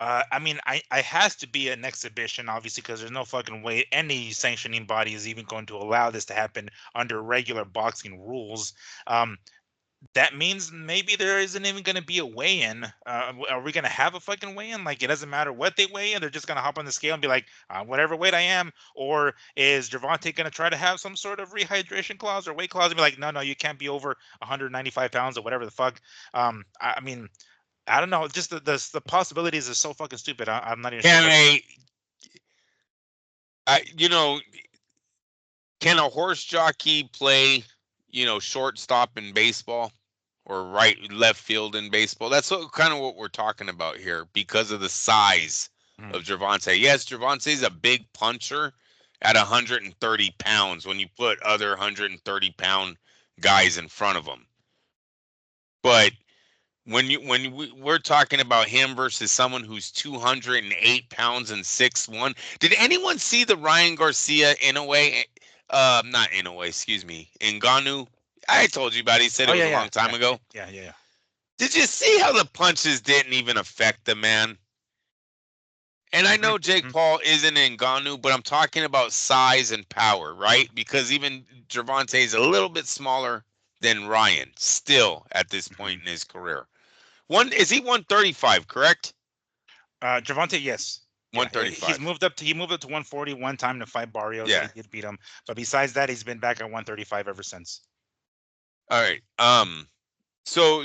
S1: I mean, I has to be an exhibition, obviously, because there's no fucking way any sanctioning body is even going to allow this to happen under regular boxing rules. Um, that means maybe there isn't even going to be a weigh-in. Are we going to have a fucking weigh-in? Like, it doesn't matter what they weigh in; they're just going to hop on the scale and be like, whatever weight I am. Or is Gervonta going to try to have some sort of rehydration clause or weight clause and be like, no, no, you can't be over 195 pounds or whatever the fuck? I mean, I don't know. Just the possibilities are so fucking stupid. I'm not even sure
S2: Can
S1: what.
S2: a I, you know can a horse jockey play, shortstop in baseball or right left field in baseball? That's kind of what we're talking about here because of the size
S1: Mhm.
S2: of Gervonta. Yes, Gervonta's a big puncher at 130 pounds when you put other 130-pound guys in front of him. But we're talking about him versus someone who's 208 pounds and 6'1", did anyone see the Ryan Garcia Inoue, not Inoue, excuse me, Ngannou? I told you about it. He said
S1: Oh
S2: it
S1: yeah,
S2: was a
S1: yeah,
S2: long time
S1: yeah,
S2: ago.
S1: yeah, yeah, yeah.
S2: Did you see how the punches didn't even affect the man? And I
S1: Hmm.
S2: know Jake
S1: Hmm.
S2: Paul isn't Ngannou, but I'm talking about size and power, right? Because even Gervonta is a little bit smaller than Ryan still at this
S1: Hmm.
S2: point in his career. He 135, correct?
S1: Javante, yes, yeah, yeah. He's
S2: 135.
S1: moved up to 140 one time to fight Barrios, but he
S2: Yeah.
S1: did beat him. But besides that, he's been back at 135 ever since.
S2: All right. So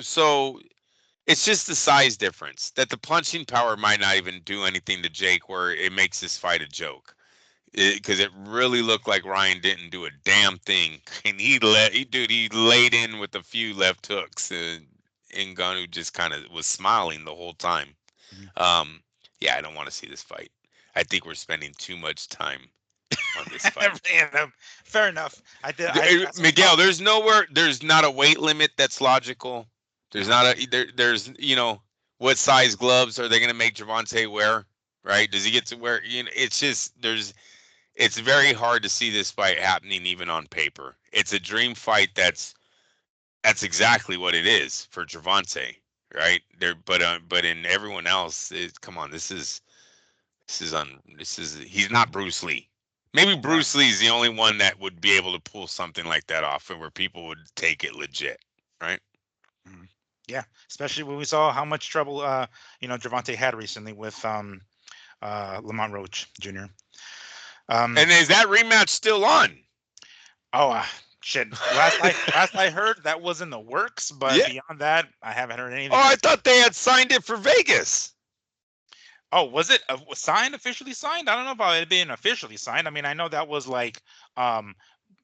S2: it's just the size difference that the punching power might not even do anything to Jake where it makes this fight a joke. because it really looked like Ryan didn't do a damn thing, and he laid in with a few left hooks, and Ngannou just kind of was smiling the whole time.
S1: Mhm.
S2: Um, yeah, I don't want to see this fight. I think we're spending too much time on this fight.
S1: And, fair enough. I did. I saw
S2: Miguel, there's not a weight limit that's logical. There's
S1: uh-huh.
S2: not a there's what size gloves are they going to make Gervonta wear? Right? Does he get to wear? It's just it's very hard to see this fight happening even on paper. It's a dream fight. That's exactly what it is for Gervonta, right? But in everyone else, come on, he's not Bruce Lee. Maybe
S1: No.
S2: Bruce Lee is the only one that would be able to pull something like that off, and where people would take it legit, right?
S1: Mhm. Yeah, especially when we saw how much trouble Gervonta had recently with Lamont Roach Jr. Um,
S2: And is that rematch still on?
S1: oh shit. Last I heard that was in the works, but
S2: Yeah.
S1: beyond that, I haven't heard
S2: Oh,
S1: anything
S2: I
S1: else.
S2: thought they had signed it for Vegas.
S1: Oh, was it signed? Officially signed? I don't know about it being officially signed. I mean, I know that was like um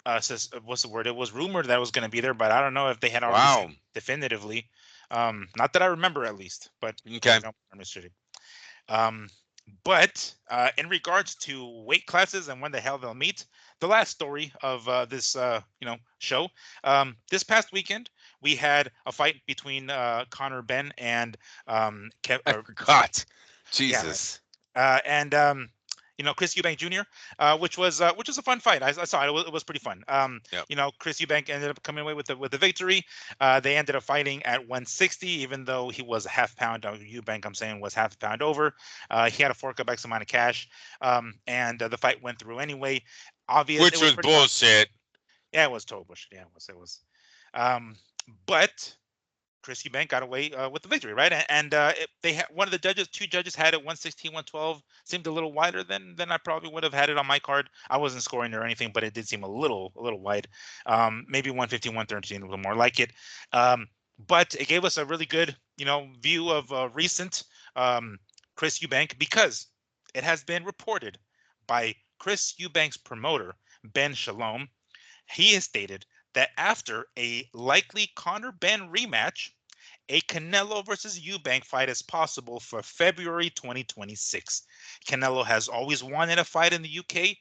S1: what's the word? It was rumored that it was going to be there, but I don't know if they had already said
S2: Wow.
S1: definitively. Not that I remember at least, but
S2: Okay.
S1: I'm misreading. Um, but in regards to weight classes and when the hell they'll meet, the last story of this show, this past weekend we had a fight between Connor Ben and
S2: I forgot.
S1: yeah, right.
S2: Jesus.
S1: And Chris Eubank Jr., which was a fun fight. I saw it. It was pretty fun.
S2: Yep.
S1: Chris Eubank ended up coming away with the victory. They ended up fighting at 160, even though he was a half pound. Eubank, I'm saying, was half a pound over. He had to fork up X amount of cash, and the fight went through anyway. Obvious. It
S2: Which
S1: was
S2: was
S1: pretty obvious.
S2: bullshit.
S1: Yeah, it was total bullshit. Yeah, it was. It was. Um, but Chris Eubank got away with the victory, right? And they had one of the judges, two judges had it 116, 112. Seemed a little wider than I probably would have had it on my card. I wasn't scoring or anything, but it did seem a little wide. Maybe 115, 113, a little more like it. Um, but it gave us a really good, view of recent Chris Eubank because it has been reported by Chris Eubank's promoter, Ben Shalom. He has stated that after a likely Conor Ben rematch, a Canelo versus Eubank fight is possible for February 2026. Canelo has always wanted a fight in the UK.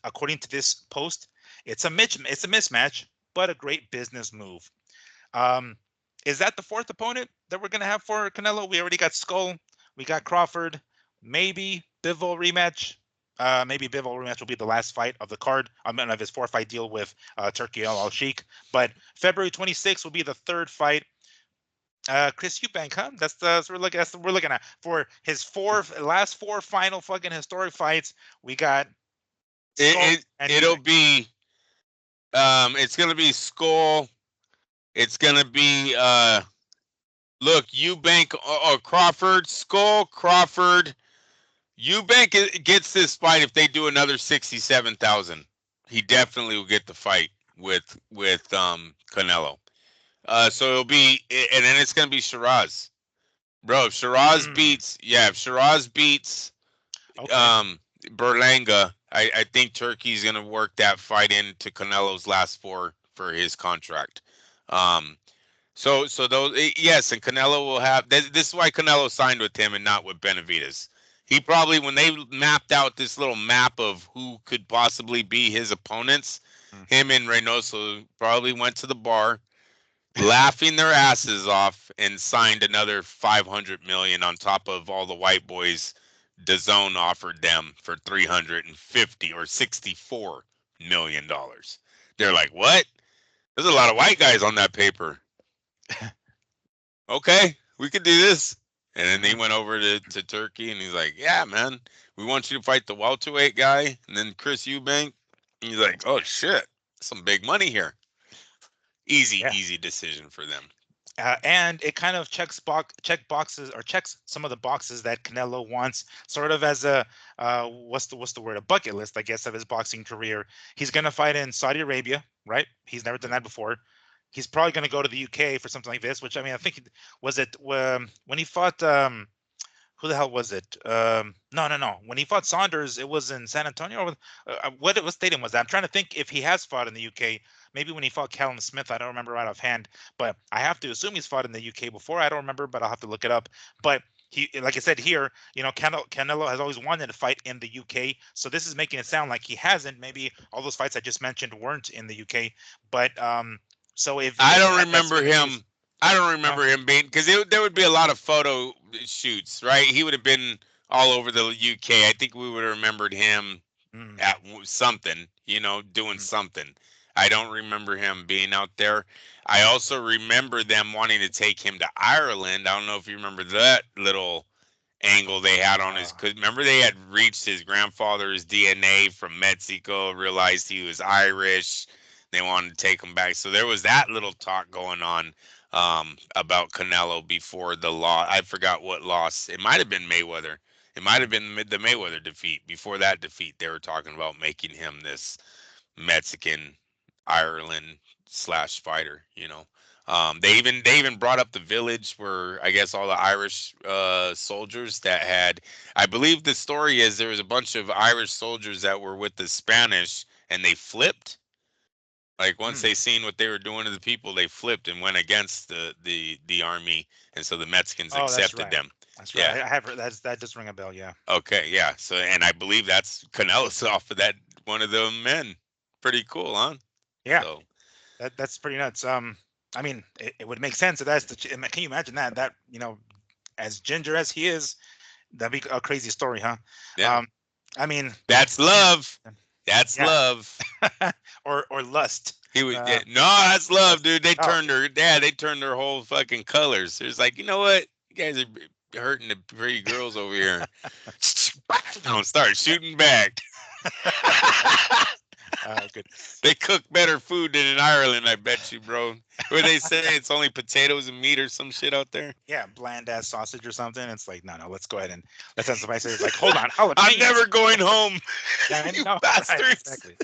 S1: According to this post, it's a mismatch, but a great business move. Um, is that the fourth opponent that we're gonna have for Canelo? We already got Skull, we got Crawford, maybe Bivol rematch. Maybe Bivol rematch will be the last fight of the card. I mean, of his four-fight deal with Turkey Al Sheikh. But February 26th will be the third fight. Chris Eubank, huh? That's what we're looking at for his last four final fucking historic fights. We got Skull and
S2: It'll
S1: Eubank.
S2: be it's gonna be Skull. It's gonna be look, Eubank or Crawford, Skull, Crawford. Eubank gets this fight if they do another 67,000. He definitely will get the fight with Canelo. So it'll be, and then it's gonna be Shiraz, bro.
S1: Mm,
S2: If Shiraz beats
S1: okay.
S2: um Berlanga, I think Turkey's gonna work that fight into Canelo's last four for his contract. Um, so those yes, and Canelo will have this is why Canelo signed with him and not with Benavides. He probably when they mapped out this little map of who could possibly be his opponents,
S1: Mm.
S2: him and Reynoso probably went to the bar laughing their asses off and signed another 500 million on top of all the white boys DAZN offered them for 350 or 64 million dollars. They're like, "What? There's a lot of white guys on that paper." Okay, we could do this. And then he
S1: Mhm.
S2: went over to Turkey and he's like, "Yeah, man, we want you to fight the welterweight guy." And then Chris Eubank, and he's like, "Oh shit, some big money here." Easy,
S1: Yeah.
S2: easy decision for them.
S1: And it kind of checks some of the boxes that Canelo wants, sort of as a what's the word, a bucket list, I guess, of his boxing career. He's gonna fight in Saudi Arabia, right? He's never done that before. He's probably gonna go to the UK for something like this, which I mean, I think was it when he fought who the hell was it? No. When he fought Saunders, it was in San Antonio. What stadium was that? I'm trying to think if he has fought in the UK. Maybe when he fought Callum Smith, I don't remember right offhand. But I have to assume he's fought in the UK before. I don't remember, but I'll have to look it up. But he, like I said here, Canelo has always wanted to fight in the UK. So this is making it sound like he hasn't. Maybe all those fights I just mentioned weren't in the UK. But so
S2: I don't
S1: that's
S2: remember
S1: been the case,
S2: him. I don't
S1: no?
S2: remember him being because there would be a lot of photo shoots, right? He would have been all over the UK. I think we would have remembered him
S1: Mm,
S2: at something, doing
S1: mm.
S2: something. I don't remember him being out there. I also remember them wanting to take him to Ireland. I don't know if you remember that little angle they had on his.
S1: Uh,
S2: Cause remember they had reached his grandfather's DNA from Mexico, realized he was Irish. They wanted to take him back. So there was that little talk going on about Canelo before the law. I forgot what loss. It might have been Mayweather. It might have been the Mayweather defeat. Before that defeat, they were talking about making him this Mexican Ireland slash fighter. They even brought up the village where I guess all the Irish soldiers that had. I believe the story is there was a bunch of Irish soldiers that were with the Spanish and they flipped. Like once
S1: mm.
S2: they seen what they were doing to the people, they flipped and went against the army, and so the Mexicans
S1: Oh, that's
S2: accepted
S1: right.
S2: them.
S1: That's right.
S2: Yeah.
S1: I have heard that does ring a bell. Yeah.
S2: Okay. Yeah. So, and I believe that's Canelo's off of that one of the men. Pretty cool, huh?
S1: Yeah.
S2: So
S1: That's pretty nuts. I mean, it would make sense if that's the. Can you imagine that? As ginger as he is, that'd be a crazy story, huh?
S2: yeah,
S1: Um, I mean,
S2: that's
S1: man,
S2: love. That's
S1: yeah,
S2: love.
S1: or lust.
S2: He was
S1: Uh,
S2: no, that's love,
S1: lust.
S2: dude. They
S1: Oh,
S2: turned their dad. They turned their whole fucking colors. It's like, you know what? You guys are hurting the pretty girls over here. Don't start
S1: yeah.
S2: shooting back.
S1: Goodness.
S2: They cook better food than in Ireland, I bet you, bro. Where they say it's only potatoes and meat or some shit out there.
S1: Yeah, bland ass sausage or something. It's like, no, let's go ahead and let's have somebody say it's like, hold on,
S2: I'm
S1: jalapenos.
S2: never going home,
S1: Yeah, I
S2: you
S1: know, right?
S2: bastards.
S1: Exactly.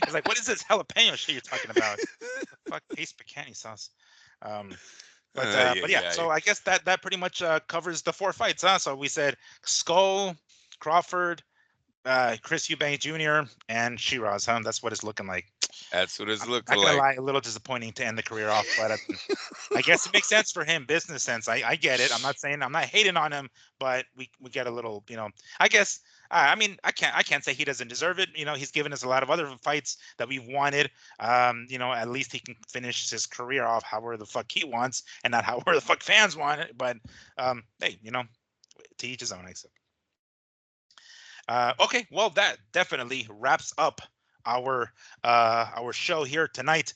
S1: It's like, what is this jalapeno shit you're talking about? The fuck tastes picante sauce. Um,
S2: Yeah,
S1: but yeah,
S2: yeah.
S1: so I guess that pretty much covers the four fights, huh? So we said Skull, Crawford, Chris Eubank Jr. and Sheeraz, huh? That's what it's looking like.
S2: That's what it's
S1: I'm
S2: looking
S1: not gonna
S2: like.
S1: lie, a little disappointing to end the career off, but I guess it makes sense for him, business sense. I get it. I'm not hating on him, but we get a little, I guess. I mean, I can't say he doesn't deserve it. He's given us a lot of other fights that we've wanted. At least he can finish his career off however the fuck he wants, and not however the fuck fans want it. But hey, to each his own, I guess. Okay, well, that definitely wraps up our show here tonight.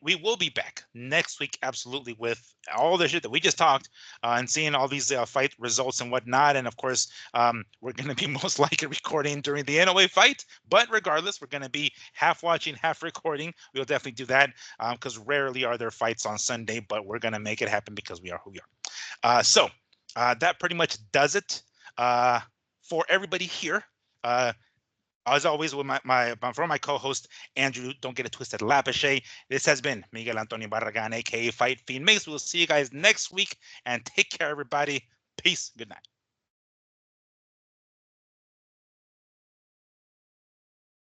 S1: We will be back next week, absolutely, with all the shit that we just talked and seeing all these fight results and whatnot. And of course, we're going to be most likely recording during the NOA fight. But regardless, we're going to be half watching, half recording. We'll definitely do that because rarely are there fights on Sunday, but we're going to make it happen because we are who we are. So that pretty much does it. For everybody here. Uh, as always, with my co-host Andrew, don't get it twisted, Lapache. This has been Miguel Antonio Barragan, aka Fight Fiend Mix. We'll see you guys next week, and take care, everybody. Peace. Good night.